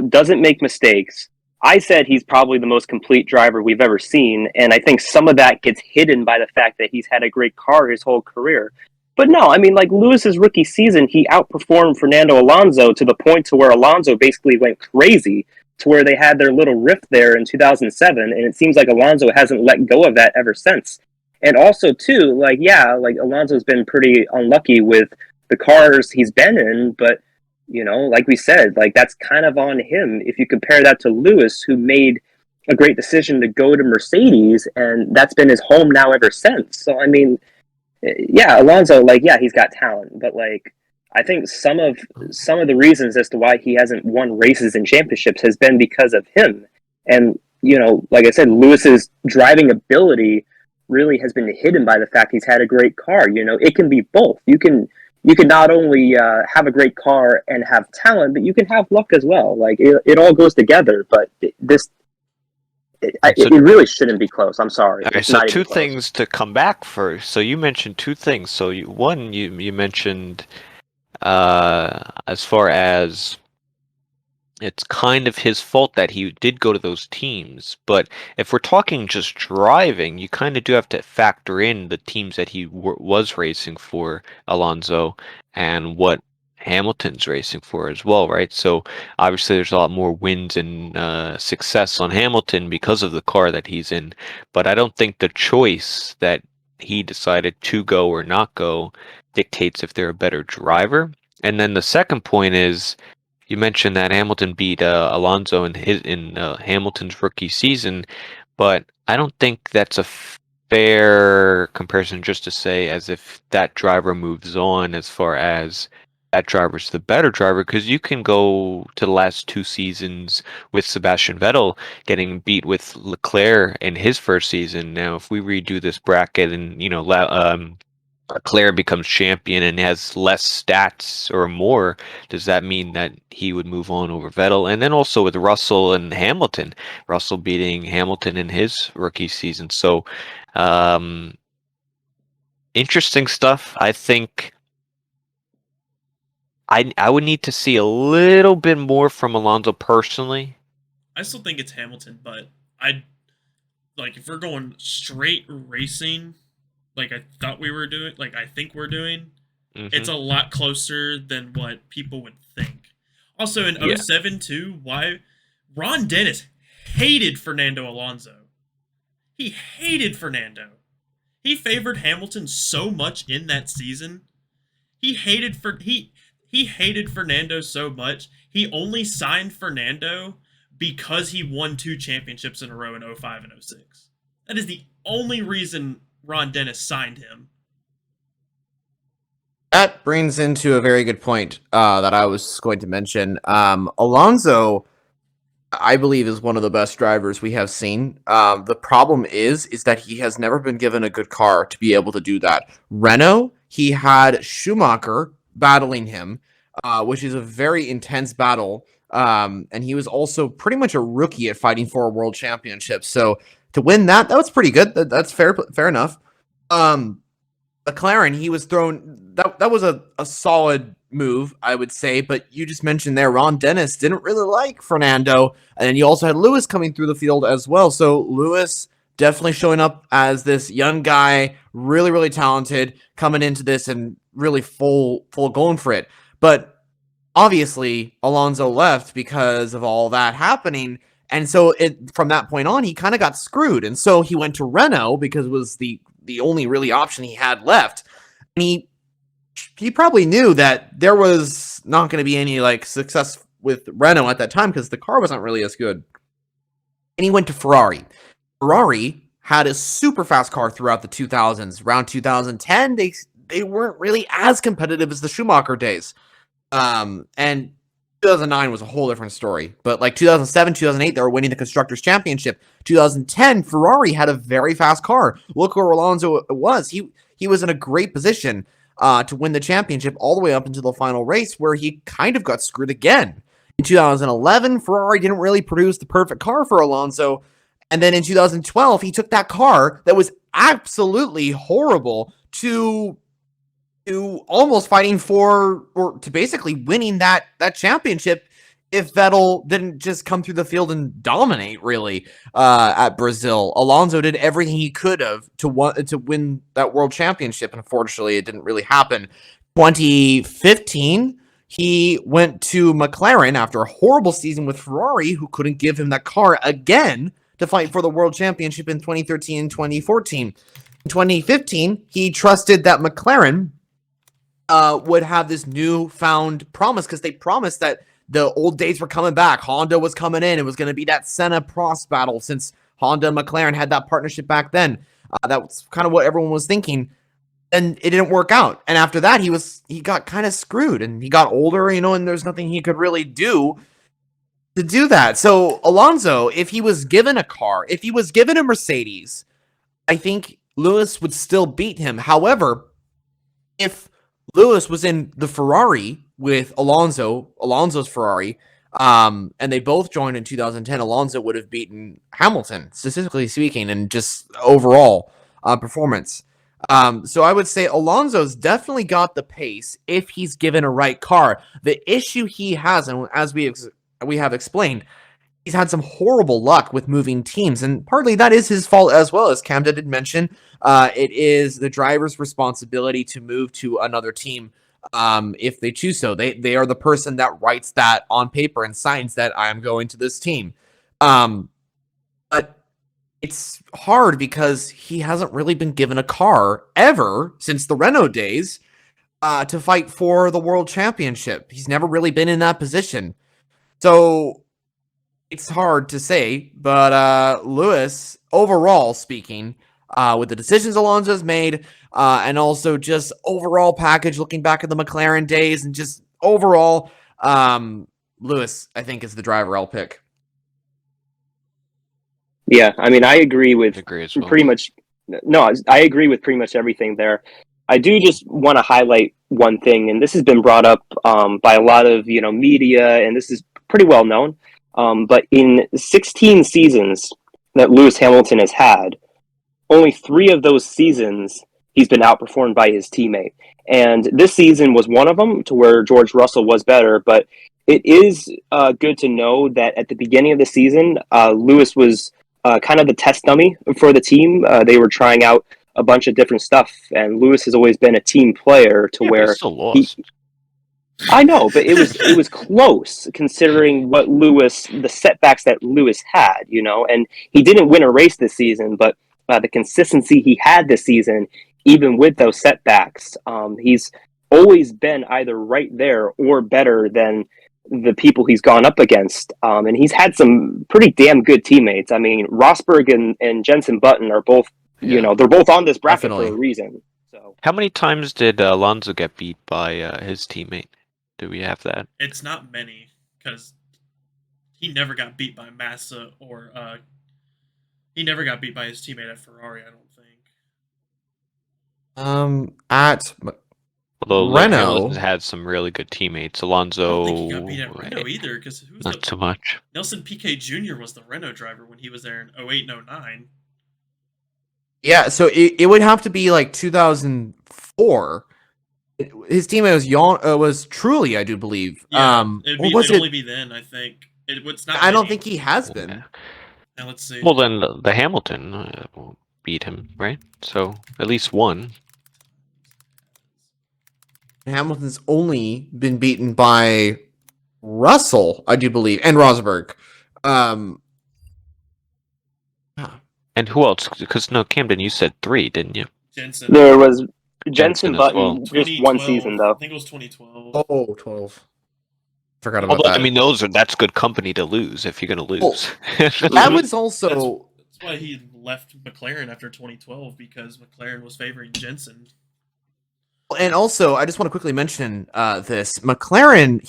Speaker 2: doesn't make mistakes. I said he's probably the most complete driver we've ever seen, and I think some of that gets hidden by the fact that he's had a great car his whole career. But no, I mean, like Lewis's rookie season, he outperformed Fernando Alonso to the point to where Alonso basically went crazy, to where they had their little rift there in 2007, and it seems like Alonso hasn't let go of that ever since. And also, too, like Alonso's been pretty unlucky with the cars he's been in, but, like we said, like that's kind of on him. If you compare that to Lewis, who made a great decision to go to Mercedes, and that's been his home now ever since. So, I mean, yeah, Alonso, he's got talent, but I think some of the reasons as to why he hasn't won races and championships has been because of him. And, like I said, Lewis's driving ability really has been hidden by the fact he's had a great car. It can be both. You can not only have a great car and have talent, but you can have luck as well. Like it all goes together. But it really shouldn't be close. I'm sorry.
Speaker 1: Okay,
Speaker 2: It's
Speaker 1: so
Speaker 2: not even
Speaker 1: two
Speaker 2: close.
Speaker 1: things to come back first. So you mentioned two things. So you mentioned as far as it's kind of his fault that he did go to those teams. But if we're talking just driving, you kind of do have to factor in the teams that he was racing for, Alonso, and what Hamilton's racing for as well, right? So obviously there's a lot more wins and success on Hamilton because of the car that he's in. But I don't think the choice that he decided to go or not go dictates if they're a better driver. And then the second point is, you mentioned that Hamilton beat Alonso in Hamilton's rookie season, but I don't think that's a fair comparison just to say as if that driver moves on as far as that driver's the better driver? Because you can go to the last 2 seasons with Sebastian Vettel getting beat with Leclerc in his first season. Now, if we redo this bracket and, Leclerc becomes champion and has less stats or more, does that mean that he would move on over Vettel? And then also with Russell and Hamilton, Russell beating Hamilton in his rookie season. So, interesting stuff. I think I would need to see a little bit more from Alonso personally.
Speaker 7: I still think it's Hamilton, but if we're going straight racing, like I thought we were doing, like I think we're doing, it's a lot closer than what people would think. Also in 07 too, why Ron Dennis hated Fernando Alonso. He hated Fernando. He favored Hamilton so much in that season. He hated Fernando so much. He only signed Fernando because he won 2 championships in a row in 05 and 06. That is the only reason Ron Dennis signed him.
Speaker 6: That brings into a very good point that I was going to mention. Alonso, I believe, is one of the best drivers we have seen. The problem is that he has never been given a good car to be able to do that. Renault, he had Schumacher battling him, which is a very intense battle. And he was also pretty much a rookie at fighting for a world championship. So to win that was pretty good. That's fair enough. McLaren, he was thrown. That was a solid move, I would say. But you just mentioned there, Ron Dennis didn't really like Fernando, and then you also had Lewis coming through the field as well. So Lewis definitely showing up as this young guy, really, really talented, coming into this and really full going for it. But obviously, Alonso left because of all that happening. And so from that point on, he kind of got screwed. And so he went to Renault because it was the only really option he had left. And he probably knew that there was not going to be any success with Renault at that time because the car wasn't really as good. And he went to Ferrari. Ferrari had a super fast car throughout the 2000s. Around 2010, they weren't really as competitive as the Schumacher days. And 2009 was a whole different story. But 2007, 2008, they were winning the Constructors' Championship. 2010, Ferrari had a very fast car. Look where Alonso was. He was in a great position to win the championship all the way up into the final race where he kind of got screwed again. In 2011, Ferrari didn't really produce the perfect car for Alonso. And then in 2012, he took that car that was absolutely horrible to almost fighting for, or to basically winning that championship if Vettel didn't just come through the field and dominate, really, at Brazil. Alonso did everything he could have to win that world championship. Unfortunately, it didn't really happen. 2015, he went to McLaren after a horrible season with Ferrari, who couldn't give him that car again to fight for the world championship in 2013 and 2014. In 2015, he trusted that McLaren would have this newfound promise because they promised that the old days were coming back. Honda was coming in. It was going to be that Senna-Prost battle since Honda and McLaren had that partnership back then. That was kind of what everyone was thinking, and it didn't work out. And after that, he got kind of screwed, and he got older, and there's nothing he could really do to do that. So Alonso, if he was given a car, if he was given a Mercedes, I think Lewis would still beat him. However, if Lewis was in the Ferrari with Alonso's Ferrari, and they both joined in 2010, Alonso would have beaten Hamilton, statistically speaking, and just overall performance. So I would say Alonso's definitely got the pace if he's given a right car. The issue he has, and as we have explained, he's had some horrible luck with moving teams, and partly that is his fault as well, as Camden did mention. It is the driver's responsibility to move to another team if they choose so. They are the person that writes that on paper and signs that I am going to this team. But it's hard because he hasn't really been given a car ever since the Renault days to fight for the world championship. He's never really been in that position. So it's hard to say, but Lewis, overall speaking, with the decisions Alonso's made, and also just overall package, looking back at the McLaren days and just overall, Lewis, I think, is the driver I'll pick.
Speaker 2: Yeah, I mean, I agree with
Speaker 1: Agree as well.
Speaker 2: pretty much. No, I agree with pretty much everything there. I do just want to highlight one thing, and this has been brought up by a lot of media, and this is pretty well known. But in 16 seasons that Lewis Hamilton has had, only 3 of those seasons he's been outperformed by his teammate, and this season was one of them, to where George Russell was better. But it is good to know that at the beginning of the season, Lewis was kind of the test dummy for the team. They were trying out a bunch of different stuff, and Lewis has always been a team player to where
Speaker 1: he still lost.
Speaker 2: I know, but it was close considering the setbacks that Lewis had, and he didn't win a race this season, but the consistency he had this season, even with those setbacks, he's always been either right there or better than the people he's gone up against. And he's had some pretty damn good teammates. I mean, Rosberg and Jenson Button are both, they're both on this bracket
Speaker 6: Definitely.
Speaker 2: for a reason. So
Speaker 1: How many times did Alonso get beat by his teammate? Do we have that?
Speaker 7: It's not many, because he never got beat by Massa or he never got beat by his teammate at Ferrari, I don't think.
Speaker 6: At
Speaker 1: Although
Speaker 6: Renault
Speaker 1: Hamilton had some really good teammates.
Speaker 7: I
Speaker 1: Alonso,
Speaker 7: don't think he got beat at Renault either, because who's
Speaker 1: not too much.
Speaker 7: Nelson Piquet Jr. was the Renault driver when he was there in 08 and 09.
Speaker 6: Yeah, so it would have to be like 2004. His teammate was Truly, I do believe.
Speaker 7: Yeah,
Speaker 6: it'd
Speaker 7: only be then, I think. It's not.
Speaker 6: I don't
Speaker 7: many.
Speaker 6: think he has been.
Speaker 7: Now let's see.
Speaker 1: Well, then the Hamilton will beat him, right? So at least one.
Speaker 6: Hamilton's only been beaten by Russell, I do believe, and Rosberg.
Speaker 1: And who else? Because no, Camden, you said 3, didn't you?
Speaker 7: Jensen.
Speaker 2: there was Jenson
Speaker 1: as
Speaker 2: Button,
Speaker 1: well.
Speaker 2: just one season though.
Speaker 7: I think it was 2012.
Speaker 6: Oh, 12. Forgot about
Speaker 1: Although
Speaker 6: that.
Speaker 1: I mean, that's good company to lose if you're going to lose.
Speaker 6: That was also
Speaker 7: That's why he left McLaren after 2012, because McLaren was favoring Jensen.
Speaker 6: And also, I just want to quickly mention this. McLaren,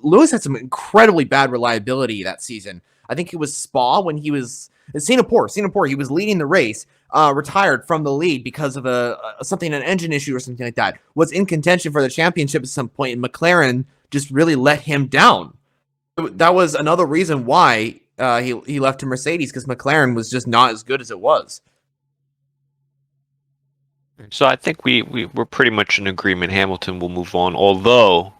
Speaker 6: Lewis had some incredibly bad reliability that season. I think it was Spa when he was Singapore. He was leading the race, retired from the lead because of an engine issue or something like that. Was in contention for the championship at some point, and McLaren just really let him down. That was another reason why he left to Mercedes, because McLaren was just not as good as it was.
Speaker 1: So I think we're pretty much in agreement. Hamilton will move on, although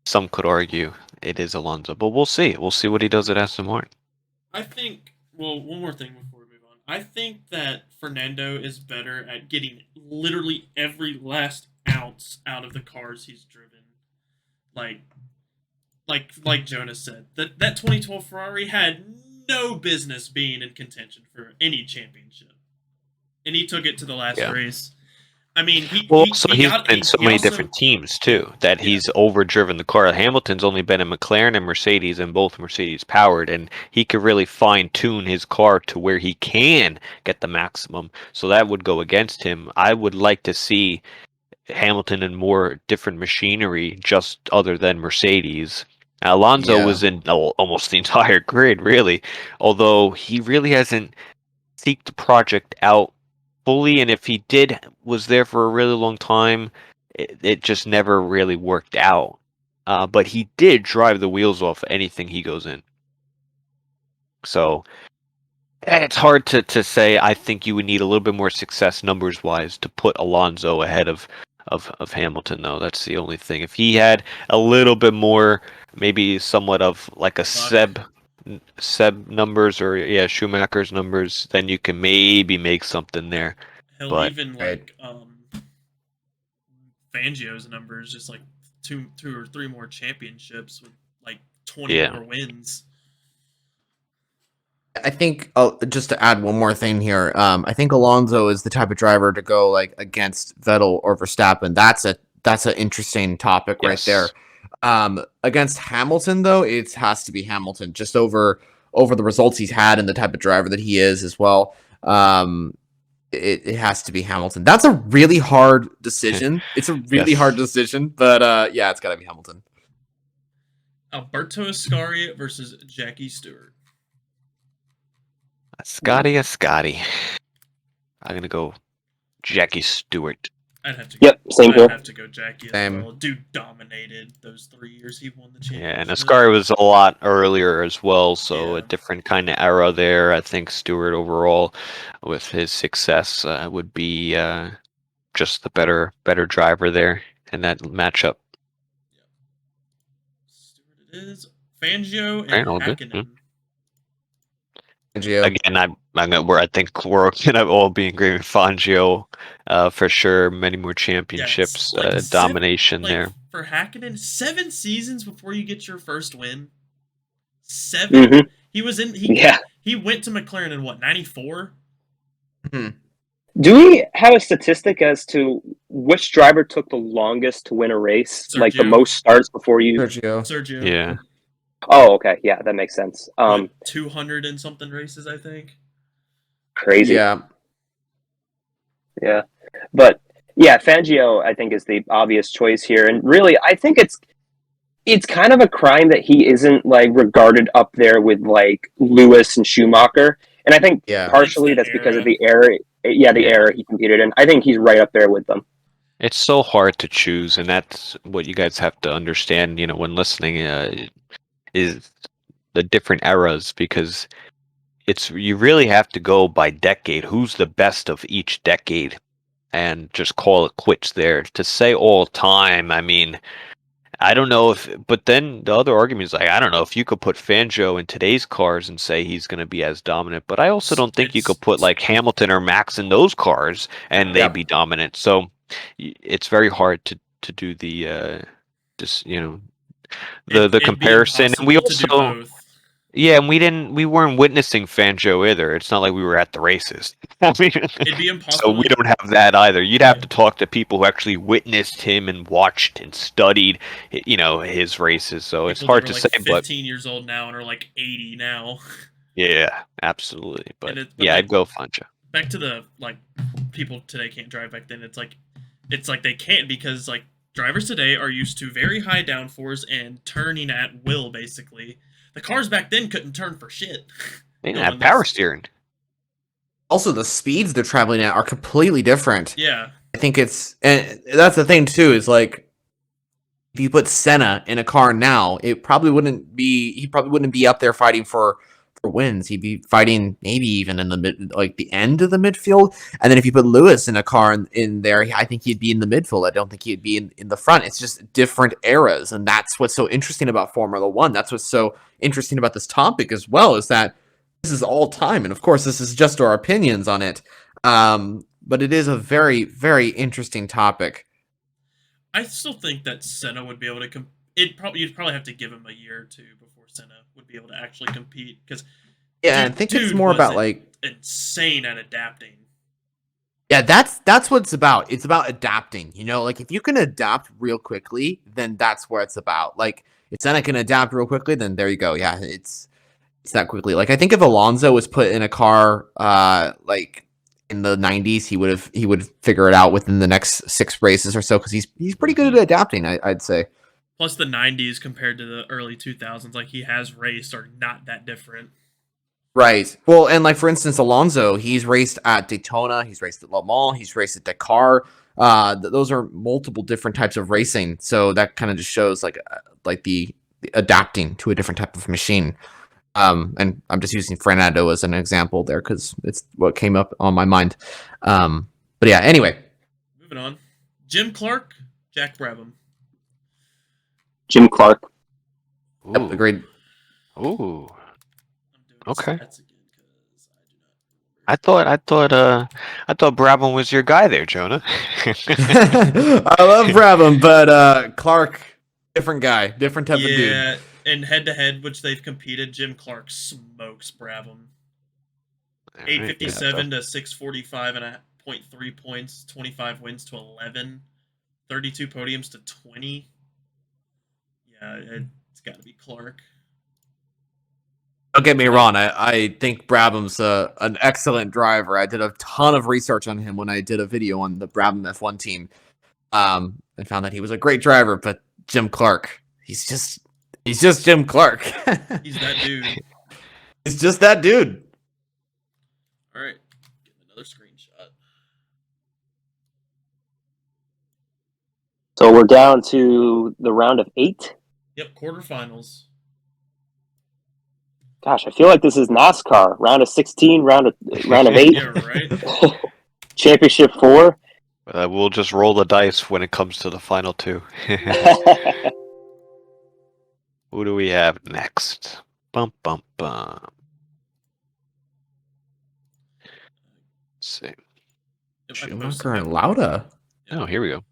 Speaker 1: some could argue it is Alonso. But we'll see. We'll see what he does at Aston Martin.
Speaker 7: I think, well, one more thing before we move on. I think that Fernando is better at getting literally every last ounce out of the cars he's driven. Like Jonah said, that 2012 Ferrari had no business being in contention for any championship. And he took it to the last race. I mean, he's
Speaker 1: been in so many different teams too that he's overdriven the car. Hamilton's only been in McLaren and Mercedes, and both Mercedes powered, and he could really fine tune his car to where he can get the maximum. So that would go against him. I would like to see Hamilton in more different machinery, just other than Mercedes. Alonso was in almost the entire grid, really, although he really hasn't seeked the project out fully, and if he was there for a really long time, it just never really worked out. But he did drive the wheels off anything he goes in. So it's hard to say. I think you would need a little bit more success numbers wise to put Alonso ahead of Hamilton, though. That's the only thing. If he had a little bit more, maybe somewhat of like a Seb numbers, or Schumacher's numbers, then you can maybe make something there.
Speaker 7: Even like Fangio's numbers, just like two or three more championships with like 20 more wins.
Speaker 6: I think just to add one more thing here, I think Alonso is the type of driver to go like against Vettel or Verstappen. That's an interesting topic right there. Against Hamilton, though, it has to be Hamilton, just over the results he's had and the type of driver that he is as well. It has to be Hamilton. That's a really hard decision. It's a really hard decision, but yeah, it's got to be Hamilton.
Speaker 7: Alberto Ascari versus Jackie Stewart.
Speaker 1: Ascari. I'm gonna go Jackie Stewart.
Speaker 7: I'd have to.
Speaker 2: Yep, same here.
Speaker 7: I'd have to go Jackie as
Speaker 6: Same.
Speaker 7: well. Dude dominated those 3 years he won the championship.
Speaker 1: Yeah, and Ascari was a lot earlier as well, so
Speaker 7: Yeah.
Speaker 1: a different kind of era there. I think Stewart overall, with his success, would be just the better driver there in that matchup.
Speaker 7: Stewart it is. Fangio and
Speaker 1: Right, all good.
Speaker 7: Hakkinen.
Speaker 6: Fangio.
Speaker 1: Again, I think we're gonna all be in agreement with Fangio, for sure. Many more championships,
Speaker 7: Yeah, it's like
Speaker 1: domination there.
Speaker 7: For Hakkinen, 7 seasons before you get your first win. 7.
Speaker 2: Mhm.
Speaker 7: He was in.
Speaker 2: Yeah.
Speaker 7: He went to McLaren in what, 94?
Speaker 2: Do we have a statistic as to which driver took the longest to win a race? Like the
Speaker 7: Sergio.
Speaker 2: most starts before you.
Speaker 7: Sergio.
Speaker 1: Yeah.
Speaker 2: Oh, okay. Yeah, that makes sense.
Speaker 7: What, 200 and something races, I think.
Speaker 2: Crazy.
Speaker 6: Yeah.
Speaker 2: Yeah. But yeah, Fangio, I think, is the obvious choice here. And really, I think it's kind of a crime that he isn't like regarded up there with like Lewis and Schumacher. And I think
Speaker 6: Yeah.
Speaker 2: partially
Speaker 7: It's the
Speaker 2: that's because of
Speaker 7: era.
Speaker 2: the era. Yeah, the era he competed in. I think he's right up there with them.
Speaker 1: It's so hard to choose, and that's what you guys have to understand, when listening, is the different eras, because you really have to go by decade. Who's the best of each decade, and just call it quits there. To say all time, I mean, I don't know but then the other argument is like, I don't know if you could put Fangio in today's cars and say he's going to be as dominant, but I also don't think you could put like Hamilton or Max in those cars and they'd be dominant. So it's very hard to do the
Speaker 7: It'd be
Speaker 1: comparison. And we
Speaker 7: impossible to
Speaker 1: also,
Speaker 7: do both.
Speaker 1: yeah, and we weren't witnessing Fangio either. It's not like we were at the races. I mean,
Speaker 7: It'd be
Speaker 1: so
Speaker 7: impossible.
Speaker 1: we don't have that either. You'd have to talk to people who actually witnessed him and watched and studied, his races. So it's
Speaker 7: People
Speaker 1: hard
Speaker 7: that
Speaker 1: to
Speaker 7: are
Speaker 1: say,
Speaker 7: like
Speaker 1: but
Speaker 7: 15 years old now and are like 80 now.
Speaker 1: yeah, absolutely. But
Speaker 7: But
Speaker 1: yeah,
Speaker 7: like,
Speaker 1: I'd go Fangio.
Speaker 7: back to the like people today can't drive. Back then, it's like they can't because like drivers today are used to very high downforce and turning at will. Basically, the cars back then couldn't turn for shit.
Speaker 1: They didn't
Speaker 7: No
Speaker 1: have
Speaker 7: one
Speaker 1: power
Speaker 7: knows.
Speaker 1: steering.
Speaker 6: Also, the speeds they're traveling at are completely different.
Speaker 7: Yeah,
Speaker 6: I think and that's the thing too, is like, if you put Senna in a car now, he probably wouldn't be up there fighting for wins. He'd be fighting maybe even in the end of the midfield. And then if you put Lewis in a car in there, I think he'd be in the midfield. I don't think he'd be in the front. It's just different eras. And that's what's so interesting about Formula One. That's what's so interesting about this topic as well, is that this is all time. And of course, this is just our opinions on it. But it is a very, very interesting topic.
Speaker 7: I still think that Senna would be able to you'd probably have to give him a year or two before Senna would be able to actually compete because
Speaker 6: Yeah, I think it's more about like
Speaker 7: insane at adapting.
Speaker 6: Yeah, that's what it's about. It's about adapting. Like if you can adapt real quickly, then that's where it's about. Like if Senna can adapt real quickly, then there you go. Yeah, it's that quickly. Like I think if Alonso was put in a car like in the 90s, he would figure it out within the next 6 races or so, because he's pretty good at adapting, I'd say.
Speaker 7: Plus the 90s compared to the early 2000s, like he has raced, are not that different.
Speaker 6: Right. Well, and like for instance, Alonso, he's raced at Daytona, he's raced at Le Mans, he's raced at Dakar. Those are multiple different types of racing, so that kind of just shows like the adapting to a different type of machine. And I'm just using Fernando as an example there because it's what came up on my mind. But yeah, anyway.
Speaker 7: Moving on. Jim Clark, Jack Brabham.
Speaker 2: Jim Clark.
Speaker 6: Yep, agreed.
Speaker 1: Ooh.
Speaker 7: I'm doing
Speaker 1: Okay.
Speaker 7: stats again 'cause I do not
Speaker 1: I thought Brabham was your guy there, Jonah.
Speaker 6: I love Brabham, but Clark, different guy, different type of dude.
Speaker 7: Yeah, and head-to-head, which they've competed, Jim Clark smokes Brabham. 857 to 645 and a 0.3 points, 25 wins to 11, 32 podiums to 20. Yeah, it's got to be Clark.
Speaker 6: Don't get me wrong. I think Brabham's an excellent driver. I did a ton of research on him when I did a video on the Brabham F1 team. And found that he was a great driver, but Jim Clark, he's just Jim Clark.
Speaker 7: He's that dude.
Speaker 6: He's just that dude.
Speaker 7: All right, get another screenshot.
Speaker 2: So we're down to the round of 8.
Speaker 7: Yep, quarterfinals.
Speaker 2: Gosh, I feel like this is NASCAR. Round of 16, round of 8.
Speaker 7: Yeah, right.
Speaker 2: Championship 4.
Speaker 1: We'll just roll the dice when it comes to the final 2. Who do we have next? Bum bum bum. Let's see.
Speaker 7: Yep, I
Speaker 6: Schumacher
Speaker 7: posted
Speaker 6: and
Speaker 7: it.
Speaker 6: Lauda.
Speaker 1: Oh, here we go.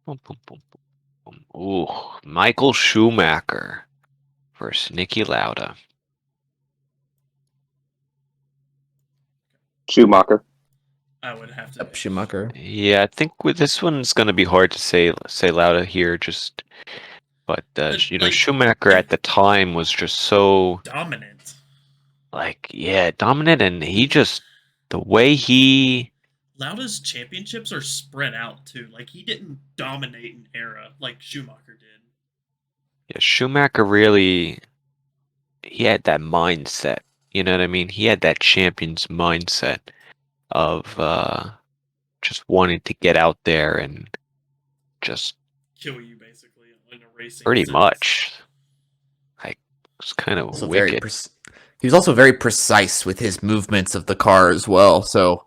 Speaker 1: Bum, bum, bum, bum, bum. Ooh, Michael Schumacher versus Nicky Lauda.
Speaker 2: Schumacher.
Speaker 7: I would have to.
Speaker 6: Yep, Schumacher.
Speaker 1: Yeah, I think with this one's gonna be hard to say Lauda here. But
Speaker 7: like,
Speaker 1: Schumacher at the time was just so
Speaker 7: Dominant.
Speaker 1: dominant, and the way he.
Speaker 7: Lauda's championships are spread out too. Like, he didn't dominate an era like Schumacher did.
Speaker 1: Yeah, Schumacher really, he had that mindset. You know what I mean? He had that champion's mindset of just wanting to get out there and just
Speaker 7: Kill you, basically, in a racing
Speaker 1: pretty
Speaker 7: sense.
Speaker 1: much. Like, it's kind of
Speaker 6: Also
Speaker 1: wicked.
Speaker 6: he was also very precise with his movements of the car as well. So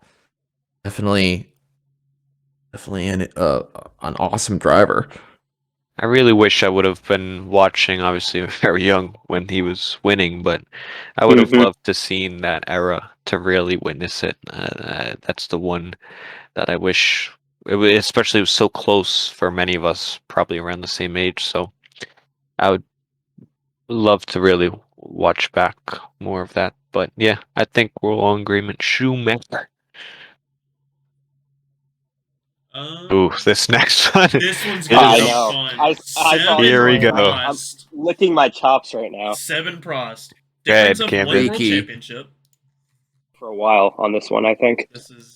Speaker 6: definitely an awesome driver.
Speaker 1: I really wish I would have been watching, obviously very young when he was winning, but I would have loved to seen that era to really witness it. That's the one that I wish, especially it was so close for many of us, probably around the same age. So I would love to really watch back more of that. But yeah, I think we're all in agreement. Schumacher. Ooh, this next one.
Speaker 7: This one's
Speaker 1: It
Speaker 7: gonna
Speaker 1: is-
Speaker 7: be
Speaker 2: know.
Speaker 7: fun.
Speaker 2: I saw
Speaker 1: Here we go.
Speaker 2: I'm licking my chops right now
Speaker 7: Seven Prost.
Speaker 1: Go ahead,
Speaker 7: Difference of
Speaker 1: Cam.
Speaker 7: one world
Speaker 6: Ricky.
Speaker 7: championship.
Speaker 2: for a while on this one, I think.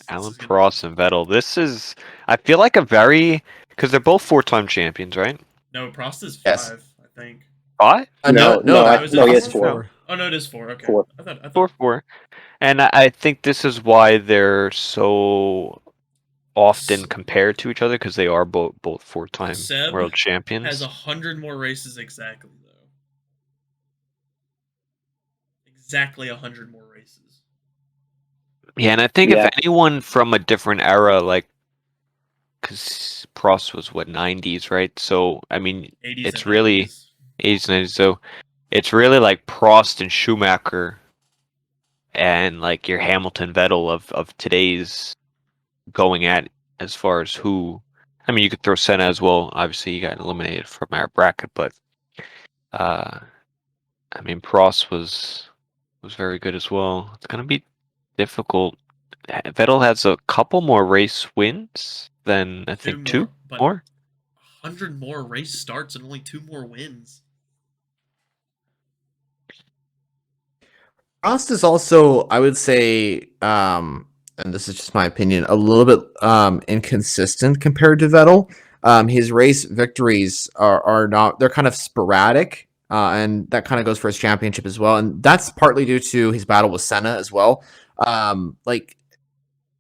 Speaker 1: Alan Prost and Vettel. This is, I feel like because they're both 4-time champions, right?
Speaker 7: No, Prost is 5,
Speaker 6: Yes.
Speaker 7: I think.
Speaker 1: 5?
Speaker 2: No,
Speaker 7: that-
Speaker 2: no, he is
Speaker 7: that's
Speaker 2: 4.
Speaker 7: Oh no, it is 4. Okay.
Speaker 2: 4.
Speaker 7: I thought
Speaker 1: 4-4. And I think this is why they're so often compared to each other, because they are both 4-time
Speaker 7: Seb
Speaker 1: world champions.
Speaker 7: has 100 more races exactly, though. Exactly 100 more races.
Speaker 1: Yeah, and I think
Speaker 2: Yeah.
Speaker 1: if anyone from a different era, like, because Prost was 90s, right? So I mean,
Speaker 7: 80s
Speaker 1: it's
Speaker 7: and
Speaker 1: really
Speaker 7: 90s.
Speaker 1: 80s, 90s. So it's really like Prost and Schumacher, and like your Hamilton, Vettel of today's going at, as far as who. I mean, you could throw Senna as well. Obviously, he got eliminated from our bracket, but I mean, Prost was very good as well. It's gonna be difficult. Vettel has a couple more race wins than I think 2
Speaker 7: but
Speaker 1: more.
Speaker 7: 100 more race starts and only 2 more wins.
Speaker 6: Prost is also, I would say, and this is just my opinion, a little bit inconsistent compared to Vettel. His race victories are not, they're kind of sporadic, and that kind of goes for his championship as well. And that's partly due to his battle with Senna as well. Like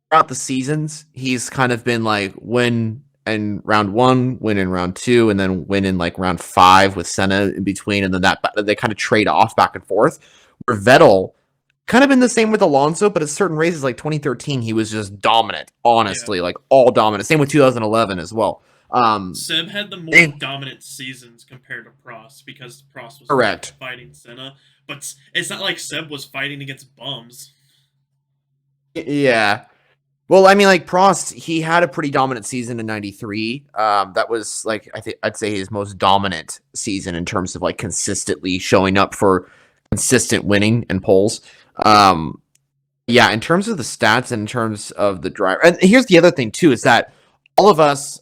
Speaker 6: throughout the seasons, he's kind of been like win in round 1, win in round 2, and then win in like round 5 with Senna in between, and then they kind of trade off back and forth. Where Vettel kind of been the same with Alonso, but at certain races like 2013, he was just dominant, honestly, like all dominant. Same with 2011 as well.
Speaker 7: Seb had the more dominant seasons compared to Prost because Prost was
Speaker 6: Correct.
Speaker 7: fighting Senna, but it's not like Seb was fighting against bums.
Speaker 6: Yeah. Well, I mean, like Prost, he had a pretty dominant season in '93. That was like I'd say his most dominant season in terms of like consistently showing up for consistent winning in polls. Yeah, in terms of the stats and in terms of the driver, and here's the other thing too, is that all of us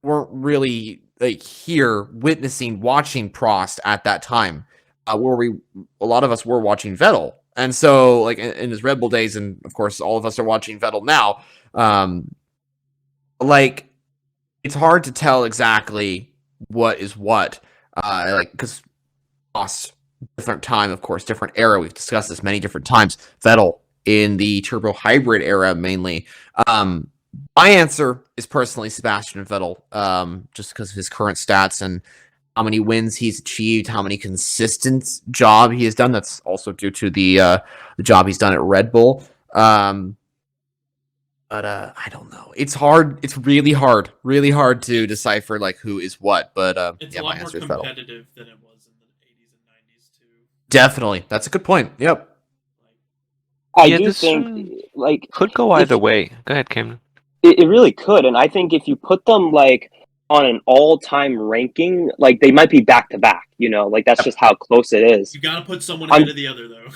Speaker 6: weren't really like here witnessing, watching Prost at that time, where a lot of us were watching Vettel. And so, like in his Red Bull days, and of course, all of us are watching Vettel now. Like, it's hard to tell exactly what is what. Like, because Prost, different time, of course, different era. We've discussed this many different times. Vettel in the turbo hybrid era, mainly. My answer is personally Sebastian Vettel, just because of his current stats and how many wins he's achieved, how many consistent job he has done. That's also due to the job he's done at Red Bull. But I don't know. It's hard. It's really hard to decipher like who is what. But
Speaker 7: It's
Speaker 6: yeah,
Speaker 7: a
Speaker 6: my
Speaker 7: lot more
Speaker 6: answer is Vettel.
Speaker 7: competitive than it was in the 80s and 90s too.
Speaker 6: Definitely, that's a good point. Yep.
Speaker 2: I
Speaker 1: Yeah,
Speaker 2: do
Speaker 1: this
Speaker 2: think like
Speaker 1: could go either way. Go ahead, Cameron.
Speaker 2: it really could, and I think if you put them like on an all-time ranking, like they might be back to back. You know, like that's just how close it is.
Speaker 7: You gotta put someone ahead of the other though.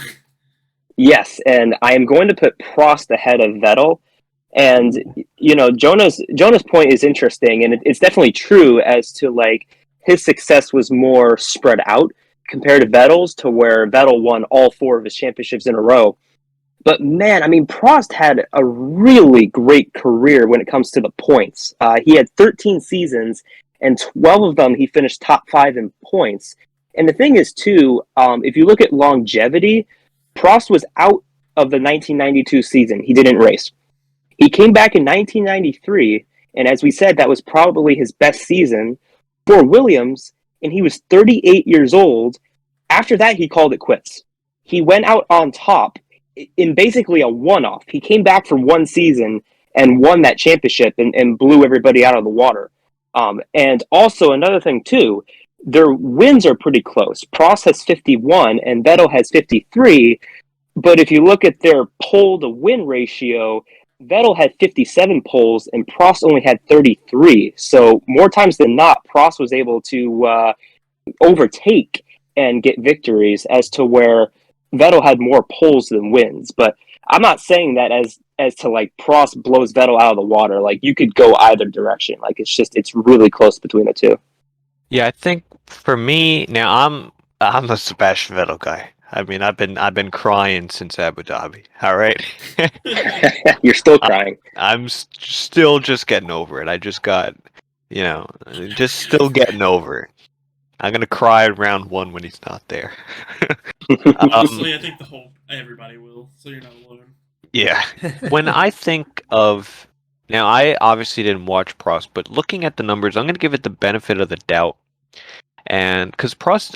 Speaker 2: Yes, and I am going to put Prost ahead of Vettel. And you know, Jonah's point is interesting, and it's definitely true as to like his success was more spread out compared to Vettel's, to where Vettel won all 4 of his championships in a row. But man, I mean, Prost had a really great career when it comes to the points. He had 13 seasons, and 12 of them he finished top 5 in points. And the thing is, too, if you look at longevity, Prost was out of the 1992 season. He didn't race. He came back in 1993, and as we said, that was probably his best season for Williams, and he was 38 years old. After that, he called it quits. He went out on top in basically a one-off. He came back for one season and won that championship and blew everybody out of the water. And also another thing, too, their wins are pretty close. Prost has 51 and Vettel has 53, but if you look at their pole-to-win ratio, Vettel had 57 poles and Prost only had 33. So more times than not, Prost was able to overtake and get victories, as to where Vettel had more poles than wins. But I'm not saying that as to like Prost blows Vettel out of the water. Like you could go either direction. Like it's really close between the two.
Speaker 1: Yeah, I think for me now, I'm a Sebastian Vettel guy. I mean, I've been crying since Abu Dhabi. All right,
Speaker 2: You're still crying.
Speaker 1: I'm still just getting over it. I just got, just still getting over it. I'm gonna cry at round 1 when he's not there.
Speaker 7: Honestly, I think everybody will, so you're not alone.
Speaker 1: Yeah. When I think of now, I obviously didn't watch Prost, but looking at the numbers, I'm gonna give it the benefit of the doubt, and because Prost.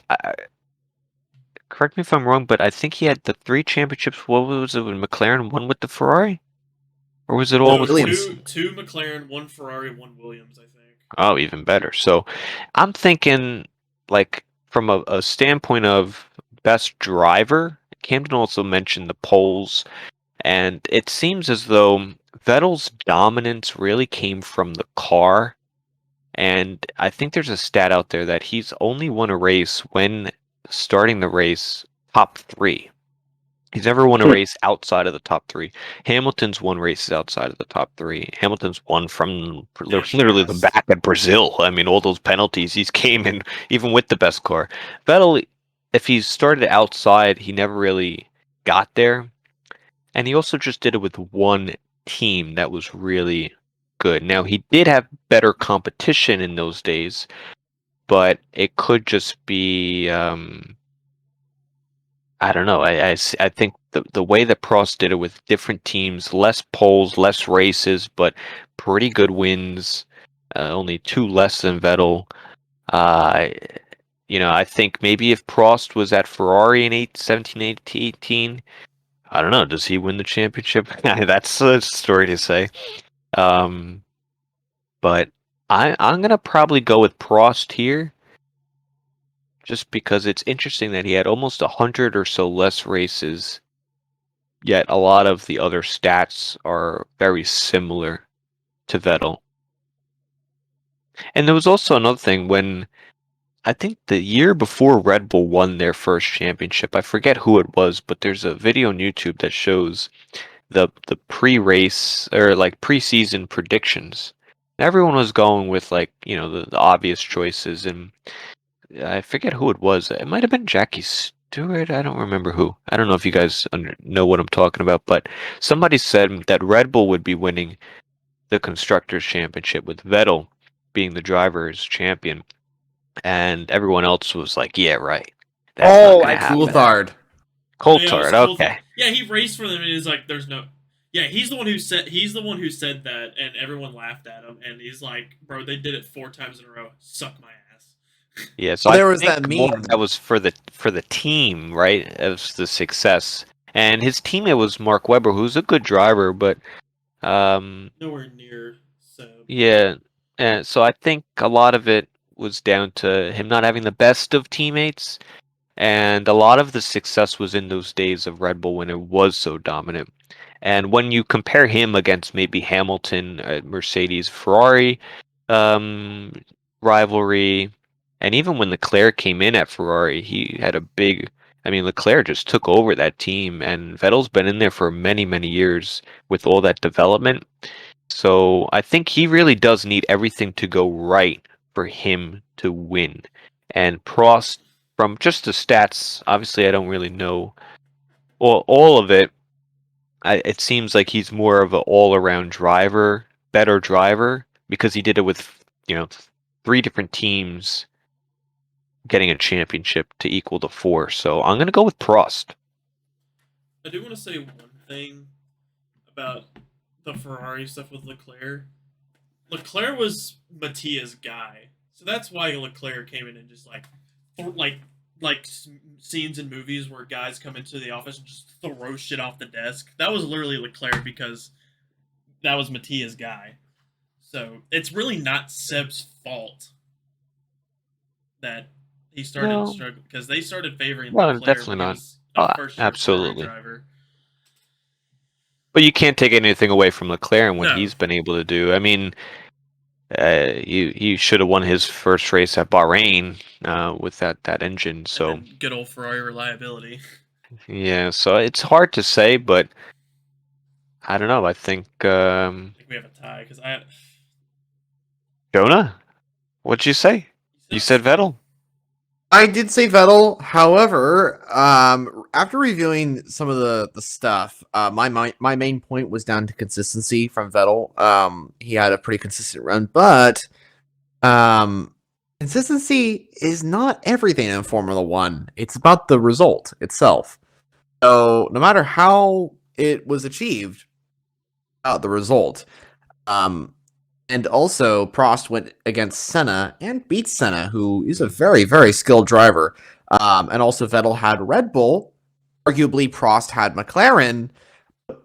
Speaker 1: Correct me if I'm wrong, but I think he had the 3 championships. What was it with McLaren? One with the Ferrari, or was it all
Speaker 7: No,
Speaker 1: with
Speaker 6: Williams?
Speaker 7: two McLaren, 1 Ferrari, 1 Williams, I think.
Speaker 1: Oh, even better. So, I'm thinking like from a standpoint of best driver. Camden also mentioned the poles, and it seems as though Vettel's dominance really came from the car. And I think there's a stat out there that he's only won a race when starting the race top 3. He's never won a race outside of the top 3. Hamilton's won races outside of the top 3. Hamilton's won from literally the back at Brazil. I mean, all those penalties, he's came in even with the best car. Vettel, if he started outside, he never really got there. And he also just did it with one team that was really good. Now, he did have better competition in those days, but it could just be I don't know. I think the way that Prost did it with different teams, less poles, less races, but pretty good wins, only 2 less than Vettel. I think maybe if Prost was at Ferrari in 17, 18, I don't know. Does he win the championship? That's a story to say. But I'm gonna probably go with Prost here, just because it's interesting that he had almost 100 or so less races, yet a lot of the other stats are very similar to Vettel. And there was also another thing when I think the year before Red Bull won their first championship, I forget who it was, but there's a video on YouTube that shows the pre-race or like preseason predictions. Everyone was going with like, the obvious choices, and I forget who it was. It might have been Jackie Stewart. I don't remember who. I don't know if you guys know what I'm talking about, but somebody said that Red Bull would be winning the Constructors' Championship with Vettel being the driver's champion, and everyone else was like, "Yeah, right. That's not
Speaker 2: Oh,
Speaker 1: gonna
Speaker 2: I've seen
Speaker 1: happen."
Speaker 6: Coulthard.
Speaker 7: Yeah, it was
Speaker 1: Coulthard,
Speaker 7: Coulthard.
Speaker 1: okay.
Speaker 7: Yeah, he raced for them, and he's like, "There's no." Yeah, he's the one who said that, and everyone laughed at him. And he's like, "Bro, they did it 4 times in a row. Suck my ass."
Speaker 1: Yeah, so
Speaker 6: Well, there
Speaker 1: I
Speaker 6: was
Speaker 1: think
Speaker 6: that
Speaker 1: more
Speaker 6: meme.
Speaker 1: that was for the team, right? As the success, and his teammate was Mark Webber, who's a good driver, but
Speaker 7: Nowhere near. So
Speaker 1: yeah, and so I think a lot of it was down to him not having the best of teammates, and a lot of the success was in those days of Red Bull when it was so dominant. And when you compare him against maybe Hamilton, Mercedes, Ferrari, um, rivalry, and even when Leclerc came in at Ferrari, he had a big. I mean, Leclerc just took over that team, and Vettel's been in there for many, many years with all that development. So I think he really does need everything to go right for him to win. And Prost, from just the stats, obviously I don't really know all of it. It seems like he's more of an all-around driver, better driver, because he did it with, 3 different teams getting a championship to equal the 4. So I'm gonna go with Prost.
Speaker 7: I do want to say one thing about the Ferrari stuff with Leclerc. Leclerc was Mattia's guy, so that's why Leclerc came in and just like scenes in movies where guys come into the office and just throw shit off the desk. That was literally Leclerc because that was Mattia's guy. So it's really not Seb's fault that he started
Speaker 1: No.
Speaker 7: struggling because they started favoring
Speaker 1: Well,
Speaker 7: Leclerc
Speaker 1: definitely
Speaker 7: when he
Speaker 1: not.
Speaker 7: was
Speaker 1: Oh,
Speaker 7: a first-year Ferrari
Speaker 1: absolutely.
Speaker 7: driver.
Speaker 1: But you can't take anything away from Leclerc and what
Speaker 7: No.
Speaker 1: he's been able to do. I mean, he should have won his first race at Bahrain with that engine. So
Speaker 7: And then good old Ferrari reliability.
Speaker 1: yeah, so it's hard to say, but I don't know. I think
Speaker 7: I think we have a tie because
Speaker 1: Jonah, what'd you say? You said Vettel.
Speaker 6: I did say Vettel. However, after reviewing some of the stuff, my main point was down to consistency from Vettel. He had a pretty consistent run, but consistency is not everything in Formula One. It's about the result itself. So no matter how it was achieved, about the result. And also, Prost went against Senna and beat Senna, who is a very, very skilled driver. And also, Vettel had Red Bull. Arguably, Prost had McLaren.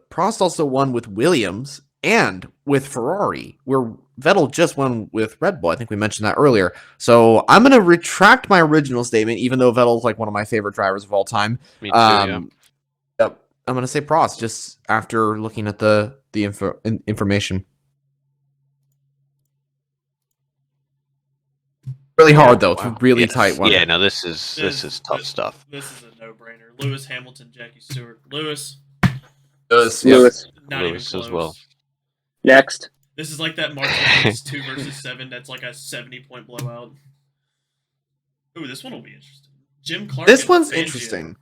Speaker 6: Prost also won with Williams and with Ferrari, where Vettel just won with Red Bull. I think we mentioned that earlier. So I'm going to retract my original statement, even though Vettel's like one of my favorite drivers of all time.
Speaker 1: Me too. Yeah.
Speaker 6: Yep, I'm going to say Prost just after looking at the information. Really hard though. It's a really
Speaker 1: Yes.
Speaker 6: tight one.
Speaker 1: Yeah, no, this is tough stuff.
Speaker 7: This is a no-brainer. Lewis Hamilton, Jackie Stewart. Lewis.
Speaker 2: Lewis.
Speaker 7: Not
Speaker 1: Lewis
Speaker 7: even close.
Speaker 1: as well.
Speaker 2: Next.
Speaker 7: This is like that Martinez 2 versus 7 that's like a 70-point blowout. Ooh, this one will be interesting. Jim Clark.
Speaker 6: This
Speaker 7: and
Speaker 6: one's
Speaker 7: Fangio.
Speaker 6: interesting.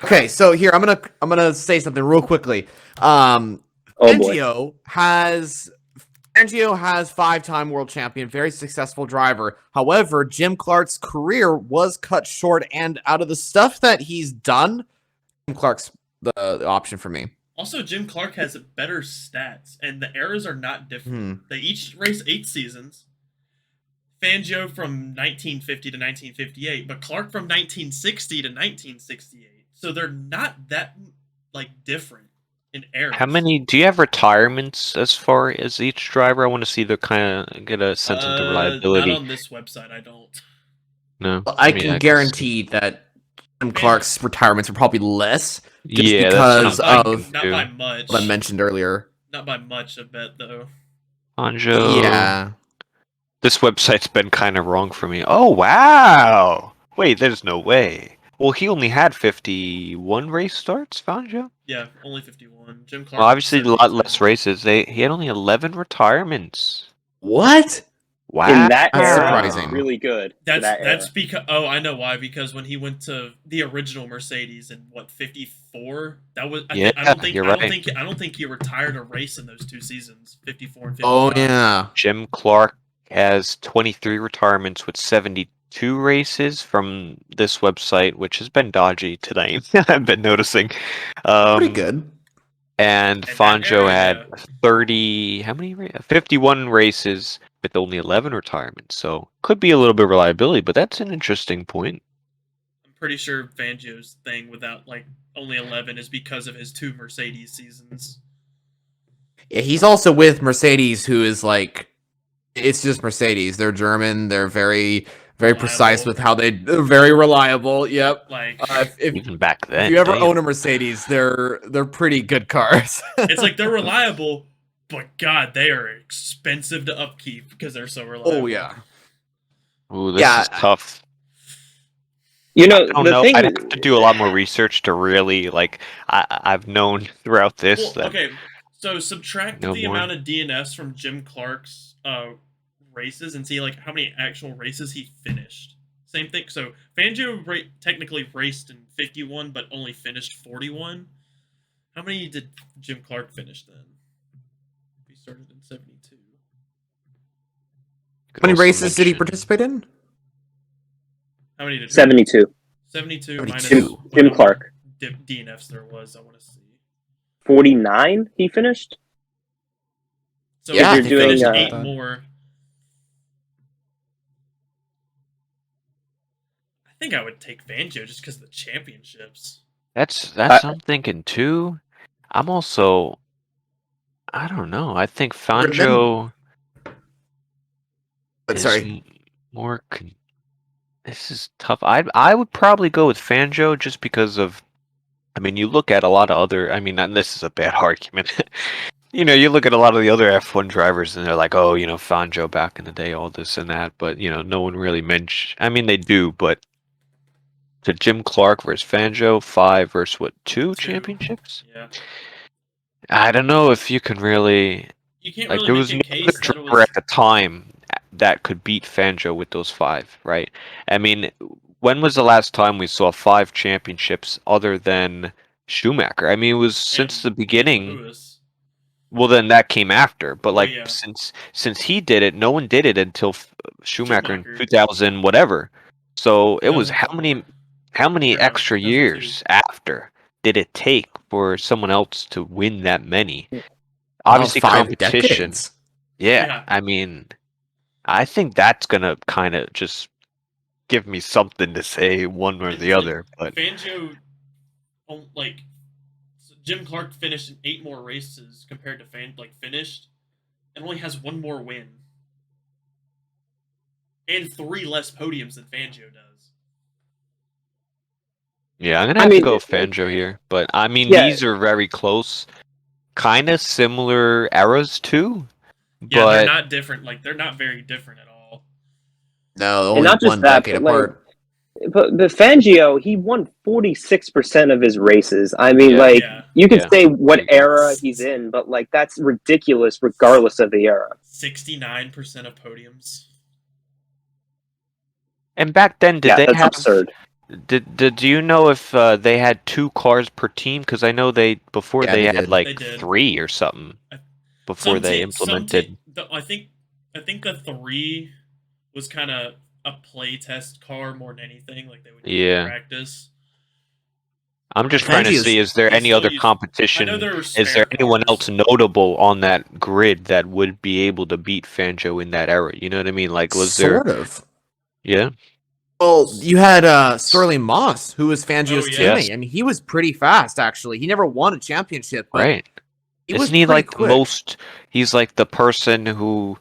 Speaker 6: Okay, so here I'm gonna say something real quickly.
Speaker 2: Oh boy.
Speaker 6: Fangio has 5-time world champion, very successful driver. However, Jim Clark's career was cut short, and out of the stuff that he's done, Jim Clark's the option for me.
Speaker 7: Also, Jim Clark has better stats, and the eras are not different. They each race 8 seasons. Fangio from 1950 to 1958, but Clark from 1960 to 1968. So they're not that different in eras.
Speaker 1: How many do you have retirements as far as each driver? I want to see the kind of get a sense of the reliability.
Speaker 7: Not on this website, I don't.
Speaker 1: No,
Speaker 6: I can guarantee that Jim Clark's retirements are probably less, just
Speaker 1: yeah,
Speaker 6: because
Speaker 7: not
Speaker 6: of
Speaker 7: by much.
Speaker 6: what I mentioned earlier.
Speaker 7: Not by much, I bet though.
Speaker 1: Fangio.
Speaker 6: Yeah.
Speaker 1: This website's been kind of wrong for me. Oh wow! Wait, there's no way. Well, he only had 51 race starts, Fangio.
Speaker 7: Yeah, only 51. Jim Clark.
Speaker 1: Well, obviously, a lot
Speaker 7: 72.
Speaker 1: less races. He had only 11 retirements.
Speaker 6: What?
Speaker 1: Wow.
Speaker 2: In that
Speaker 6: That's
Speaker 2: era,
Speaker 6: surprising.
Speaker 2: really good. For that
Speaker 7: That's
Speaker 2: era.
Speaker 7: because I know why, because when he went to the original Mercedes in 54, that was
Speaker 1: Yeah,
Speaker 7: I don't think
Speaker 1: you're
Speaker 7: I don't
Speaker 1: right.
Speaker 7: think I don't think he retired a race in those 2 seasons, 54 and 55.
Speaker 6: Oh yeah.
Speaker 1: Jim Clark has 23 retirements with 72 races from this website, which has been dodgy tonight. I've been noticing.
Speaker 6: Pretty good.
Speaker 1: And
Speaker 7: that
Speaker 1: Fangio
Speaker 7: era,
Speaker 1: had
Speaker 7: yeah.
Speaker 1: 30, 51 races with only 11 retirements. So could be a little bit of reliability, but that's an interesting point.
Speaker 7: I'm pretty sure Fangio's thing without like only 11 is because of his 2 Mercedes seasons.
Speaker 6: Yeah, he's also with Mercedes, who is like, it's just Mercedes. They're German. They're very, very precise
Speaker 7: Reliable.
Speaker 6: with how they're very reliable. Yep.
Speaker 7: Like
Speaker 6: If
Speaker 1: Even back then.
Speaker 6: if you ever
Speaker 1: damn.
Speaker 6: own a Mercedes, they're pretty good cars.
Speaker 7: it's like they're reliable, but God, they are expensive to upkeep because they're so reliable.
Speaker 6: Oh yeah.
Speaker 1: Ooh, this
Speaker 6: Yeah.
Speaker 1: is tough.
Speaker 2: You know,
Speaker 1: I don't
Speaker 2: the
Speaker 1: know.
Speaker 2: thing.
Speaker 1: I'd have to do a lot more research to really like. I've known throughout this
Speaker 7: Well,
Speaker 1: that
Speaker 7: okay, so subtract
Speaker 1: No
Speaker 7: the
Speaker 1: more.
Speaker 7: amount of DNFs from Jim Clark's races and see like how many actual races he finished. Same thing. So Fangio technically raced in 51, but only finished 41. How many did Jim Clark finish then? He started in 72.
Speaker 1: could
Speaker 6: How many
Speaker 1: also
Speaker 6: races did he
Speaker 1: mention-
Speaker 6: participate in?
Speaker 7: How many did
Speaker 2: 72.
Speaker 7: 72
Speaker 6: 72.
Speaker 7: minus
Speaker 2: Jim
Speaker 7: whatever
Speaker 2: Clark.
Speaker 7: DNFs there was. I want to see.
Speaker 2: 49 he finished?
Speaker 7: So
Speaker 6: Yeah,
Speaker 7: if
Speaker 2: I
Speaker 7: you're
Speaker 2: think
Speaker 7: doing
Speaker 2: it was
Speaker 7: 8
Speaker 6: that.
Speaker 7: more. I think I would take Fangio just because of the championships.
Speaker 1: That's
Speaker 2: I-
Speaker 1: I'm thinking too. I'm also. I don't know. I think Fangio is
Speaker 6: Sorry.
Speaker 1: more. This is tough. I would probably go with Fangio just because of. I mean, you look at a lot of other. I mean, and this is a bad argument. You look at a lot of the other F1 drivers, and they're like, "Oh, Fangio back in the day, all this and that." But no one really mentions. I mean, they do, but to Jim Clark versus Fangio, 5 versus what, 2 championships?
Speaker 7: Yeah.
Speaker 1: I don't know if you can really.
Speaker 7: You can't
Speaker 1: Like,
Speaker 7: really
Speaker 1: there
Speaker 7: make
Speaker 1: was
Speaker 7: a
Speaker 1: no
Speaker 7: case
Speaker 1: other
Speaker 7: that it
Speaker 1: driver
Speaker 7: was.
Speaker 1: at the time that could beat Fangio with those 5, right? I mean, when was the last time we saw 5 championships other than Schumacher? I mean, it was since the beginning.
Speaker 7: Lewis.
Speaker 1: Well, then that came after, but
Speaker 7: Oh,
Speaker 1: like
Speaker 7: yeah.
Speaker 1: since he did it, no one did it until Schumacher in
Speaker 7: Schumacher.
Speaker 1: 2000 whatever. So it was
Speaker 7: No.
Speaker 1: how many
Speaker 7: Yeah,
Speaker 1: extra
Speaker 7: 2002.
Speaker 1: years after did it take for someone else to win that many? Obviously,
Speaker 6: 5
Speaker 1: competition.
Speaker 6: decades.
Speaker 1: Yeah,
Speaker 7: Yeah.
Speaker 1: I mean, I think that's gonna kind of just give me something to say one or
Speaker 7: It's
Speaker 1: the
Speaker 7: like
Speaker 1: other. But
Speaker 7: Fangio, Jim Clark finished in 8 more races compared to finished, and only has 1 more win, and 3 less podiums than Fangio does.
Speaker 1: yeah, I'm gonna
Speaker 2: I
Speaker 1: have
Speaker 2: mean,
Speaker 1: to go with Fangio here. But I mean,
Speaker 2: Yeah.
Speaker 1: these are very close, kind of similar eras too.
Speaker 7: Yeah,
Speaker 1: But
Speaker 7: they're not different. Like they're not very different at all.
Speaker 6: No,
Speaker 2: And
Speaker 6: only
Speaker 2: not just
Speaker 6: one
Speaker 2: that,
Speaker 6: decade
Speaker 2: but, like,
Speaker 6: apart.
Speaker 2: But Fangio, he won 46% of his races. I mean,
Speaker 1: Yeah.
Speaker 2: like,
Speaker 7: Yeah.
Speaker 2: you could
Speaker 1: Yeah.
Speaker 2: say what era he's in, but, like, that's ridiculous regardless of the era.
Speaker 7: 69% of podiums.
Speaker 1: and back then, did
Speaker 2: Yeah,
Speaker 1: they
Speaker 2: that's
Speaker 1: have?
Speaker 2: absurd.
Speaker 1: Do you know if they had 2 cars per team? Because I know before
Speaker 6: Yeah,
Speaker 1: they
Speaker 6: they
Speaker 1: had
Speaker 6: did.
Speaker 1: like
Speaker 7: They did.
Speaker 1: 3 or something before they implemented.
Speaker 7: I think the 3 was kind of a play test car more than anything. Like they would use
Speaker 1: Yeah.
Speaker 7: in practice.
Speaker 1: I'm just trying to
Speaker 6: Fangio's-
Speaker 1: see, is there
Speaker 7: they
Speaker 1: any
Speaker 7: still
Speaker 1: other
Speaker 7: use-
Speaker 1: competition?
Speaker 7: I know there were
Speaker 1: Is there
Speaker 7: spare
Speaker 1: anyone
Speaker 7: cars.
Speaker 1: else notable on that grid that would be able to beat Fangio in that era? You know what I mean? Like, was there?
Speaker 6: Sort of.
Speaker 1: Yeah.
Speaker 6: Well, you had Sterling Moss, who was Fangio's
Speaker 7: Oh, yeah.
Speaker 6: teammate. I mean, he was pretty fast, actually. He never won a championship, but
Speaker 1: Right.
Speaker 6: he was
Speaker 1: Isn't he
Speaker 6: pretty
Speaker 1: like
Speaker 6: quick.
Speaker 1: he's like the person who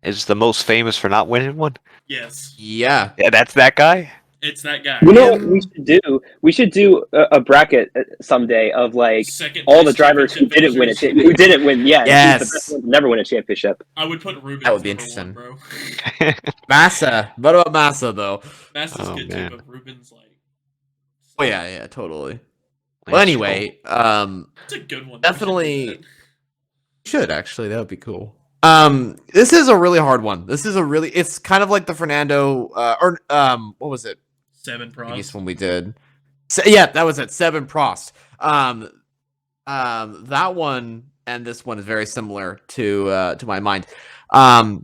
Speaker 1: is the most famous for not winning one?
Speaker 7: Yes,
Speaker 6: Yeah.
Speaker 1: Yeah, that's that guy.
Speaker 7: it's that guy.
Speaker 2: You know what we should do? We should do a bracket someday of, like,
Speaker 7: Second
Speaker 2: all the
Speaker 7: place
Speaker 2: drivers who
Speaker 7: championship
Speaker 2: didn't win
Speaker 7: finishers.
Speaker 2: who didn't win. Yeah,
Speaker 6: Yes.
Speaker 2: who's the best one to never win a championship.
Speaker 7: I would put Rubens.
Speaker 6: That would be
Speaker 7: number
Speaker 6: interesting.
Speaker 7: 1, bro.
Speaker 6: Massa. What about Massa, though?
Speaker 7: Massa's
Speaker 1: Oh,
Speaker 7: good
Speaker 1: man.
Speaker 7: too, but Rubens like
Speaker 6: Oh yeah, totally. Well,
Speaker 1: Lance
Speaker 6: anyway,
Speaker 7: It's a good one.
Speaker 6: definitely should actually. That would be cool. This is a really hard one. It's kind of like the Fernando what was it?
Speaker 7: 7
Speaker 6: Previous
Speaker 7: Prost.
Speaker 6: one we did. Yeah, that was it. 7 Prost. That one and this one is very similar to my mind. I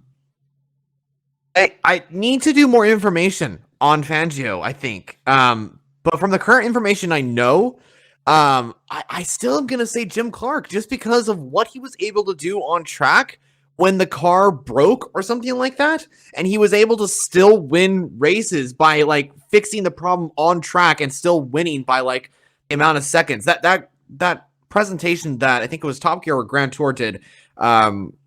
Speaker 6: need to do more information on Fangio, I think. But from the current information I know, I still am gonna say Jim Clark just because of what he was able to do on track when the car broke or something like that, and he was able to still win races by like fixing the problem on track and still winning by like the amount of seconds. That presentation that I think it was Top Gear or Grand Tour did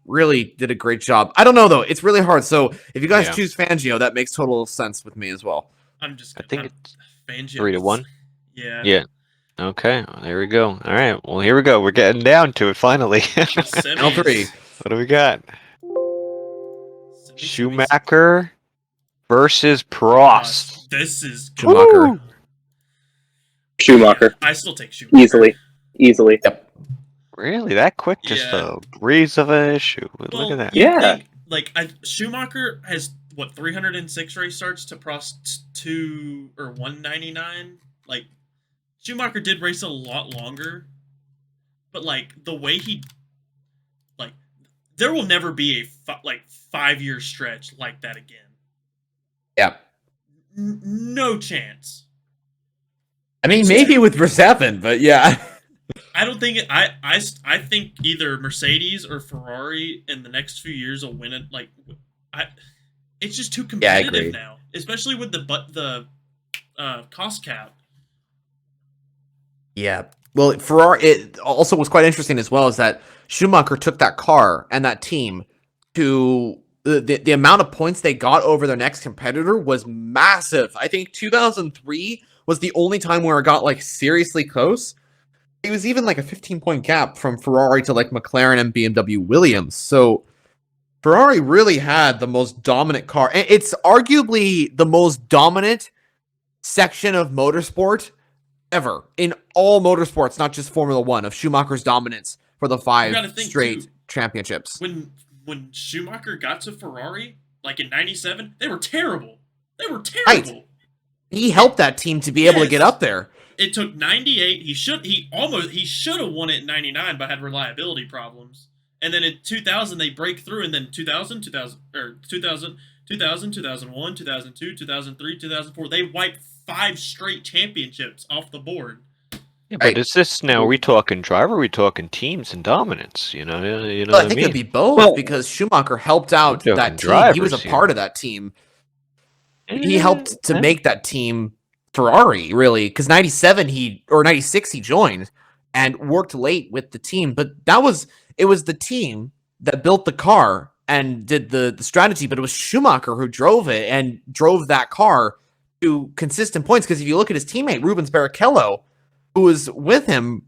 Speaker 6: really did a great job. I don't know though; it's really hard. So if you guys choose Fangio, that makes total sense with me as well.
Speaker 7: I'm just.
Speaker 1: I think it's
Speaker 7: Fangio
Speaker 1: 3-1.
Speaker 7: Yeah.
Speaker 1: Yeah. Okay. Well, there we go. All right. Well, here we go. We're getting down to it finally.
Speaker 6: Final 3.
Speaker 1: What do we got?
Speaker 7: Semis.
Speaker 1: Schumacher versus Prost.
Speaker 7: This is
Speaker 6: Schumacher.
Speaker 1: Woo!
Speaker 2: Schumacher.
Speaker 7: I still take Schumacher.
Speaker 2: Easily.
Speaker 6: Yep.
Speaker 1: Really? That quick? Just a breeze of an issue. Look at that.
Speaker 2: Yeah.
Speaker 7: Schumacher has what 306 race starts to Prost 2 or 199. Like Schumacher did race a lot longer, but like the way he like there will never be a 5-year stretch like that again.
Speaker 6: Yep.
Speaker 7: No chance.
Speaker 6: I mean, maybe with Verstappen, but yeah.
Speaker 7: I don't think I think either Mercedes or Ferrari in the next few years will win it. It's just too competitive now, especially with the cost cap.
Speaker 6: Yeah. Well, Ferrari. It also was quite interesting as well is that Schumacher took that car and that team to the amount of points they got over their next competitor was massive. I think 2003 was the only time where it got like seriously close. It was even like a 15-point gap from Ferrari to like McLaren and BMW Williams. So Ferrari really had the most dominant car. It's arguably the most dominant section of motorsport ever in all motorsports, not just Formula One, of Schumacher's dominance for the 5 straight championships.
Speaker 7: When Schumacher got to Ferrari, like in '97, they were terrible.
Speaker 6: Right. He helped that team to be able to get up there.
Speaker 7: It took 98. He should have won it in 99, but had reliability problems. And then in 2000 they break through, and then 2000, 2001, 2002, 2003, 2004 they wiped 5 straight championships off the board.
Speaker 1: Yeah, but is this now? Are we talking driver? Or are we talking teams and dominance? You know
Speaker 6: Well,
Speaker 1: what
Speaker 6: I
Speaker 1: I
Speaker 6: think
Speaker 1: mean?
Speaker 6: it'd be both because Schumacher helped out that team. He was a part of that team. He helped to make that team Ferrari, really, because 96 he joined and worked late with the team. But it was the team that built the car and did the strategy, but it was Schumacher who drove it and drove that car to consistent points. Because if you look at his teammate Rubens Barrichello, who was with him,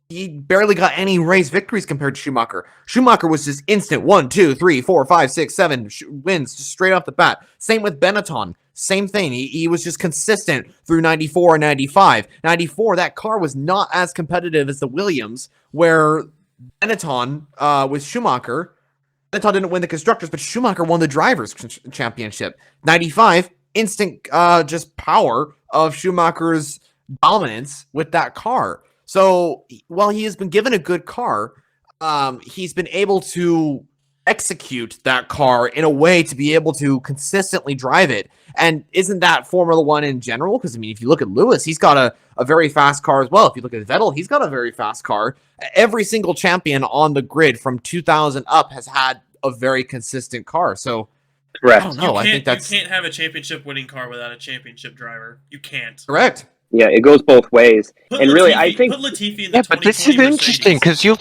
Speaker 6: he barely got any race victories compared to Schumacher. Schumacher was just instant 1, 2, 3, 4, 5, 6, 7 wins just straight off the bat. Same with Benetton. Same thing. He was just consistent through 94 and 95. 94, that car was not as competitive as the Williams, where Benetton with Schumacher, Benetton didn't win the Constructors, but Schumacher won the Drivers' Championship. 95, instant just power of Schumacher's dominance with that car. So while he has been given a good car, he's been able to execute that car in a way to be able to consistently drive it. And isn't that Formula One in general? Because, I mean, if you look at Lewis, he's got a very fast car as well. If you look at Vettel, he's got a very fast car. Every single champion on the grid from 2000 up has had a very consistent car. So,
Speaker 2: correct.
Speaker 6: I don't know. I think
Speaker 7: you can't have a championship winning car without a championship driver. You can't.
Speaker 6: Correct.
Speaker 2: Yeah, it goes both ways.
Speaker 7: Put
Speaker 2: and
Speaker 7: Latifi,
Speaker 2: really, I think...
Speaker 7: Put Latifi in the
Speaker 1: but this is
Speaker 7: 2020
Speaker 1: interesting
Speaker 7: Mercedes.
Speaker 1: because you're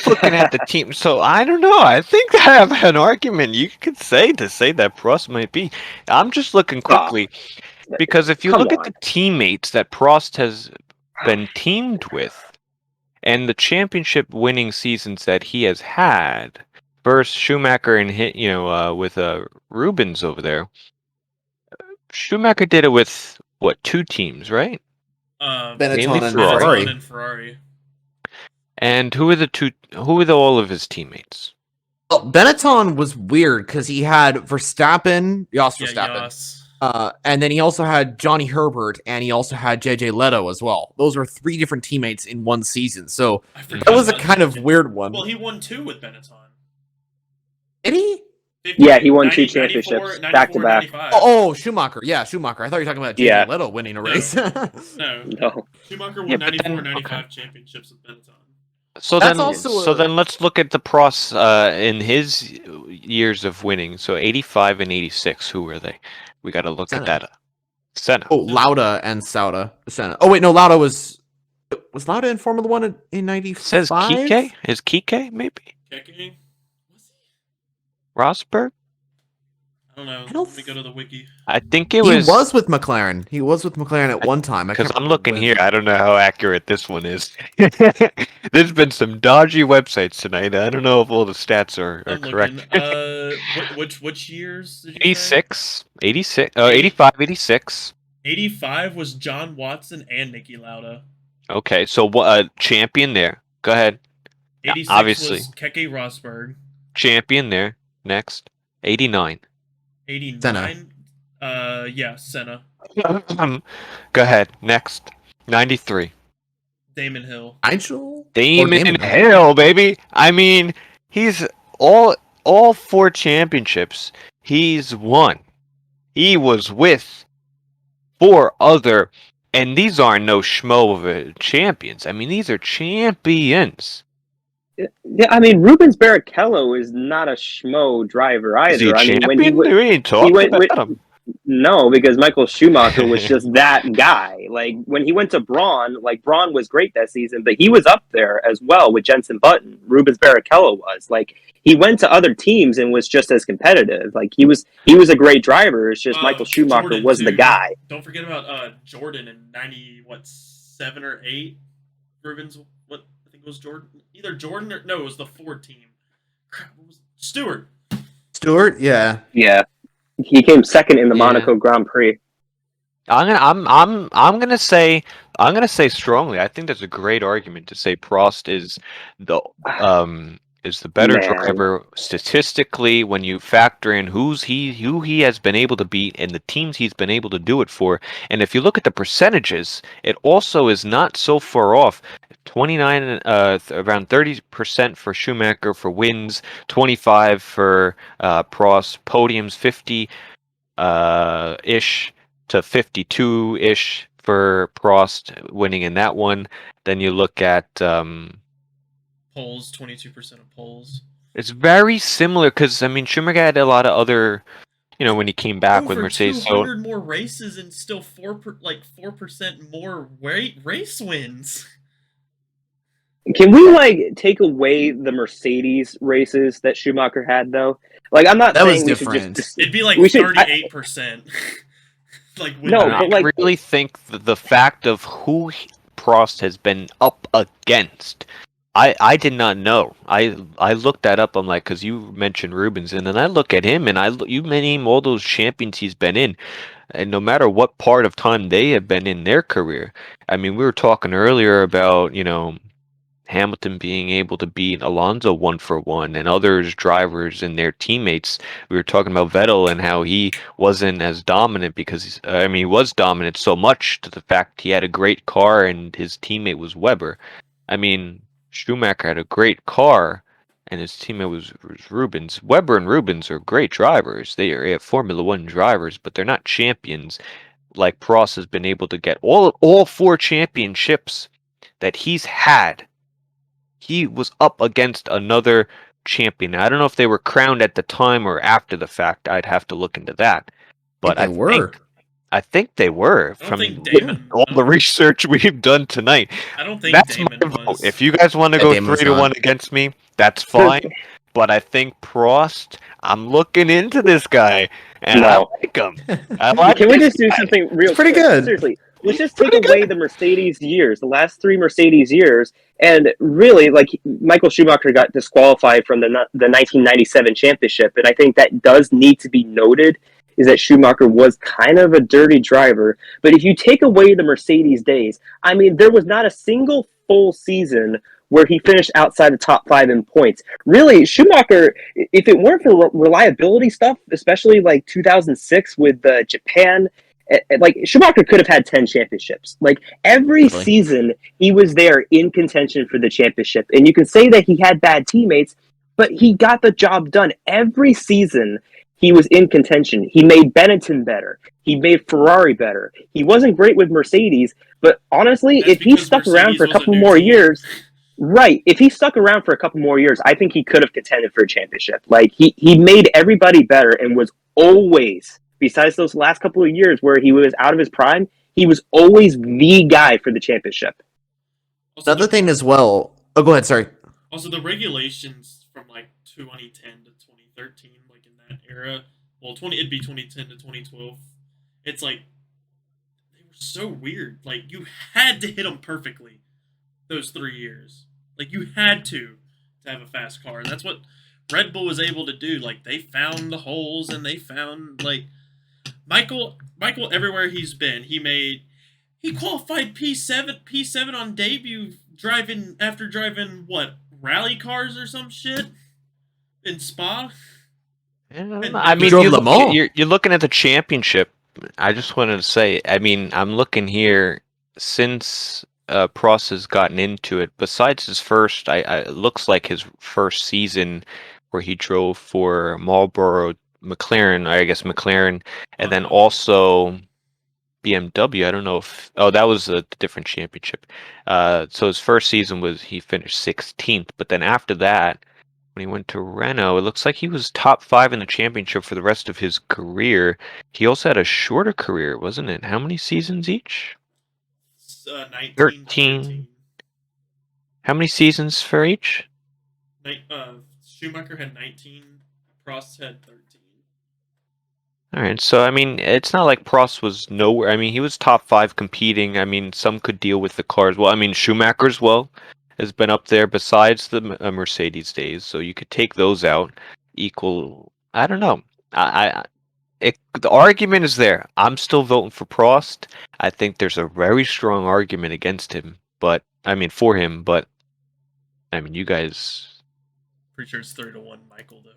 Speaker 1: looking at the team. So I don't know. I think I have an argument you could say that Prost might be. I'm just looking quickly because if you look at the teammates that Prost has been teamed with and the championship winning seasons that he has had versus Schumacher and with Rubens over there, Schumacher did it with what, 2 teams, right?
Speaker 6: Benetton and
Speaker 1: Ferrari.
Speaker 6: Ferrari.
Speaker 7: And Ferrari.
Speaker 1: And who are all of his teammates?
Speaker 6: Well, Benetton was weird because he had Verstappen, Jos Verstappen.
Speaker 7: Yas.
Speaker 6: And then he also had Johnny Herbert, and he also had JJ Leto as well. Those were 3 different teammates in one season. So that was a kind of weird one.
Speaker 7: Well, he won 2 with Benetton.
Speaker 6: Did he?
Speaker 7: 50,
Speaker 2: Yeah, he won 2
Speaker 7: 94,
Speaker 2: championships
Speaker 7: 94,
Speaker 2: back to back.
Speaker 7: 95.
Speaker 6: Oh, Schumacher. Yeah, Schumacher. I thought you were talking about JJ
Speaker 2: Yeah.
Speaker 6: Leto winning a
Speaker 7: No.
Speaker 6: race.
Speaker 7: No.
Speaker 2: No.
Speaker 7: Schumacher
Speaker 1: Yeah,
Speaker 7: won
Speaker 1: but
Speaker 7: 94,
Speaker 1: then-
Speaker 7: 95 championships with Benetton.
Speaker 1: So
Speaker 6: That's
Speaker 1: then,
Speaker 6: also
Speaker 1: so
Speaker 6: a-
Speaker 1: then let's look at the Prost in his years of winning. So 85 and 86, who were they? We got to look
Speaker 6: Senna.
Speaker 1: at that. Senna.
Speaker 6: Oh, Lauda and Senna. Oh, wait, no, Lauda was Lauda in Formula 1 in 95?
Speaker 1: Says Kike? Is Kike maybe?
Speaker 7: Keke? Was he?
Speaker 1: Rosberg?
Speaker 7: I don't know.
Speaker 6: I don't
Speaker 7: Let me go to the wiki.
Speaker 1: I think it
Speaker 6: He
Speaker 1: was.
Speaker 6: was with McLaren. He was with McLaren at one time. I
Speaker 1: Because
Speaker 6: can't
Speaker 1: I'm
Speaker 6: remember
Speaker 1: looking
Speaker 6: when.
Speaker 1: here, I don't know how accurate this one is. There's been some dodgy websites tonight. I don't know if all the stats are
Speaker 7: I'm
Speaker 1: correct.
Speaker 7: looking. Which years did you say?
Speaker 1: 86, 85, 86.
Speaker 7: 85 was John Watson and Niki Lauda.
Speaker 1: Okay, so what? Champion there. Go ahead. Yeah,
Speaker 7: 86
Speaker 1: obviously.
Speaker 7: was Keke Rosberg.
Speaker 1: Champion there. Next. 89.
Speaker 7: 89.
Speaker 6: Senna.
Speaker 7: Yeah, Senna.
Speaker 1: Go ahead. Next. 93.
Speaker 7: Damon Hill.
Speaker 6: Nigel? Or
Speaker 1: Damon Hill, baby. I mean, he's all 4 championships he's won. He was with 4 other, and these are no schmo of champions. I mean, these are champions.
Speaker 2: Yeah, I mean, Rubens Barrichello is not a schmo driver
Speaker 1: Is he
Speaker 2: either.
Speaker 1: a
Speaker 2: I mean,
Speaker 1: champion?
Speaker 2: when
Speaker 1: We ain't talking
Speaker 2: went
Speaker 1: about
Speaker 2: with-
Speaker 1: him.
Speaker 2: no, because Michael Schumacher was just that guy. Like when he went to Braun, like Braun was great that season, but he was up there as well with Jenson Button. Rubens Barrichello was like he went to other teams and was just as competitive. Like he was a great driver. It's just Michael Schumacher
Speaker 7: Jordan,
Speaker 2: was the
Speaker 7: too.
Speaker 2: guy.
Speaker 7: Don't forget about Jordan in 7 or 8. Rubens, what I think it was Jordan. Either Jordan or no, it was the Ford team. Crap, what was it?
Speaker 6: Stewart? Yeah.
Speaker 2: Yeah, he came second in the
Speaker 1: Yeah.
Speaker 2: Monaco Grand Prix.
Speaker 1: I'm gonna say strongly. I think there's a great argument to say Prost is the better
Speaker 2: Man.
Speaker 1: driver statistically when you factor in who he has been able to beat and the teams he's been able to do it for. And if you look at the percentages, it also is not so far off. 29, around 30% for Schumacher for wins, 25 for Prost, podiums 50 ish to 52 ish for Prost winning in that one. Then you look at
Speaker 7: Poles, 22% of poles.
Speaker 1: it's very similar because I mean Schumacher had a lot of other, when he came back with
Speaker 7: Over
Speaker 1: Mercedes. So
Speaker 7: 200 more races and still 4% more race wins.
Speaker 2: Can we take away the Mercedes races that Schumacher had though? Like I'm not
Speaker 6: That was
Speaker 2: saying we should
Speaker 6: different.
Speaker 2: just
Speaker 7: It'd be like
Speaker 2: We should-
Speaker 7: 38%.
Speaker 2: No,
Speaker 1: I
Speaker 2: but, like-
Speaker 1: really think the fact of who Prost has been up against. I did not know. I looked that up. I'm like, because you mentioned Rubens, and then I look at him, and you name all those champions he's been in, and no matter what part of time they have been in their career. I mean, we were talking earlier about Hamilton being able to beat Alonso 1-for-1 and others drivers and their teammates. We were talking about Vettel and how he wasn't as dominant because he was dominant so much to the fact he had a great car and his teammate was Webber. I mean, Schumacher had a great car and his teammate was Rubens. Webber and Rubens are great drivers. They are Formula 1 drivers, but they're not champions like Prost has been able to get. All 4 championships that he's had, he was up against another champion. I don't know if they were crowned at the time or after the fact. I'd have to look into that. But I think they were
Speaker 7: I don't
Speaker 1: from
Speaker 7: think Damon-
Speaker 1: all the research we've done tonight.
Speaker 7: I don't think
Speaker 1: That's
Speaker 7: Damon
Speaker 1: my vote.
Speaker 7: was.
Speaker 1: If you guys want to
Speaker 6: Yeah,
Speaker 1: go
Speaker 6: Damon's
Speaker 1: 3-1
Speaker 6: not.
Speaker 1: against me, that's fine. But I think Prost, I'm looking into this guy, and I
Speaker 2: No.
Speaker 1: like him. I like
Speaker 2: Can we
Speaker 1: this
Speaker 2: just do
Speaker 1: guy.
Speaker 2: something real
Speaker 6: pretty
Speaker 2: quick?
Speaker 6: good.
Speaker 2: Seriously, let's just take away the Mercedes years, the last 3 Mercedes years, and really, Michael Schumacher got disqualified from the 1997 championship, and I think that does need to be noted, is that Schumacher was kind of a dirty driver. But if you take away the Mercedes days, I mean, there was not a single full season where he finished outside the top 5 in points. Really, Schumacher, if it weren't for reliability stuff, especially like 2006 with Japan, like Schumacher could have had 10 championships. Like every season, he was there in contention for the championship. And you can say that he had bad teammates, but he got the job done. Every season, he was in contention. He made Benetton better. He made Ferrari better. He wasn't great with Mercedes, but honestly, if he stuck around for a couple more years, right, if he stuck around for a couple more years, I think he could have contended for a championship. Like, he made everybody better and was always, besides those last couple of years where he was out of his prime, he was always the guy for the championship.
Speaker 7: Also,
Speaker 6: Another thing as well. Oh, go ahead. Sorry.
Speaker 7: Also, the regulations from like 2010 to 2013, like in that era, well, it'd be 2010 to 2012. It's like they were so weird. Like you had to hit them perfectly those 3 years. Like you had to have a fast car. That's what Red Bull was able to do. Like they found the holes and they found like Michael everywhere he's been. He qualified P7 on debut after driving what, rally cars or some shit in Spa.
Speaker 1: I mean, you're looking at the championship. I just wanted to say, I mean, I'm looking here since Prost has gotten into it. Besides his first, it looks like his first season where he drove for Marlboro McLaren, I guess McLaren, and then also BMW. I don't know if that was a different championship. So his first season he finished 16th, but then after that, when he went to Renault, it looks like he was top 5 in the championship for the rest of his career. He also had a shorter career, wasn't it? How many seasons each?
Speaker 7: 19,
Speaker 1: 13. How many seasons for each?
Speaker 7: Schumacher had 19. Prost had 13.
Speaker 1: All right, so I mean, it's not like Prost was nowhere. I mean, he was top 5 competing. I mean, some could deal with the cars. Well, I mean, Schumacher as well has been up there besides the Mercedes days, so you could take those out. Equal, I don't know. The argument is there. I'm still voting for Prost. I think there's a very strong argument against him, but I mean for him. But I mean, you guys.
Speaker 7: Pretty sure it's 3-1, Michael though.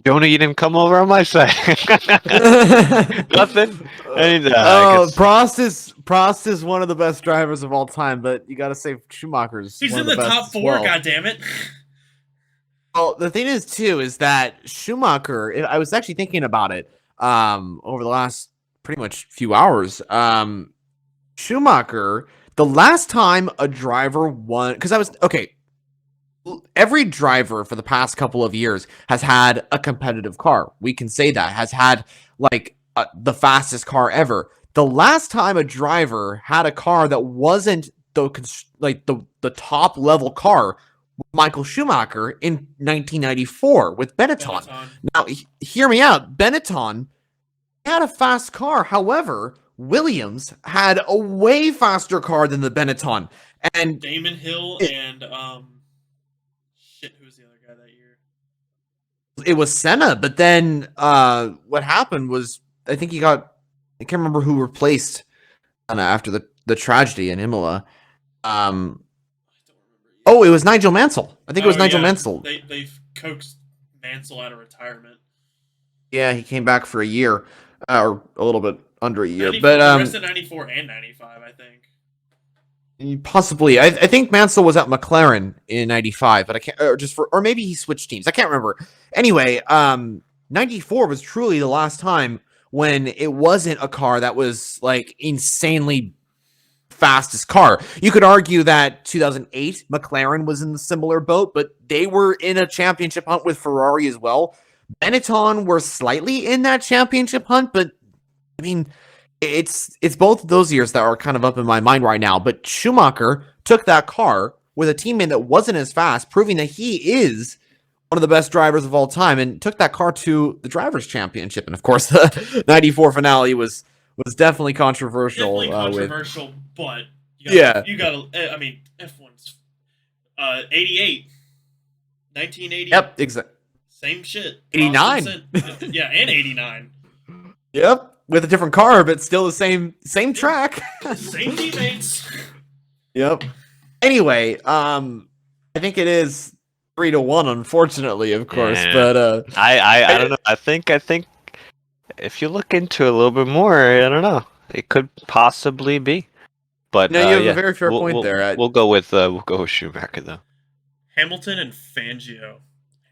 Speaker 1: Jonah, you didn't come over on my side. Nothing.
Speaker 6: Prost is one of the best drivers of all time, but you got to say Schumacher's.
Speaker 7: He's
Speaker 6: one
Speaker 7: in
Speaker 6: of
Speaker 7: the
Speaker 6: best
Speaker 7: top
Speaker 6: as
Speaker 7: 4.
Speaker 6: well.
Speaker 7: God damn it!
Speaker 6: Well, the thing is too is that Schumacher. I was actually thinking about it over the last pretty much few hours. Schumacher, the last time a driver won, because every driver for the past couple of years has had a competitive car. We can say that has had like the fastest car ever. The last time a driver had a car that wasn't the top level car, Michael Schumacher in 1994 with Benetton. Now, hear me out. Benetton had a fast car. However, Williams had a way faster car than the Benetton. And
Speaker 7: Damon Hill and who was the other guy that year?
Speaker 6: It was Senna, but then what happened was I can't remember who replaced Senna after the tragedy in Imola. It was Nigel Mansell. I think it was Nigel Mansell.
Speaker 7: They've coaxed Mansell out of retirement.
Speaker 6: Yeah, he came back for a year, or a little bit under a year.
Speaker 7: 94,
Speaker 6: but
Speaker 7: the rest of 94 and 95, I think.
Speaker 6: Possibly. I think Mansell was at McLaren in 95, but I can't, or maybe he switched teams. I can't remember. Anyway, 94 was truly the last time when it wasn't a car that was like insanely fastest car. You could argue that 2008 McLaren was in the similar boat, but they were in a championship hunt with Ferrari as well. Benetton were slightly in that championship hunt, but I mean, it's both of those years that are kind of up in my mind right now. But Schumacher took that car with a teammate that wasn't as fast, proving that he is one of the best drivers of all time, and took that car to the Drivers' Championship. And of course, the 94 finale was definitely controversial.
Speaker 7: But you got I mean, F1's 88, 1988.
Speaker 6: Yep, exactly.
Speaker 7: Same shit.
Speaker 6: 89.
Speaker 7: Yeah, and 89.
Speaker 6: Yep, with a different car, but still the same track.
Speaker 7: Same teammates.
Speaker 6: Yep. Anyway, I think it is 3-1, unfortunately, of course.
Speaker 1: Yeah.
Speaker 6: But
Speaker 1: I don't know. I think if you look into it a little bit more, I don't know. It could possibly be. But
Speaker 6: no, you have
Speaker 1: yeah,
Speaker 6: a very fair point there.
Speaker 1: We'll go with Schumacher though.
Speaker 7: Hamilton and Fangio.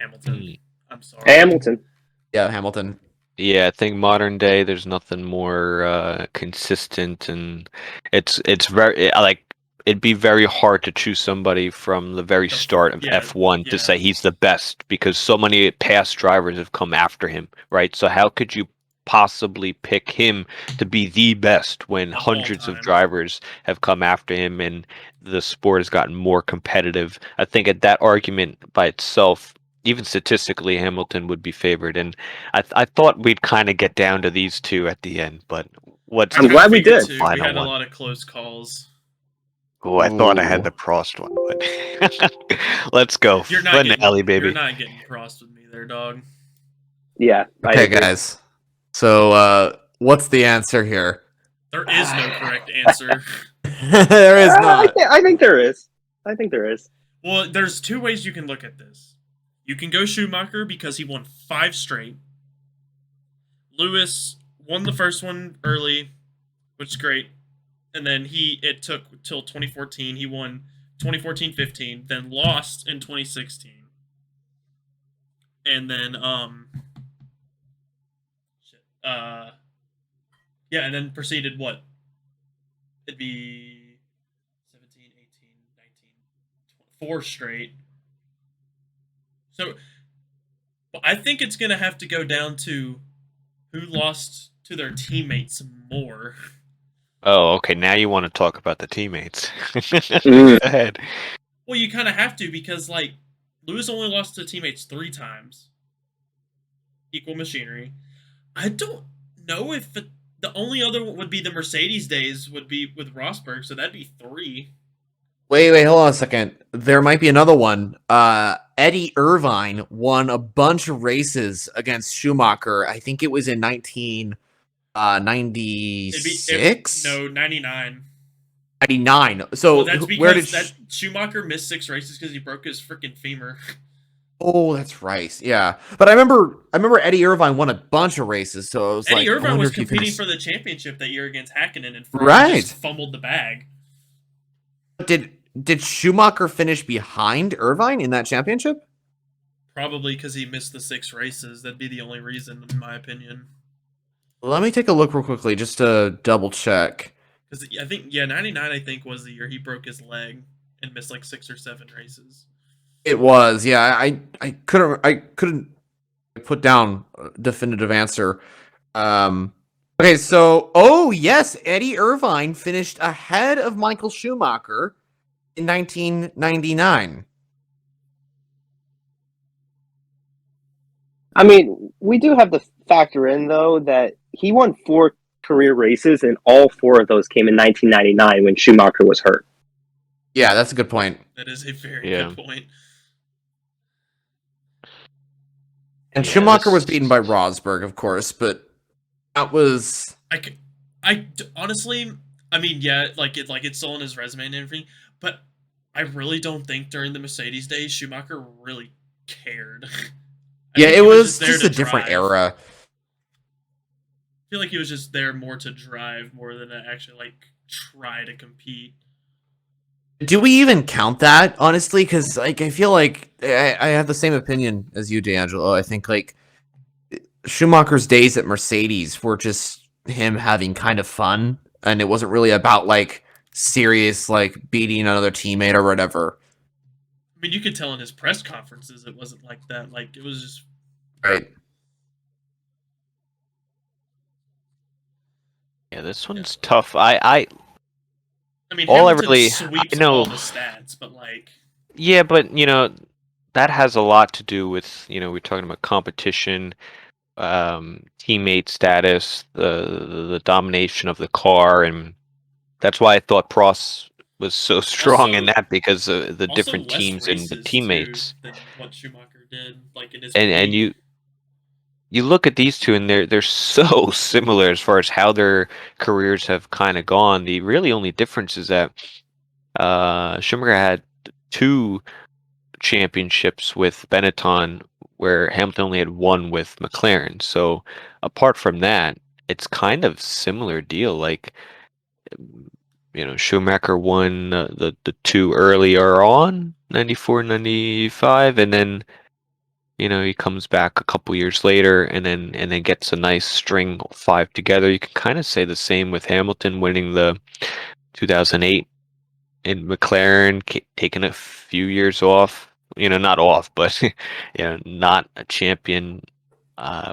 Speaker 7: Hamilton. I'm sorry.
Speaker 2: Hamilton.
Speaker 6: Yeah, Hamilton.
Speaker 1: Yeah, I think modern day there's nothing more consistent, and it's very like it'd be very hard to choose somebody from the very start of F1 to say he's the best, because so many past drivers have come after him, right? So how could you possibly pick him to be the best when hundreds of drivers have come after him and the sport has gotten more competitive? I think at that argument by itself, even statistically, Hamilton would be favored, and I thought we'd kind of get down to these two at the end, but
Speaker 2: I'm glad we did.
Speaker 7: We had a lot of close calls.
Speaker 1: Oh, I thought I had the Prost one, but let's go. Finale, baby.
Speaker 7: You're not getting Prost with me there, dog.
Speaker 2: Yeah.
Speaker 6: Okay, guys. So, what's the answer here?
Speaker 7: There is no correct answer.
Speaker 6: There is not.
Speaker 2: I think there is. I think there is.
Speaker 7: Well, there's two ways you can look at this. You can go Schumacher because he won 5 straight. Lewis won the first one early, which is great. And then it took till 2014. He won 2014-15, then lost in 2016. And then and then proceeded what? It'd be 17, 18, 19, 4 straight. So, but I think it's going to have to go down to who lost to their teammates more.
Speaker 1: Oh, okay. Now you want to talk about the teammates. Go ahead.
Speaker 7: Well, you kind of have to, because, like, Lewis only lost to teammates 3 times. Equal machinery. I don't know if the only other one would be the Mercedes days would be with Rosberg, so that'd be 3.
Speaker 6: Wait, hold on a second. There might be another one. Eddie Irvine won a bunch of races against Schumacher. I think it was in 1996?
Speaker 7: No, 99.
Speaker 6: 99. So
Speaker 7: that's because Schumacher missed 6 races because he broke his freaking femur.
Speaker 6: Oh, that's right. Yeah, but I remember Eddie Irvine won a bunch of races, so it was
Speaker 7: Eddie Irvine was competing for the championship that year against Hakkinen, and just fumbled the bag.
Speaker 6: Did Schumacher finish behind Irvine in that championship?
Speaker 7: Probably because he missed the 6 races. That'd be the only reason, in my opinion.
Speaker 6: Let me take a look real quickly just to double check.
Speaker 7: Because I think 99 I think was the year he broke his leg and missed like 6 or 7 races.
Speaker 6: It was, yeah. I couldn't put down a definitive answer. Okay, so yes, Eddie Irvine finished ahead of Michael Schumacher in 1999.
Speaker 2: I mean, we do have to factor in, though, that he won 4 career races, and all 4 of those came in 1999 when Schumacher was hurt.
Speaker 6: Yeah, that's a good point.
Speaker 7: That is a very good point.
Speaker 6: And Schumacher was beaten by Rosberg, of course, but that was...
Speaker 7: I honestly, I mean, yeah, it's still on his resume and everything, but I really don't think during the Mercedes days Schumacher really cared.
Speaker 6: Yeah, it was just a different era.
Speaker 7: I feel like he was just there more to drive more than to actually try to compete.
Speaker 6: Do we even count that, honestly? Because I feel like I have the same opinion as you, D'Angelo. I think Schumacher's days at Mercedes were just him having kind of fun, and it wasn't really about serious beating another teammate or whatever.
Speaker 7: I mean, you could tell in his press conferences it wasn't like that. It was just
Speaker 6: right.
Speaker 1: Yeah, this one's tough. I
Speaker 7: mean,
Speaker 1: all
Speaker 7: Hamilton
Speaker 1: I really
Speaker 7: sweeps
Speaker 1: know
Speaker 7: all the stats, but
Speaker 1: yeah, but that has a lot to do with we're talking about competition, teammate status, the domination of the car, and that's why I thought Prost was so strong in that, because of the different teams and the teammates.
Speaker 7: Than what Schumacher did, like in his
Speaker 1: and
Speaker 7: peak.
Speaker 1: you look at these two, and they're so similar as far as how their careers have kind of gone. The really only difference is that Schumacher had 2 championships with Benetton, where Hamilton only had 1 with McLaren. So apart from that, it's kind of similar deal. Like, Schumacher won the 2 earlier on, 94, 95, and then he comes back a couple years later and then gets a nice string 5 together. You can kind of say the same with Hamilton winning the 2008 in McLaren, taking a few years off. Not off, but not a champion.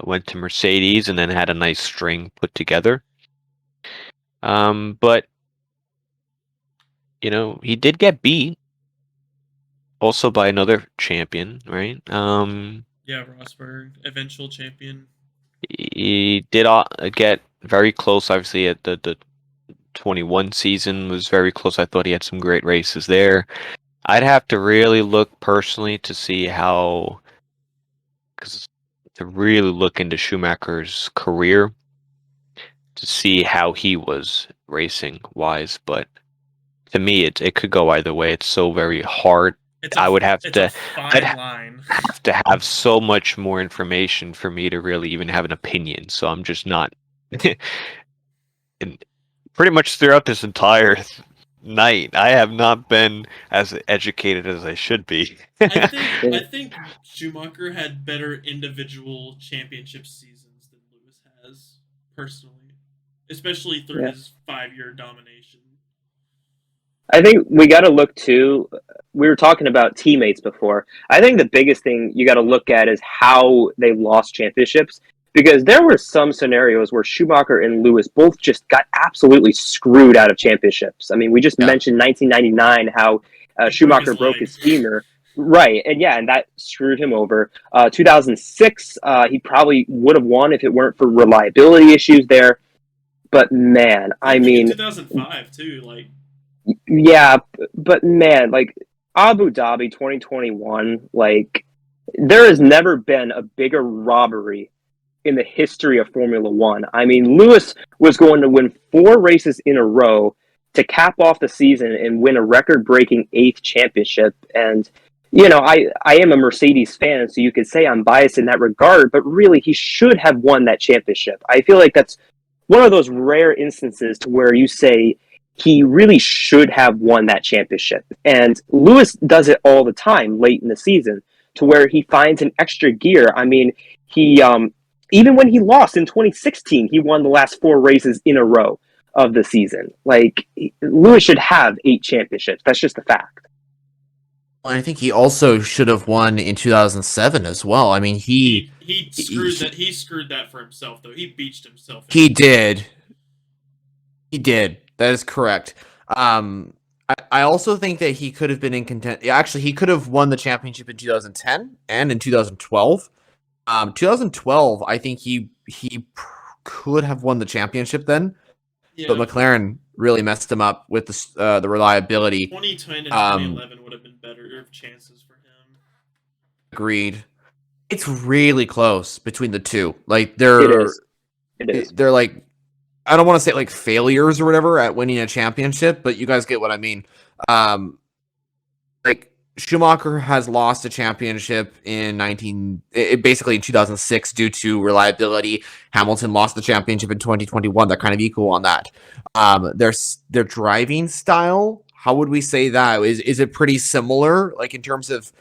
Speaker 1: Went to Mercedes and then had a nice string put together. But he did get beat also by another champion, right?
Speaker 7: Yeah, Rosberg, eventual champion.
Speaker 1: He did get very close. Obviously, at the 21 season was very close. I thought he had some great races there. I'd have to really look personally to see to really look into Schumacher's career to see how he was racing wise. But to me, it could go either way. It's so very hard. I would have to.
Speaker 7: Fine line.
Speaker 1: Have to have so much more information for me to really even have an opinion. So I'm just not. And pretty much throughout this entire night, I have not been as educated as I should be.
Speaker 7: I think Schumacher had better individual championship seasons than Lewis has, personally, especially through his 5-year domination.
Speaker 2: I think we got to look too. We were talking about teammates before. I think the biggest thing you got to look at is how they lost championships, because there were some scenarios where Schumacher and Lewis both just got absolutely screwed out of championships. I mean, we just mentioned 1999, how Schumacher broke his femur. Right, and that screwed him over. 2006, he probably would have won if it weren't for reliability issues there. But man, I mean,
Speaker 7: 2005 too, like.
Speaker 2: Yeah, but man, like Abu Dhabi 2021, like there has never been a bigger robbery in the history of Formula One. I mean, Lewis was going to win 4 races in a row to cap off the season and win a record-breaking 8th championship. And, I am a Mercedes fan, so you could say I'm biased in that regard, but really he should have won that championship. I feel like that's one of those rare instances to where you say, he really should have won that championship. And Lewis does it all the time late in the season to where he finds an extra gear. I mean, he even when he lost in 2016, he won the last 4 races in a row of the season. Like, Lewis should have 8 championships. That's just a fact.
Speaker 6: I think he also should have won in 2007 as well. I mean,
Speaker 7: he screwed that for himself, though. He beached himself.
Speaker 6: He did. That is correct. I also think that he could have been in contention. Actually, he could have won the championship in 2010 and in 2012. 2012, I think he could have won the championship then, but McLaren really messed him up with the reliability.
Speaker 7: 2010 and 2011 would have been better chances for him.
Speaker 6: Agreed. It's really close between the two. Like they're like, I don't want to say like failures or whatever at winning a championship, but you guys get what I mean. Like Schumacher has lost a championship basically in 2006 due to reliability. Hamilton lost the championship in 2021. They're kind of equal on that. Their driving style, how would we say that? Is it pretty similar? Like in terms of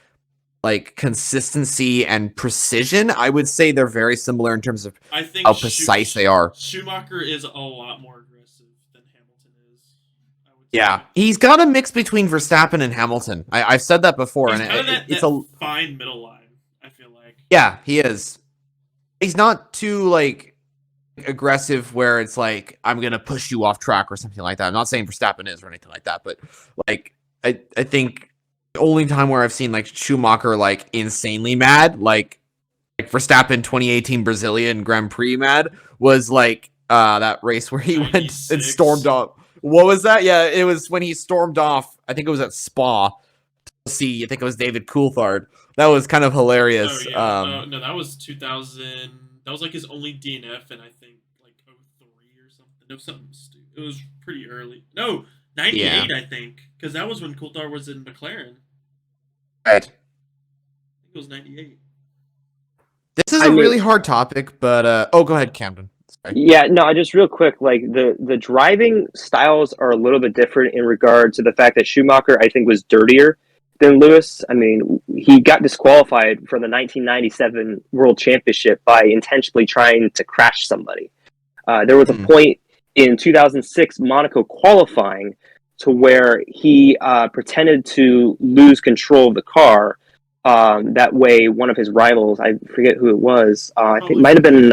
Speaker 6: like consistency and precision, I would say they're very similar in terms of how precise they are.
Speaker 7: Schumacher is a lot more aggressive than Hamilton is.
Speaker 6: Yeah, he's got a mix between Verstappen and Hamilton. I've said that before,
Speaker 7: he's
Speaker 6: and it's
Speaker 7: a fine middle line. I feel like.
Speaker 6: Yeah, he is. He's not too like aggressive where it's like I'm gonna push you off track or something like that. I'm not saying Verstappen is or anything like that, but like I think. The only time where I've seen like Schumacher like insanely mad, like Verstappen 2018 Brazilian Grand Prix mad, was like that race where he 96. Went and stormed off. What was that? Yeah, it was when he stormed off. I think it was at Spa. I think it was David Coulthard. That was kind of hilarious.
Speaker 7: Oh yeah, no, that was 2000. That was like his only DNF, and I think like '03 or something. No, something stupid. It was pretty early. No, '98, I think, because that was when Coulthard was in McLaren.
Speaker 6: Right.
Speaker 7: I think it was '98.
Speaker 6: This is a really hard topic, but oh, go ahead, Camden. Sorry.
Speaker 2: Yeah, no, just real quick, like the driving styles are a little bit different in regard to the fact that Schumacher, I think, was dirtier than Lewis. I mean, he got disqualified from the 1997 World Championship by intentionally trying to crash somebody. There was a point in 2006 Monaco qualifying to where he pretended to lose control of the car. That way, one of his rivals, I forget who it was, I think it might have been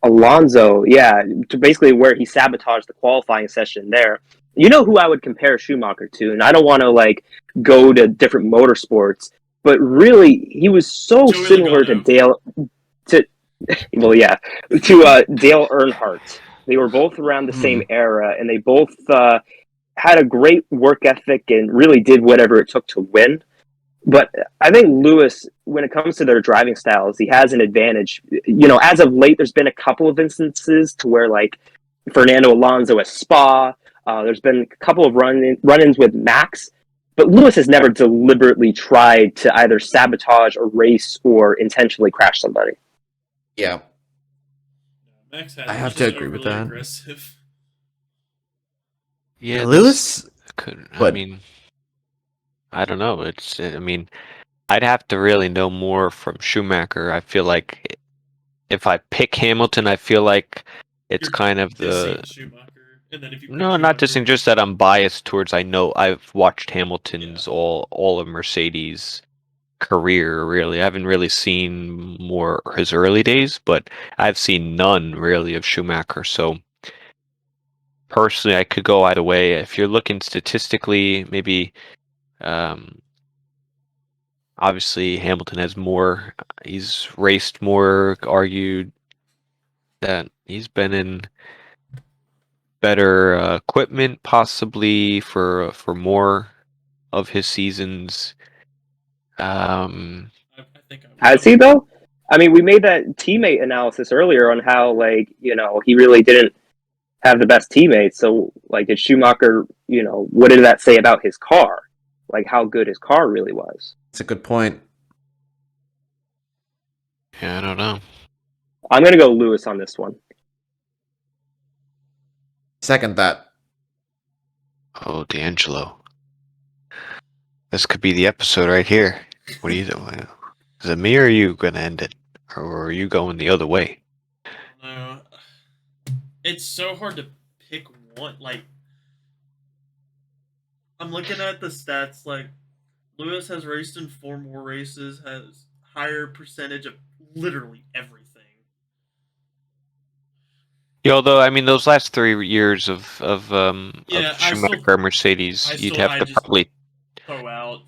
Speaker 2: Alonso, yeah, to basically where he sabotaged the qualifying session there. You know who I would compare Schumacher to, and I don't want to like go to different motorsports, but really he was so similar to Dale to well, yeah, to Dale Earnhardt. They were both around the same era, and they both had a great work ethic and really did whatever it took to win. But I think Lewis, when it comes to their driving styles, he has an advantage. You know, as of late, there's been a couple of instances to where, like, Fernando Alonso at Spa, there's been a couple of run-ins with Max, but Lewis has never deliberately tried to either sabotage a race or intentionally crash somebody.
Speaker 6: Yeah.
Speaker 7: Max
Speaker 6: I have to agree with that.
Speaker 7: Aggressive.
Speaker 1: Yeah,
Speaker 6: Lewis
Speaker 1: could. I mean, I don't know. I mean, I'd have to really know more from Schumacher. I feel like if I pick Hamilton, I feel like it's kind of the
Speaker 7: And then if you
Speaker 1: no, not dissing, just that I'm biased towards. I know I've watched Hamilton's all of Mercedes career. Really, I haven't really seen more his early days, but I've seen none really of Schumacher. So personally, I could go either way. If you're looking statistically, maybe. Obviously, Hamilton has more. He's raced more. Argued that he's been in better equipment, possibly for more of his seasons.
Speaker 7: I think
Speaker 2: Has he though? I mean, we made that teammate analysis earlier on how, like, you know, he really didn't have the best teammates. So, like, did Schumacher, you know, what did that say about his car? Like, how good his car really was?
Speaker 6: That's a good point.
Speaker 1: Yeah, I don't know.
Speaker 2: I'm going to go Lewis on this one.
Speaker 6: Second that.
Speaker 1: Oh, D'Angelo. This could be the episode right here. What do you do? Is it me or are you going to end it? Or are you going the other way?
Speaker 7: No. It's so hard to pick one. Like, I'm looking at the stats. Like, Lewis has raced in 4 more races, has higher percentage of literally everything.
Speaker 1: Yeah, although I mean, those last 3 years of Schumacher Mercedes, you'd have to probably
Speaker 7: throw out.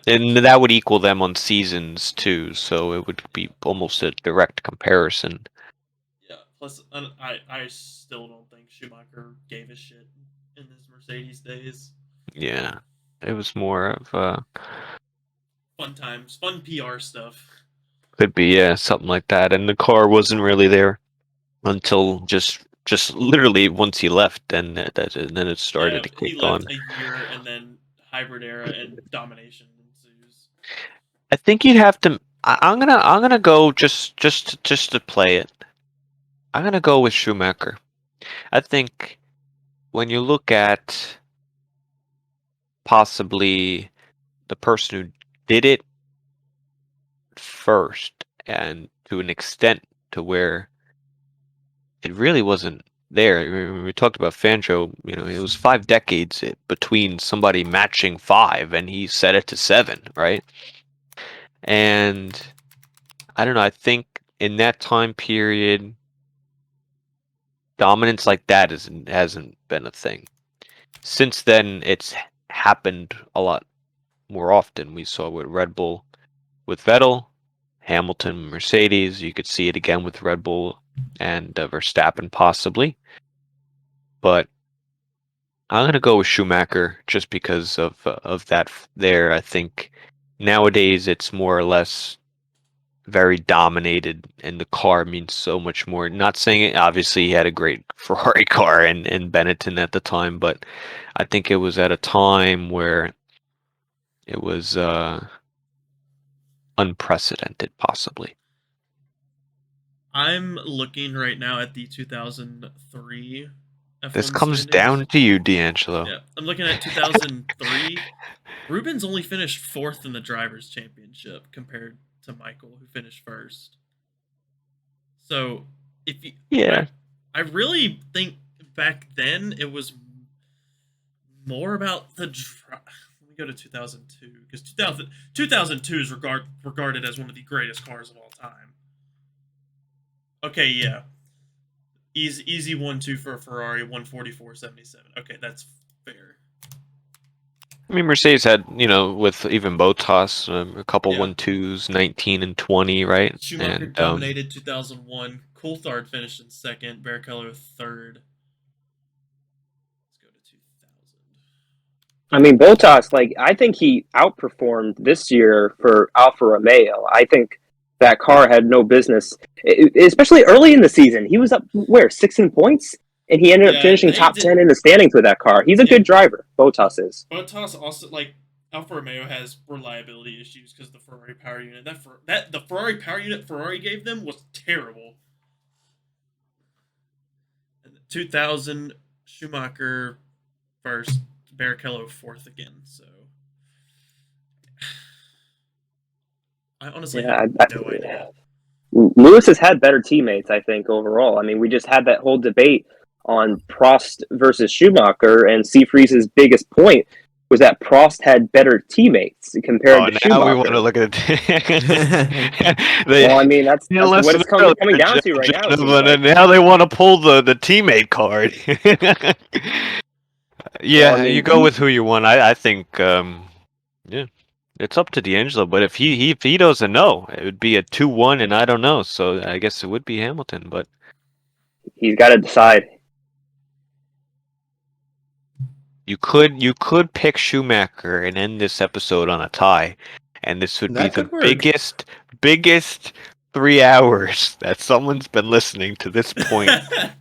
Speaker 1: And that would equal them on seasons too, so it would be almost a direct comparison.
Speaker 7: Yeah. Plus, I still don't think Schumacher gave a shit in his Mercedes days.
Speaker 1: Yeah, it was more of
Speaker 7: fun times, fun PR stuff.
Speaker 1: Could be, yeah, something like that. And the car wasn't really there until just literally once he left, and then it started to kick on.
Speaker 7: He left a year, and then hybrid era and domination ensues.
Speaker 1: I think you'd have to. I'm gonna go just to play it. I'm gonna go with Schumacher. I think when you look at possibly the person who did it first, and to an extent to where it really wasn't there. We talked about Fangio, you know, it was 5 decades between somebody matching 5, and he set it to 7, right? And I don't know, I think in that time period, dominance like that hasn't been a thing. Since then, it's happened a lot more often. We saw with Red Bull with Vettel, Hamilton, Mercedes. You could see it again with Red Bull and Verstappen possibly. But I'm going to go with Schumacher just because of that there. I think nowadays it's more or less very dominated, and the car means so much more. Not saying it, obviously he had a great Ferrari car and Benetton at the time, but I think it was at a time where it was unprecedented, possibly.
Speaker 7: I'm looking right now at the 2003 F1
Speaker 1: This comes
Speaker 7: standings.
Speaker 1: down to you, D'Angelo.
Speaker 7: Yeah, I'm looking at 2003. Rubens only finished 4th in the Drivers' Championship compared to Michael, who finished 1st. So, if you,
Speaker 1: Yeah.
Speaker 7: I really think back then it was more about the. Let me go to 2002 because 2002 is regarded as one of the greatest cars of all time. Okay, yeah. Easy 1-2 for a Ferrari, 144.77. Okay, that's fair.
Speaker 1: I mean, Mercedes had, with even Bottas, a couple
Speaker 7: Yeah.
Speaker 1: 1-2s, 19 and 20, right?
Speaker 7: Schumacher
Speaker 1: And
Speaker 7: dominated 2001. Coulthard finished in 2nd. Barrichello 3rd. Let's go to 2000.
Speaker 2: I mean, Bottas, I think he outperformed this year for Alfa Romeo. I think that car had no business, especially early in the season. He was up, 6 in points? And he ended up finishing top 10 in the standings with that car. He's a good driver, Bottas is.
Speaker 7: Bottas also, Alfa Romeo has reliability issues because the Ferrari power unit. The Ferrari power unit Ferrari gave them was terrible. And 2000, Schumacher first, Barrichello 4th again. So I honestly have no idea.
Speaker 2: Lewis has had better teammates, I think, overall. I mean, we just had that whole debate on Prost versus Schumacher, and Seafreeze's biggest point was that Prost had better teammates compared to Schumacher.
Speaker 1: Now we want to look at it.
Speaker 2: Well, I mean, that's what it's coming down to right now.
Speaker 1: And now they want to pull the teammate card. Yeah,
Speaker 2: Well, I mean,
Speaker 1: you go with who you want. I think, yeah, it's up to D'Angelo. But if he doesn't know, it would be a 2-1, and I don't know. So I guess it would be Hamilton. But
Speaker 2: he's got to decide.
Speaker 1: you could pick Schumacher and end this episode on a tie, and this would be
Speaker 6: That
Speaker 1: the
Speaker 6: could work.
Speaker 1: biggest 3 hours that someone's been listening to this point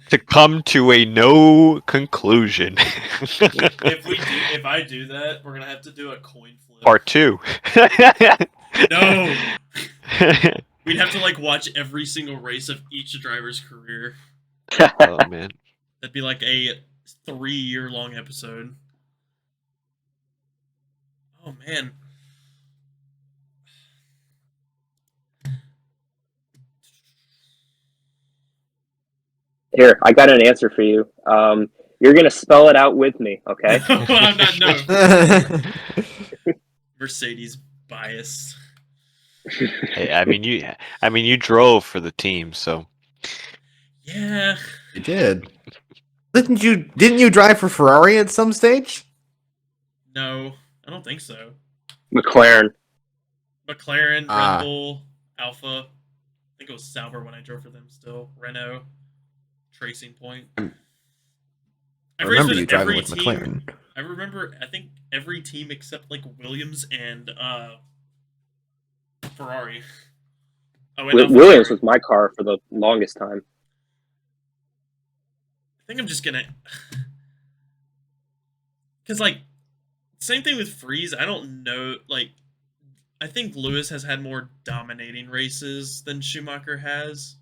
Speaker 1: to come to a no conclusion.
Speaker 7: If I do that, we're gonna have to do a coin flip.
Speaker 1: Part 2.
Speaker 7: No. We'd have to watch every single race of each driver's career.
Speaker 1: Oh man.
Speaker 7: That'd be like a 3-year-long episode. Oh man.
Speaker 2: Here, I got an answer for you. You're gonna spell it out with me, okay?
Speaker 7: I'm not. No. Mercedes bias.
Speaker 1: Hey, I mean you drove for the team, so
Speaker 7: Yeah.
Speaker 6: You did. Didn't you drive for Ferrari at some stage?
Speaker 7: No, I don't think so.
Speaker 2: McLaren.
Speaker 7: McLaren, Red Bull, Alpha. I think it was Sauber when I drove for them still. Renault, Tracing Point.
Speaker 6: I remember you driving with McLaren.
Speaker 7: I remember, I think every team except Williams and Ferrari. Oh, and
Speaker 2: Williams was my car for the longest time.
Speaker 7: I think I'm just gonna, because same thing with Freeze. I don't know. I think Lewis has had more dominating races than Schumacher has.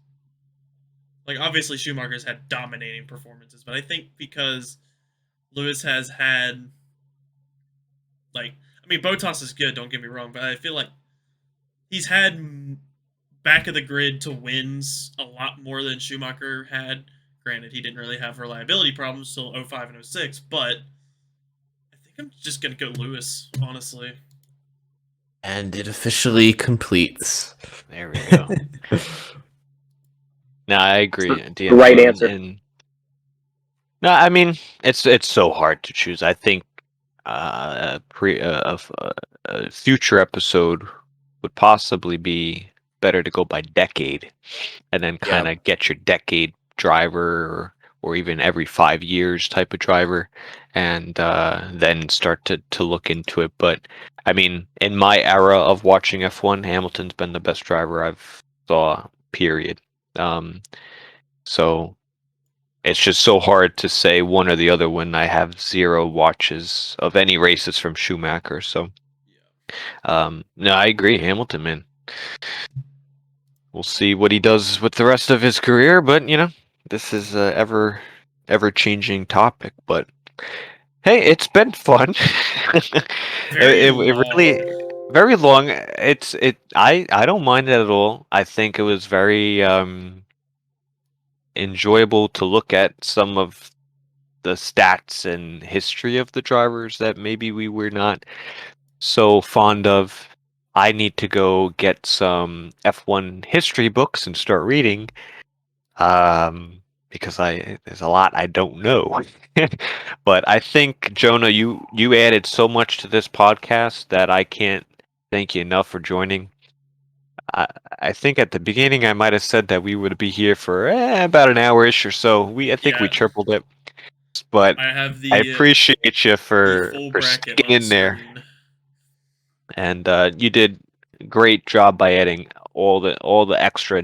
Speaker 7: Obviously Schumacher's had dominating performances, but I think because Lewis has had, Bottas is good, don't get me wrong, but I feel like he's had back of the grid to wins a lot more than Schumacher had. Granted, he didn't really have reliability problems till 05 and 06, but I think I'm just going to go Lewis, honestly.
Speaker 6: And it officially completes.
Speaker 1: there we go. No, I agree.
Speaker 2: The right answer.
Speaker 1: No, I mean it's so hard to choose. I think a future episode would possibly be better to go by decade, and then kind of get your decade driver or even every 5 years type of driver, and then start to look into it. But I mean, in my era of watching F1, Hamilton's been the best driver I've saw, period. So it's just so hard to say one or the other when I have zero watches of any races from Schumacher. So no, I agree, Hamilton, man. We'll see what he does with the rest of his career, but you know, this is a ever changing topic. But hey, it's been fun.
Speaker 7: Very
Speaker 1: It
Speaker 7: long.
Speaker 1: really very long. I don't mind it at all. I think it was very enjoyable to look at some of the stats and history of the drivers that maybe we were not so fond of. I need to go get some F1 history books and start reading, because there's a lot I don't know. But I think, Jonah, you added so much to this podcast that I can't thank you enough for joining. I think at the beginning I might have said that we would be here for about an hour-ish or so. I think we
Speaker 7: Yeah.
Speaker 1: tripled it, but
Speaker 7: I have
Speaker 1: I
Speaker 7: the
Speaker 1: appreciate you
Speaker 7: the
Speaker 1: for
Speaker 7: full bracket
Speaker 1: sticking
Speaker 7: on
Speaker 1: in there,
Speaker 7: screen.
Speaker 1: and you did a great job by adding all the extra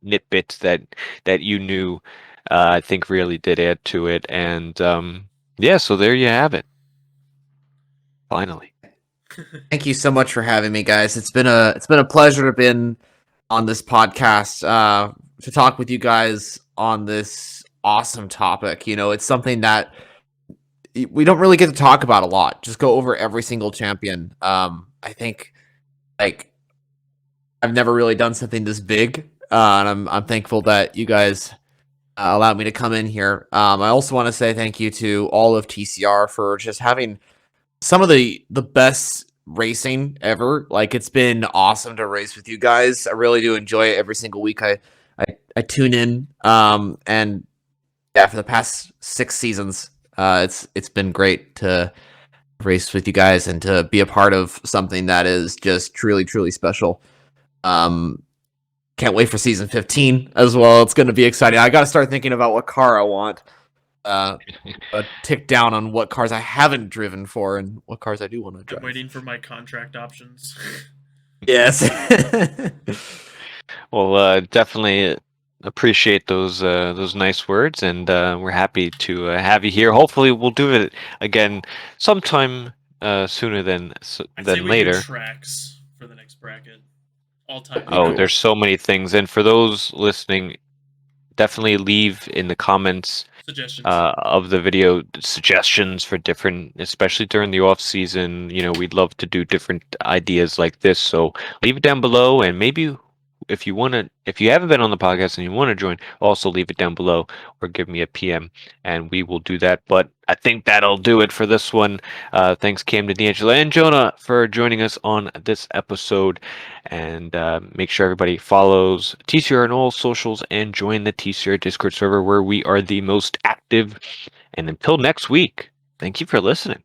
Speaker 1: nitbits that you knew. I think really did add to it, and yeah, so there you have it. Finally.
Speaker 6: Thank you so much for having me, guys. It's been a pleasure to have been on this podcast to talk with you guys on this awesome topic. You know, it's something that we don't really get to talk about a lot. Just go over every single champion. I think like I've never really done something this big, and I'm thankful that you guys allowed me to come in here. I also want to say thank you to all of TCR for just having some of the best racing ever. Like, it's been awesome to race with you guys. I really do enjoy it every single week. I tune in, and yeah, for the past 6 seasons, it's been great to race with you guys and to be a part of something that is just truly special. Can't wait for season 15 as well. It's going to be exciting. I got to start thinking about what car I want. A tick down on what cars I haven't driven for and what cars I do want to drive.
Speaker 7: I'm waiting for my contract options.
Speaker 6: Yes.
Speaker 1: Well, definitely appreciate those nice words, and we're happy to have you here. Hopefully, we'll do it again sometime sooner than
Speaker 7: I'd say we
Speaker 1: later.
Speaker 7: do tracks for the next bracket. All time.
Speaker 1: Oh,
Speaker 6: Cool.
Speaker 1: there's so many things, and for those listening, definitely leave in the comments
Speaker 7: Suggestions.
Speaker 1: of the video suggestions for different, especially during the off season. You know, we'd love to do different ideas like this, so leave it down below, and maybe if you haven't been on the podcast and you want to join, also leave it down below or give me a PM and we will do that. But I think that'll do it for this one. Thanks, Cam, to D'Angelo and Jonah, for joining us on this episode. And make sure everybody follows TCR on all socials and join the TCR Discord server, where we are the most active. And until next week, thank you for listening.